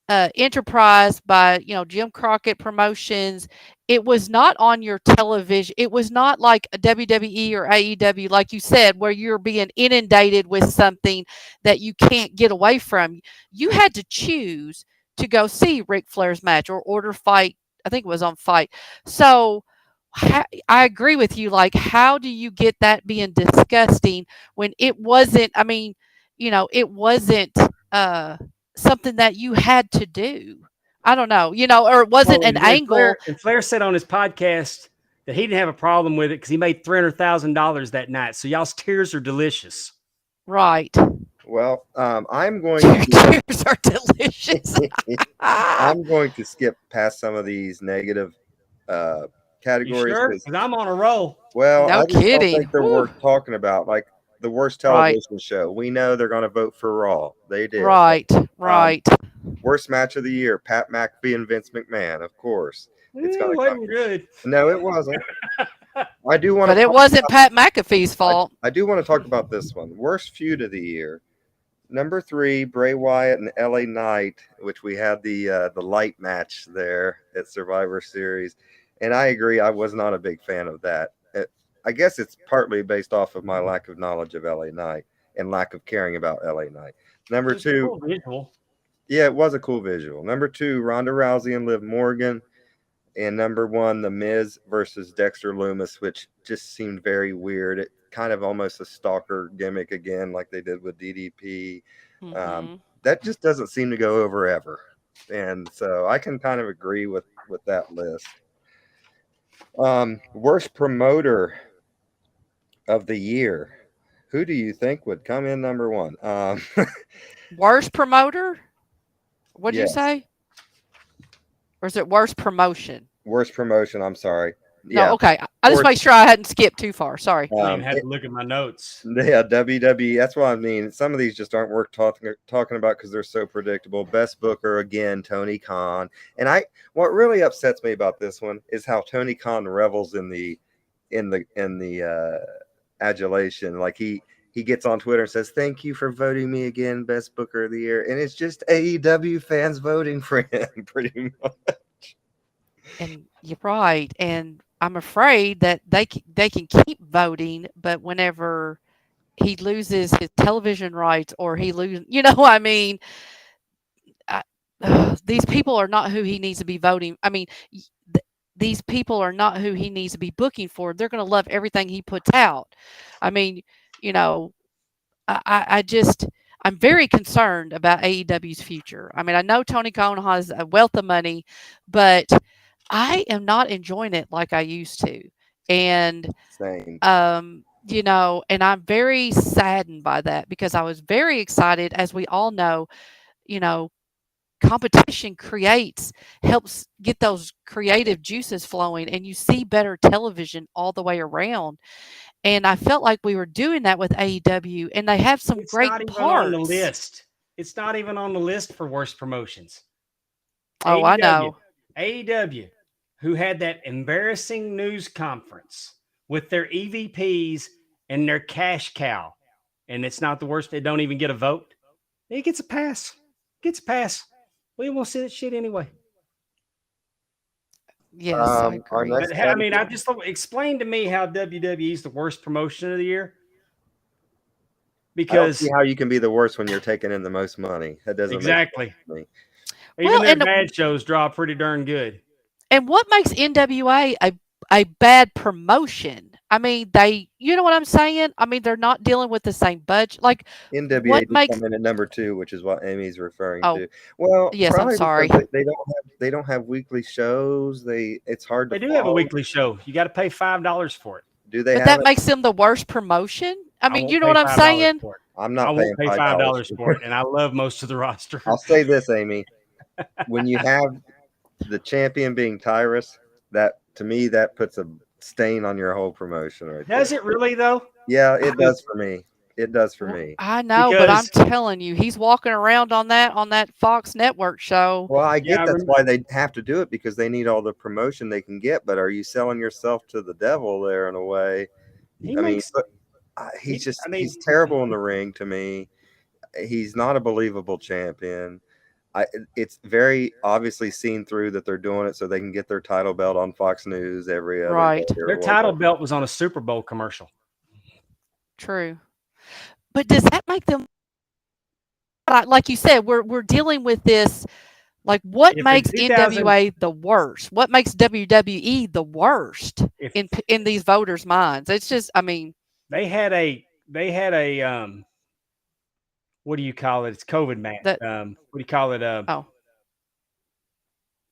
Speaker 3: enterprise by Jim Crockett Promotions. It was not on your television. It was not like a WWE or AEW, like you said, where you're being inundated with something that you can't get away from. You had to choose to go see Ric Flair's match or order Fight. I think it was on Fight. So I agree with you. Like, how do you get that being disgusting when it wasn't? It wasn't something that you had to do. I don't know, or it wasn't an angle.
Speaker 1: Flair said on his podcast that he didn't have a problem with it because he made $300,000 that night. So y'all's tears are delicious.
Speaker 3: Right.
Speaker 2: Well, I'm going to
Speaker 3: tears are delicious.
Speaker 2: I'm going to skip past some of these negative categories.
Speaker 1: Because I'm on a roll.
Speaker 2: Well,
Speaker 3: no
Speaker 2: I just
Speaker 3: kidding.
Speaker 2: don't think they're worth talking about. Like the worst television show. We know they're going to vote for Raw. They did.
Speaker 3: Right.
Speaker 2: Worst match of the year: Pat McAfee and Vince McMahon. Of course,
Speaker 1: it's going to come good.
Speaker 2: No, it wasn't. I do want.
Speaker 3: But it wasn't Pat McAfee's fault.
Speaker 2: I do want to talk about this one. Worst feud of the year. Number 3, Bray Wyatt and LA Knight, which we had the light match there at Survivor Series, and I agree. I was not a big fan of that. I guess it's partly based off of my lack of knowledge of LA Knight and lack of caring about LA Knight. Number
Speaker 1: It was a
Speaker 2: 2,
Speaker 1: cool visual.
Speaker 2: yeah, it was a cool visual. Number 2, Ronda Rousey and Liv Morgan. And number 1, The Miz versus Dexter Lumis, which just seemed very weird. It kind of almost a stalker gimmick again, like they did with DDP.
Speaker 3: Mm-hmm.
Speaker 2: That just doesn't seem to go over ever. And so I can kind of agree with that list. Worst promoter of the year. Who do you think would come in number 1?
Speaker 3: Worst promoter? What'd you
Speaker 2: Yes.
Speaker 3: say? Or is it worst promotion?
Speaker 2: Worst promotion. I'm sorry.
Speaker 3: No,
Speaker 2: Yeah.
Speaker 3: okay. I just make sure I hadn't skipped too far. Sorry.
Speaker 1: I didn't even have to look at my notes.
Speaker 2: Yeah, WWE. That's what I mean. Some of these just aren't worth talking about because they're so predictable. Best Booker again, Tony Khan. And what really upsets me about this one is how Tony Khan revels in the adulation. Like he gets on Twitter and says, "Thank you for voting me again, Best Booker of the Year," and it's just AEW fans voting for him, pretty much.
Speaker 3: And you're right. And I'm afraid that they can keep voting, but whenever he loses his television rights or he loses, I mean, these people are not who he needs to be voting. I mean, these people are not who he needs to be booking for. They're going to love everything he puts out. I mean, I'm very concerned about AEW's future. I mean, I know Tony Khan has a wealth of money, but I am not enjoying it like I used to. And
Speaker 2: Same.
Speaker 3: and I'm very saddened by that because I was very excited, as we all know, competition helps get those creative juices flowing, and you see better television all the way around. And I felt like we were doing that with AEW, and they have some
Speaker 1: It's
Speaker 3: great
Speaker 1: not even
Speaker 3: parts.
Speaker 1: on the list. It's not even on the list for worst promotions.
Speaker 3: Oh, I know.
Speaker 1: AEW, who had that embarrassing news conference with their EVPs and their cash cow, and it's not the worst. They don't even get a vote. It gets a pass. We won't see that shit anyway.
Speaker 3: Yes, I agree.
Speaker 2: next
Speaker 1: I mean, I just explain to me how WWE is the worst promotion of the year.
Speaker 2: I don't
Speaker 1: Because
Speaker 2: see how you can be the worst when you're taking in the most money. That doesn't
Speaker 1: exactly.
Speaker 2: make sense to me.
Speaker 1: Even their bad shows draw pretty darn good.
Speaker 3: And what makes NWA a bad promotion? I mean, you know what I'm saying? I mean, they're not dealing with the same budget. Like,
Speaker 2: NWA
Speaker 3: what
Speaker 2: did
Speaker 3: makes
Speaker 2: come in at number 2, which is what Amy's referring
Speaker 3: Oh,
Speaker 2: to. Well,
Speaker 3: yes, I'm
Speaker 2: probably
Speaker 3: sorry.
Speaker 2: because they don't have weekly shows. It's hard to
Speaker 1: They do have a
Speaker 2: follow.
Speaker 1: weekly show. You got to pay $5 for it.
Speaker 2: Do they
Speaker 3: But
Speaker 2: have
Speaker 3: that
Speaker 2: it?
Speaker 3: makes them the worst promotion? I mean,
Speaker 1: won't
Speaker 3: you know
Speaker 1: pay
Speaker 3: what I'm
Speaker 1: $5
Speaker 3: saying?
Speaker 1: for it.
Speaker 2: I'm
Speaker 1: I
Speaker 2: not
Speaker 1: won't pay
Speaker 2: paying
Speaker 1: $5 for it, and I love most of the roster.
Speaker 2: I'll say this, Amy. When you have the champion being Tyrus, that to me that puts a stain on your whole promotion right there.
Speaker 1: Does it really though?
Speaker 2: Yeah, it does for me. It does for me.
Speaker 3: I know, but I'm
Speaker 1: Because-
Speaker 3: telling you, he's walking around on that Fox Network show.
Speaker 2: Well, I get
Speaker 1: Yeah, I
Speaker 2: that's why they have to do it because they need all the promotion they can get. But are you selling yourself to the devil there in a way? He's terrible in the ring to me. He's not a believable champion. It's very obviously seen through that they're doing it so they can get their title belt on Fox News every other
Speaker 3: Right.
Speaker 2: day or
Speaker 1: Their title
Speaker 2: whatever.
Speaker 1: belt was on a Super Bowl commercial.
Speaker 3: True. But does that make them, like you said, we're dealing with this, like what
Speaker 1: If in
Speaker 3: makes
Speaker 1: 2000
Speaker 3: NWA the worst? What makes WWE the worst
Speaker 1: If
Speaker 3: in these voters' minds? It's just, I mean,
Speaker 1: they had a what do you call it? It's COVID match.
Speaker 3: That-
Speaker 1: What do you call it?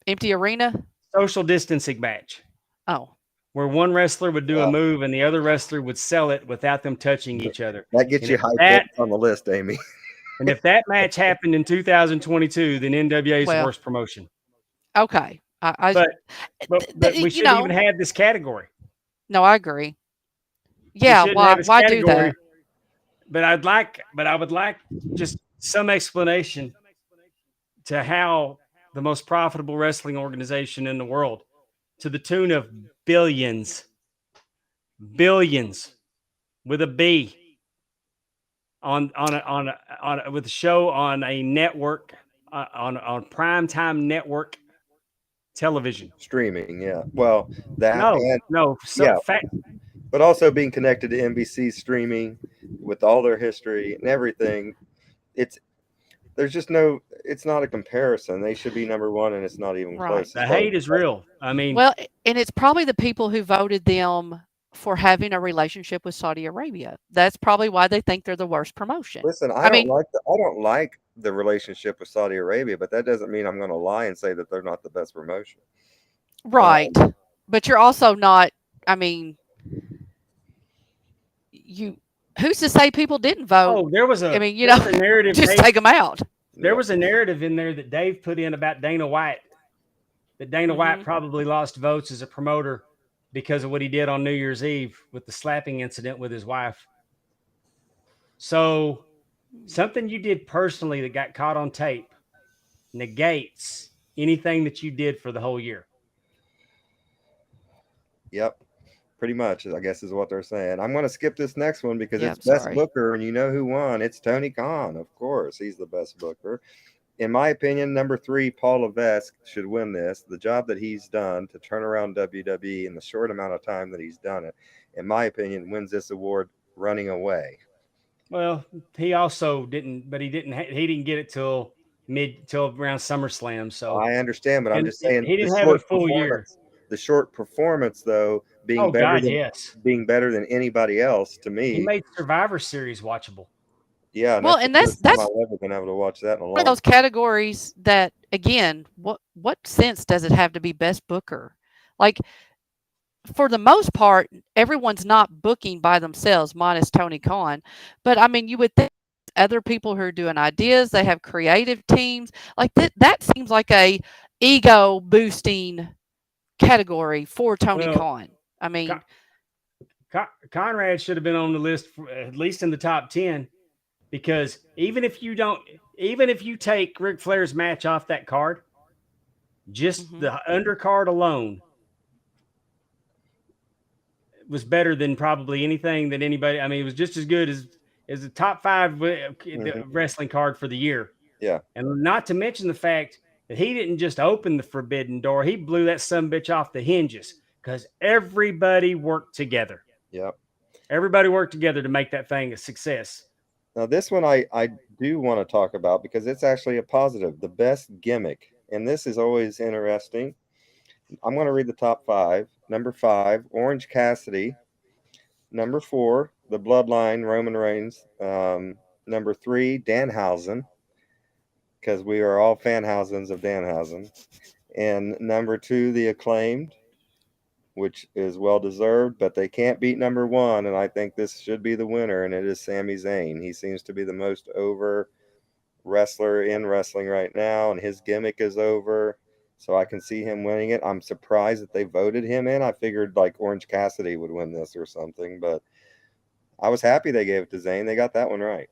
Speaker 3: empty arena?
Speaker 1: Social distancing match.
Speaker 3: Oh,
Speaker 1: Where one wrestler would do a move and the other wrestler would sell it without them touching each other.
Speaker 2: That gets
Speaker 1: And
Speaker 2: you
Speaker 1: if
Speaker 2: hyped up on the list, Amy.
Speaker 1: And if that match happened in 2022, then NWA is
Speaker 3: Well,
Speaker 1: the worst promotion.
Speaker 3: okay.
Speaker 1: But we shouldn't even have this category.
Speaker 3: No, I agree.
Speaker 1: We
Speaker 3: Yeah,
Speaker 1: shouldn't have this
Speaker 3: why do
Speaker 1: category.
Speaker 3: that?
Speaker 1: But I would like just some explanation to how the most profitable wrestling organization in the world, to the tune of billions with a B, with a show on a network on primetime network television.
Speaker 2: Streaming, yeah. Well, that
Speaker 1: No,
Speaker 2: and
Speaker 1: no. So
Speaker 2: yeah, but also being connected to NBC streaming with all their history and everything. It's there's just no. It's not a comparison. They should be number one, and it's not even
Speaker 3: Right.
Speaker 2: close as
Speaker 1: the
Speaker 2: far as
Speaker 1: hate is real. I mean,
Speaker 3: Well, and it's probably the people who voted them for having a relationship with Saudi Arabia. That's probably why they think they're the worst promotion.
Speaker 2: listen.
Speaker 3: I mean,
Speaker 2: I don't like the relationship with Saudi Arabia, but that doesn't mean I'm going to lie and say that they're not the best promotion.
Speaker 3: right. But you're also not, I mean, you who's to say people didn't vote?
Speaker 1: there was
Speaker 3: I
Speaker 1: a
Speaker 3: mean,
Speaker 1: there was a narrative.
Speaker 3: just take them out.
Speaker 1: There was a narrative in there that Dave put in about Dana White. That Dana White probably lost votes as a promoter because of what he did on New Year's Eve with the slapping incident with his wife. So something you did personally that got caught on tape negates anything that you did for the whole year.
Speaker 2: Yep. Pretty much, I guess, is what they're saying. I'm going to skip this next one because
Speaker 3: Yeah,
Speaker 2: it's best
Speaker 3: sorry.
Speaker 2: booker, and you know who won. It's Tony Khan, of course. He's the best booker. In my opinion, number 3, Paul Levesque should win this. The job that he's done to turn around WWE in the short amount of time that he's done it, in my opinion, wins this award running away.
Speaker 1: Well, he also didn't, but he didn't get it till around SummerSlam. So
Speaker 2: I understand, but I'm
Speaker 1: and
Speaker 2: just saying
Speaker 1: he
Speaker 2: the
Speaker 1: didn't have a
Speaker 2: short
Speaker 1: full year.
Speaker 2: performance. The short performance, though,
Speaker 1: Oh God, yes.
Speaker 2: being better than anybody else to
Speaker 1: He
Speaker 2: me.
Speaker 1: made Survivor Series watchable.
Speaker 2: Yeah, and
Speaker 3: Well,
Speaker 2: that's
Speaker 3: and
Speaker 2: the
Speaker 3: that's
Speaker 2: first time I've ever been able to watch that in a
Speaker 3: one of
Speaker 2: long
Speaker 3: those categories that, again, what sense does it have to be best booker? Like, for the most part, everyone's not booking by themselves, minus Tony Khan. But I mean, you would think other people who are doing ideas, they have creative teams. Like that seems like a ego boosting category for Tony
Speaker 1: Well,
Speaker 3: Khan. I mean,
Speaker 1: Conrad should have been on the list for, at least in the top 10, because even if you take Ric Flair's match off that card, just the undercard alone was better than probably anything that anybody. I mean, it was just as good as the top 5 wrestling card for the year.
Speaker 2: Yeah.
Speaker 1: And not to mention the fact that he didn't just open the forbidden door; he blew that sumbitch off the hinges because everybody worked together.
Speaker 2: Yep.
Speaker 1: Everybody worked together to make that thing a success.
Speaker 2: Now, this one I do want to talk about because it's actually a positive. The best gimmick. And this is always interesting. I'm going to read the top 5. Number 5, Orange Cassidy. Number 4, The Bloodline, Roman Reigns. Number 3, Danhausen, because we are all Fanhausens of Danhausen. And number 2, The Acclaimed, which is well deserved, but they can't beat number 1, and I think this should be the winner, and it is Sami Zayn. He seems to be the most over wrestler in wrestling right now, and his gimmick is over, so I can see him winning it. I'm surprised that they voted him in. I figured like Orange Cassidy would win this or something, but I was happy they gave it to Zayn. They got that one right.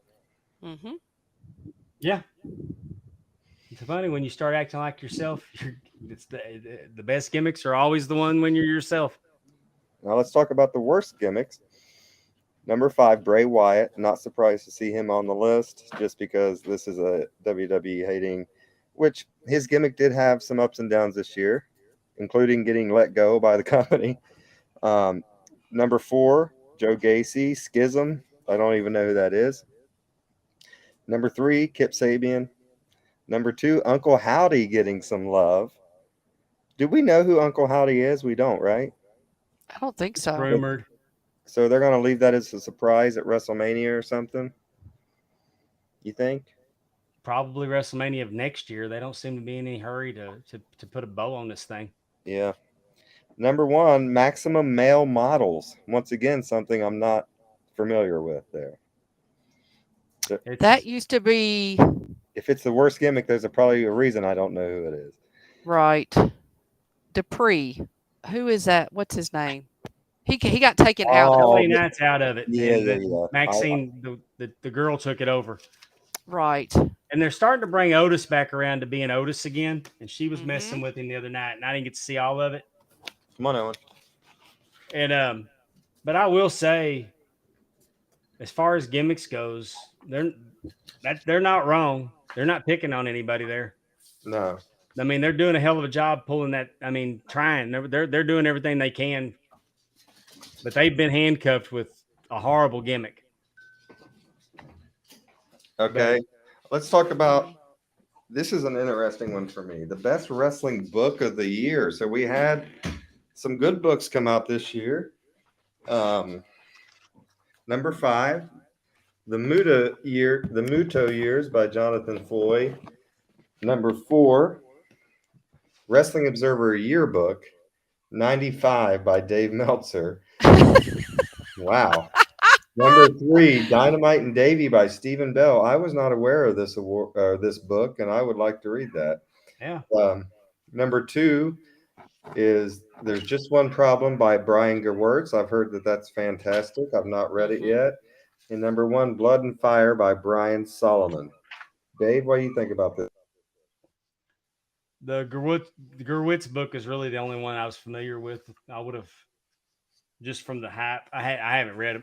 Speaker 1: Yeah. It's funny when you start acting like yourself. It's the best gimmicks are always the one when you're yourself.
Speaker 2: Now let's talk about the worst gimmicks. Number 5, Bray Wyatt. Not surprised to see him on the list just because this is a WWE hating, which his gimmick did have some ups and downs this year, including getting let go by the company. Number 4, Joe Gacy, Schism. I don't even know who that is. Number 3, Kip Sabian. Number 2, Uncle Howdy getting some love. Do we know who Uncle Howdy is? We don't, right?
Speaker 3: I don't think so.
Speaker 1: Rumored.
Speaker 2: So they're going to leave that as a surprise at WrestleMania or something? You think?
Speaker 1: Probably WrestleMania of next year. They don't seem to be in any hurry to put a bow on this thing.
Speaker 2: Yeah. Number 1, Maximum Male Models. Once again, something I'm not familiar with there.
Speaker 3: That used to be
Speaker 2: If it's the worst gimmick, there's probably a reason I don't know who it is.
Speaker 3: right. Dupree. Who is that? What's his name? He got taken out.
Speaker 1: LA Knight's out of it.
Speaker 2: Yeah,
Speaker 1: and
Speaker 2: yeah.
Speaker 1: Maxine, the girl, took it over.
Speaker 3: Right.
Speaker 1: And they're starting to bring Otis back around to being Otis again. And she was messing with him the other night, and I didn't get to see all of it.
Speaker 2: Come on, Owen.
Speaker 1: And but I will say, as far as gimmicks goes, they're not wrong. They're not picking on anybody there.
Speaker 2: No.
Speaker 1: I mean, they're doing a hell of a job pulling that. I mean, trying. They're doing everything they can, but they've been handcuffed with a horrible gimmick. But
Speaker 2: Okay. Let's talk about this is an interesting one for me. The best wrestling book of the year. So we had some good books come out this year. Number 5, The Muto Years by Jonathan Floyd. Number 4, Wrestling Observer Yearbook 95 by Dave Meltzer. Wow. Number 3, Dynamite and Davy by Stephen Bell. I was not aware of this this book, and I would like to read that.
Speaker 1: yeah,
Speaker 2: Number 2 is There's Just One Problem by Brian Gewirtz. I've heard that that's fantastic. I've not read it yet. And number 1, Blood and Fire by Brian Solomon. Dave, what do you think about this?
Speaker 1: the Gerwitz book is really the only one I was familiar with. I would have just from the hype. I haven't read it.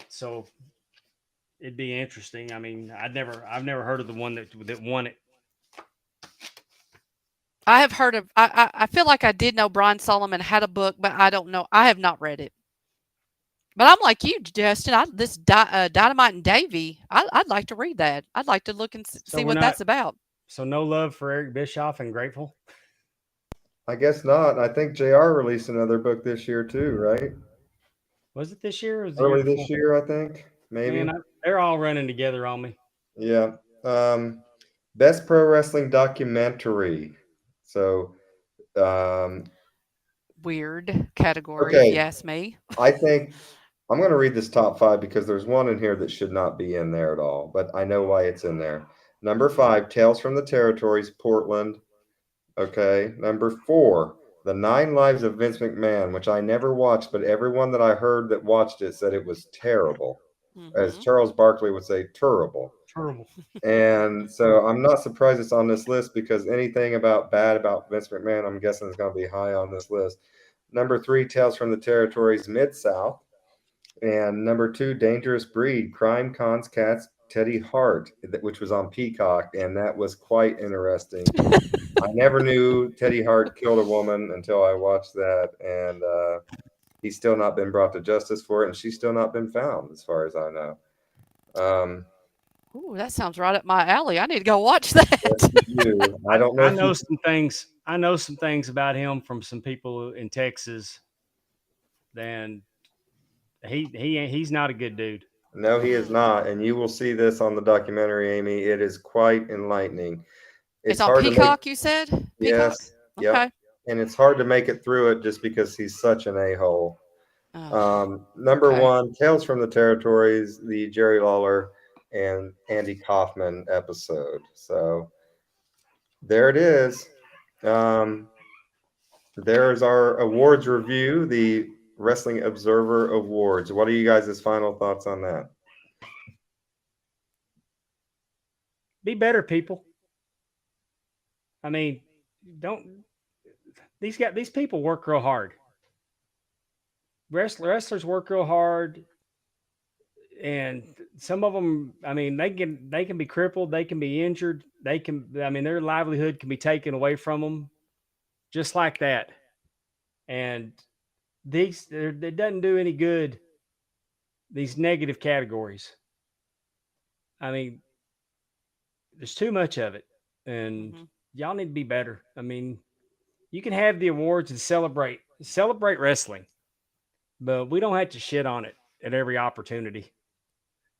Speaker 1: So it'd be interesting. I mean, I've never heard of the one that won it.
Speaker 3: I have heard of. I feel like I did know Brian Solomon had a book, but I don't know. I have not read it. But I'm like you, Justin. Dynamite and Davy. I'd like to read that. I'd like to look and
Speaker 1: So
Speaker 3: see
Speaker 1: we're
Speaker 3: what
Speaker 1: not.
Speaker 3: that's about.
Speaker 1: So no love for Eric Bischoff and Grateful.
Speaker 2: I guess not. I think JR released another book this year too, right?
Speaker 1: Was it this year or was it the year
Speaker 2: Early
Speaker 1: before?
Speaker 2: this year, I think. Maybe.
Speaker 1: Man, they're all running together on me.
Speaker 2: Yeah. Best Pro Wrestling Documentary. So, um,
Speaker 3: Weird category, if you
Speaker 2: okay.
Speaker 3: ask me.
Speaker 2: I think I'm going to read this top 5 because there's one in here that should not be in there at all, but I know why it's in there. Number 5, Tales from the Territories, Portland. Okay. Number 4, The 9 Lives of Vince McMahon, which I never watched, but everyone that I heard that watched it said it was terrible. As
Speaker 3: Hmm.
Speaker 2: Charles Barkley would say, terrible.
Speaker 1: Terrible.
Speaker 2: And so I'm not surprised it's on this list because anything bad about Vince McMahon, I'm guessing is going to be high on this list. Number 3, Tales from the Territories, Mid-South. And number 2, Dangerous Breed, Crime Cons Cats, Teddy Hart, which was on Peacock, and that was quite interesting. I never knew Teddy Hart killed a woman until I watched that, and he's still not been brought to justice for it, and she's still not been found, as far as I know.
Speaker 3: Ooh, that sounds right up my alley. I need to go watch
Speaker 2: Yes,
Speaker 3: that.
Speaker 2: you do. I don't know
Speaker 1: I
Speaker 2: if
Speaker 1: know
Speaker 2: you
Speaker 1: some things. I know some things about him from some people in Texas. Then he's not a good dude.
Speaker 2: No, he is not, and you will see this on the documentary, Amy. It is quite enlightening.
Speaker 3: It's
Speaker 2: It's
Speaker 3: on
Speaker 2: hard to make.
Speaker 3: Peacock, you said? Peacock?
Speaker 2: Yes, yep,
Speaker 3: Okay.
Speaker 2: and it's hard to make it through it just because he's such an a-hole.
Speaker 3: Oh,
Speaker 2: Number
Speaker 3: okay.
Speaker 2: 1, Tales from the Territories, the Jerry Lawler and Andy Kaufman episode. So there it is. Um, there's our awards review, the Wrestling Observer Awards. What are you guys' final thoughts on that?
Speaker 1: Be better, people. I mean, don't these people work real hard. Wrestlers work real hard, and some of them. I mean, they can be crippled, they can be injured, they can. I mean, their livelihood can be taken away from them, just like that. And it doesn't do any good. These negative categories. I mean, there's too much of it, and
Speaker 3: Hmm.
Speaker 1: y'all need to be better. I mean, you can have the awards and celebrate wrestling, but we don't have to shit on it at every opportunity.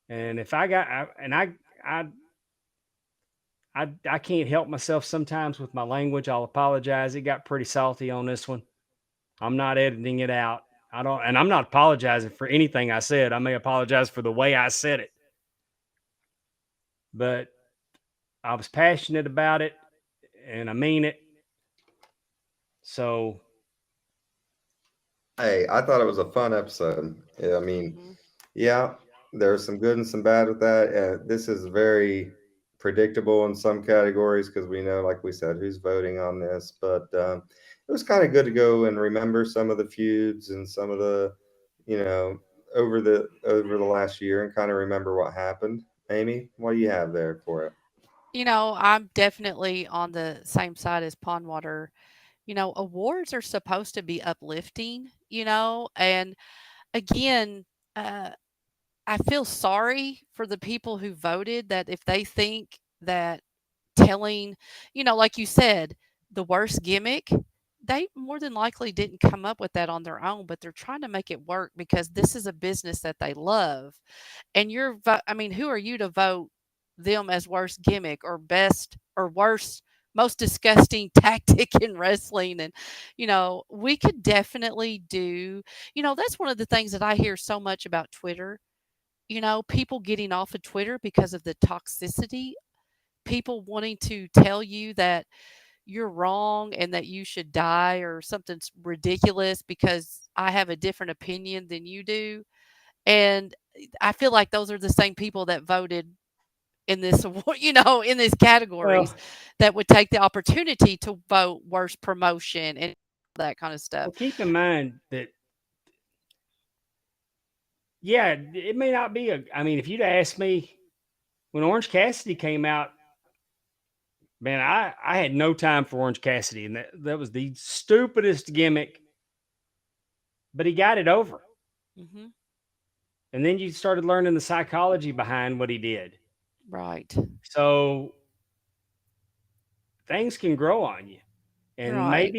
Speaker 1: And if I got and I I can't help myself sometimes with my language. I'll apologize. It got pretty salty on this one. I'm not editing it out. I don't, and I'm not apologizing for anything I said. I may apologize for the way I said it, but I was passionate about it, and I mean it. So
Speaker 2: Hey, I thought it was a fun episode. Yeah, I mean,
Speaker 3: Hmm.
Speaker 2: yeah, there's some good and some bad with that. This is very predictable in some categories because we know, like we said, who's voting on this. But it was kind of good to go and remember some of the feuds and some of the, you know, over the last year and kind of remember what happened. Amy, what do you have there for it?
Speaker 3: I'm definitely on the same side as Pondwater. Awards are supposed to be uplifting, and again, uh, I feel sorry for the people who voted that if they think that telling, like you said, the worst gimmick, they more than likely didn't come up with that on their own, but they're trying to make it work because this is a business that they love. And I mean, who are you to vote them as worst gimmick or best or worst, most disgusting tactic in wrestling? And, we could definitely do, that's one of the things that I hear so much about Twitter. People getting off of Twitter because of the toxicity, people wanting to tell you that you're wrong and that you should die or something's ridiculous because I have a different opinion than you do. And I feel like those are the same people that voted in this award, in these categories
Speaker 1: Well,
Speaker 3: that would take the opportunity to vote worst promotion and that kind of stuff.
Speaker 1: well, keep in mind that yeah, it may not be a. I mean, if you'd asked me when Orange Cassidy came out, man, I had no time for Orange Cassidy, and that was the stupidest gimmick. But he got it over,
Speaker 3: Hmm.
Speaker 1: and then you started learning the psychology behind what he did.
Speaker 3: Right.
Speaker 1: So things can grow on you, and
Speaker 3: Right.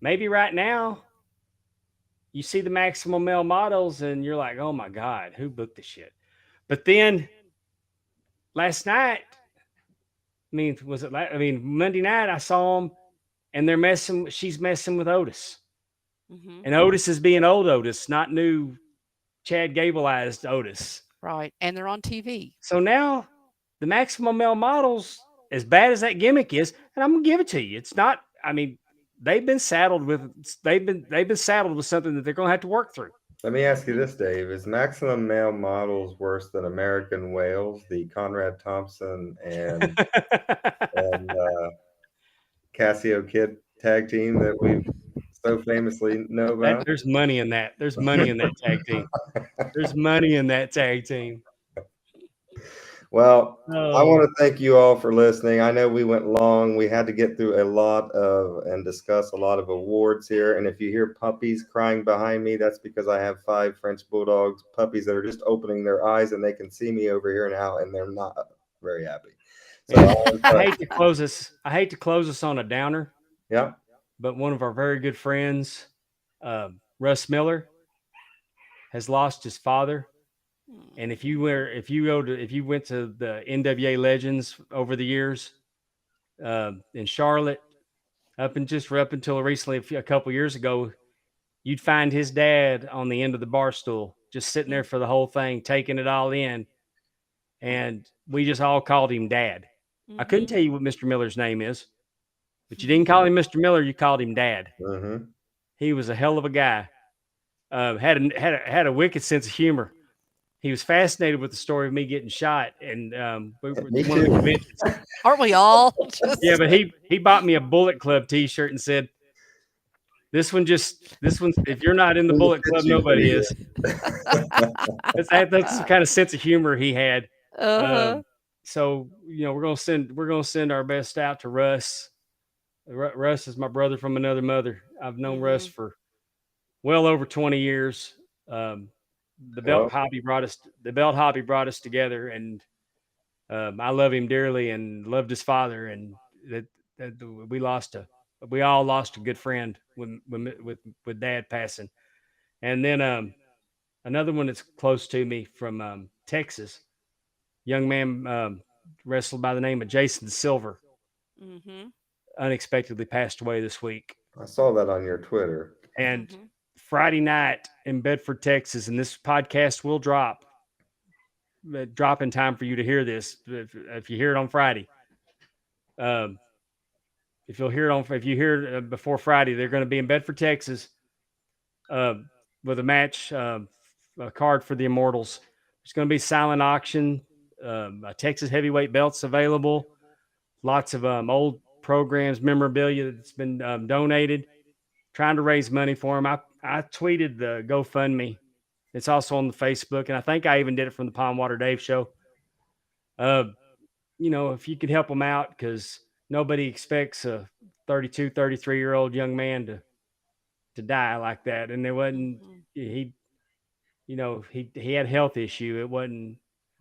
Speaker 1: maybe right now you see the maximum male models, and you're like, oh my god, who booked this shit? But then last night, I mean, I mean, Monday night I saw them, and they're messing. She's messing with Otis,
Speaker 3: Hmm.
Speaker 1: and Otis is being old Otis, not new Chad Gableized Otis.
Speaker 3: Right. And they're on TV.
Speaker 1: So now the maximum male models, as bad as that gimmick is, and I'm gonna give it to you, it's not. I mean, they've been saddled with something that they're gonna have to work through.
Speaker 2: Let me ask you
Speaker 3: Hmm.
Speaker 2: this, Dave. Is Maximum Male Models worse than American Whales, the Conrad Thompson and Cassio Kid tag team that we've so famously know
Speaker 1: That
Speaker 2: about?
Speaker 1: there's money in that. There's money in that tag team. There's money in that tag team.
Speaker 2: Well, I want
Speaker 1: Oh,
Speaker 2: to thank you all for listening. I know we went long. We had to get through a lot of and discuss a lot of awards here. And if you hear puppies crying behind me, that's because I have 5 French bulldogs, puppies that are just opening their eyes and they can see me over here now, and they're not very happy. So,
Speaker 1: man, I hate to close us. I hate to close us on a downer,
Speaker 2: yeah,
Speaker 1: but one of our very good friends, Russ Miller, has lost his father. And if you went to the NWA Legends over the years in Charlotte, up until recently, a couple years ago, you'd find his dad on the end of the bar stool, just sitting there for the whole thing, taking it all in. And we just all called him Dad. I couldn't
Speaker 3: Hmm.
Speaker 1: tell you what Mr. Miller's name is, but you didn't call him Mr. Miller. You called him Dad.
Speaker 2: mm-hmm.
Speaker 1: He was a hell of a guy. Had a wicked sense of humor. He was fascinated with the story of me getting shot, and we were
Speaker 2: Me
Speaker 1: one of the
Speaker 2: too.
Speaker 1: conventions.
Speaker 3: Aren't we all?
Speaker 1: Yeah,
Speaker 3: Just
Speaker 1: but he bought me a Bullet Club T-shirt and said, this one's if you're not in the
Speaker 2: It
Speaker 1: Bullet Club,
Speaker 2: fits you
Speaker 1: nobody
Speaker 2: pretty
Speaker 1: is."
Speaker 2: good.
Speaker 1: That's the kind of sense of humor he had.
Speaker 3: uh-huh.
Speaker 1: So we're gonna send our best out to Russ. Russ is my brother from another mother. I've known Russ
Speaker 3: Hmm.
Speaker 1: for well over 20 years. Um,
Speaker 2: Well,
Speaker 1: the belt hobby brought us together, and I love him dearly and loved his father, and that, that we all lost a good friend with Dad passing, and then another one that's close to me from Texas, young man wrestled by the name of Jason Silver,
Speaker 3: Hmm.
Speaker 1: unexpectedly passed away this week,
Speaker 2: I saw that on your Twitter.
Speaker 1: and
Speaker 3: Hmm.
Speaker 1: Friday night in Bedford, Texas, and this podcast will drop in time for you to hear this if you hear it on Friday. Um, if you hear it before Friday, they're going to be in Bedford, Texas, uh, with a match, a card for the Immortals. There's going to be silent auction, Texas heavyweight belts available, lots of programs, memorabilia that's been donated, trying to raise money for him. I tweeted the GoFundMe. It's also on the Facebook, and I think I even did it from the Pondwater Dave show. Uh, if you could help him out, because nobody expects a 32, 33-year-old young man to die like that. And there wasn't,
Speaker 3: Mhm.
Speaker 1: he had a health issue. It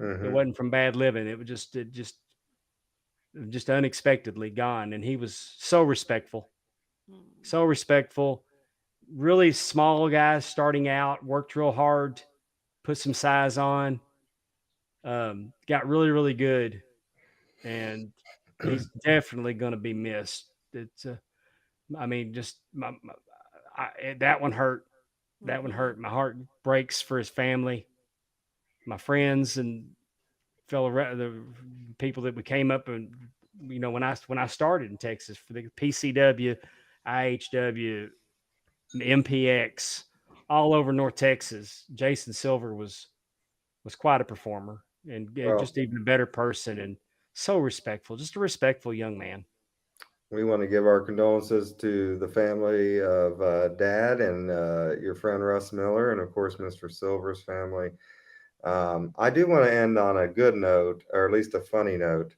Speaker 2: Mm-hmm.
Speaker 1: wasn't from bad living. It was just unexpectedly gone. And he was
Speaker 3: Mm.
Speaker 1: so respectful, really small guy starting out, worked real hard, put some size on, got really, really good. And he's definitely going to be missed. It's, I mean, just that one hurt. That one
Speaker 3: Mhm.
Speaker 1: hurt. My heart breaks for his family, my friends, and the people that we came up and when I started in Texas for the PCW, IHW, MPX, all over North Texas. Jason Silver was quite a performer and
Speaker 2: Well,
Speaker 1: just even a better person and so respectful, just a respectful young man.
Speaker 2: we want to give our condolences to the family of Dad and your friend Russ Miller, and of course, Mr. Silver's family. I do want to end on a good note, or at least a funny note.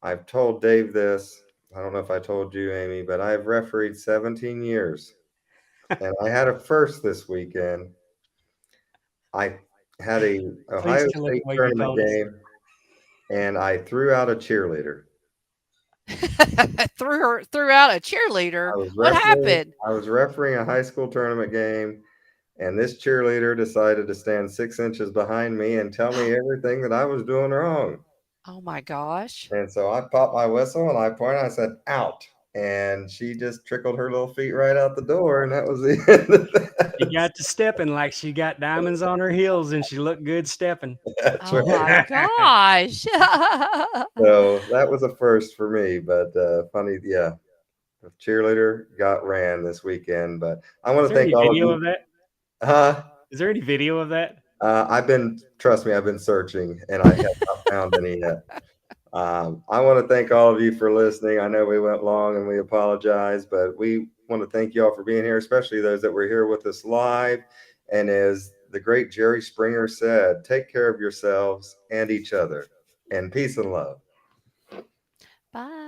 Speaker 2: I've told Dave this. I don't know if I told you, Amy, but I've refereed 17 years, and I had a first this weekend. I had a
Speaker 1: Please
Speaker 2: Ohio
Speaker 1: tell
Speaker 2: State
Speaker 1: everybody you
Speaker 2: tournament
Speaker 1: told us.
Speaker 2: game, and I threw out a cheerleader.
Speaker 3: Threw out a cheerleader.
Speaker 2: I was
Speaker 3: What
Speaker 2: refereeing.
Speaker 3: happened?
Speaker 2: I was refereeing a high school tournament game, and this cheerleader decided to stand 6 inches behind me and tell me everything that I was doing wrong.
Speaker 3: Oh my gosh.
Speaker 2: And so I popped my whistle and I pointed. I said, "Out!" And she just trickled her little feet right out the door, and that was the end of
Speaker 1: She
Speaker 2: that.
Speaker 1: got to stepping like she got diamonds on her heels and she looked good stepping.
Speaker 2: That's
Speaker 3: Oh
Speaker 2: right.
Speaker 3: my gosh.
Speaker 2: So that was a first for me, but funny, yeah. The cheerleader got ran this weekend, but I want
Speaker 1: Is
Speaker 2: to
Speaker 1: there
Speaker 2: thank
Speaker 1: any
Speaker 2: all of
Speaker 1: video
Speaker 2: you.
Speaker 1: of that?
Speaker 2: Uh,
Speaker 1: Is there any video of that?
Speaker 2: trust me, I've been searching and I have not found any yet. I want to thank all of you for listening. I know we went long and we apologize, but we want to thank you all for being here, especially those that were here with us live. And as the great Jerry Springer said, take care of yourselves and each other, and peace and love.
Speaker 3: Bye.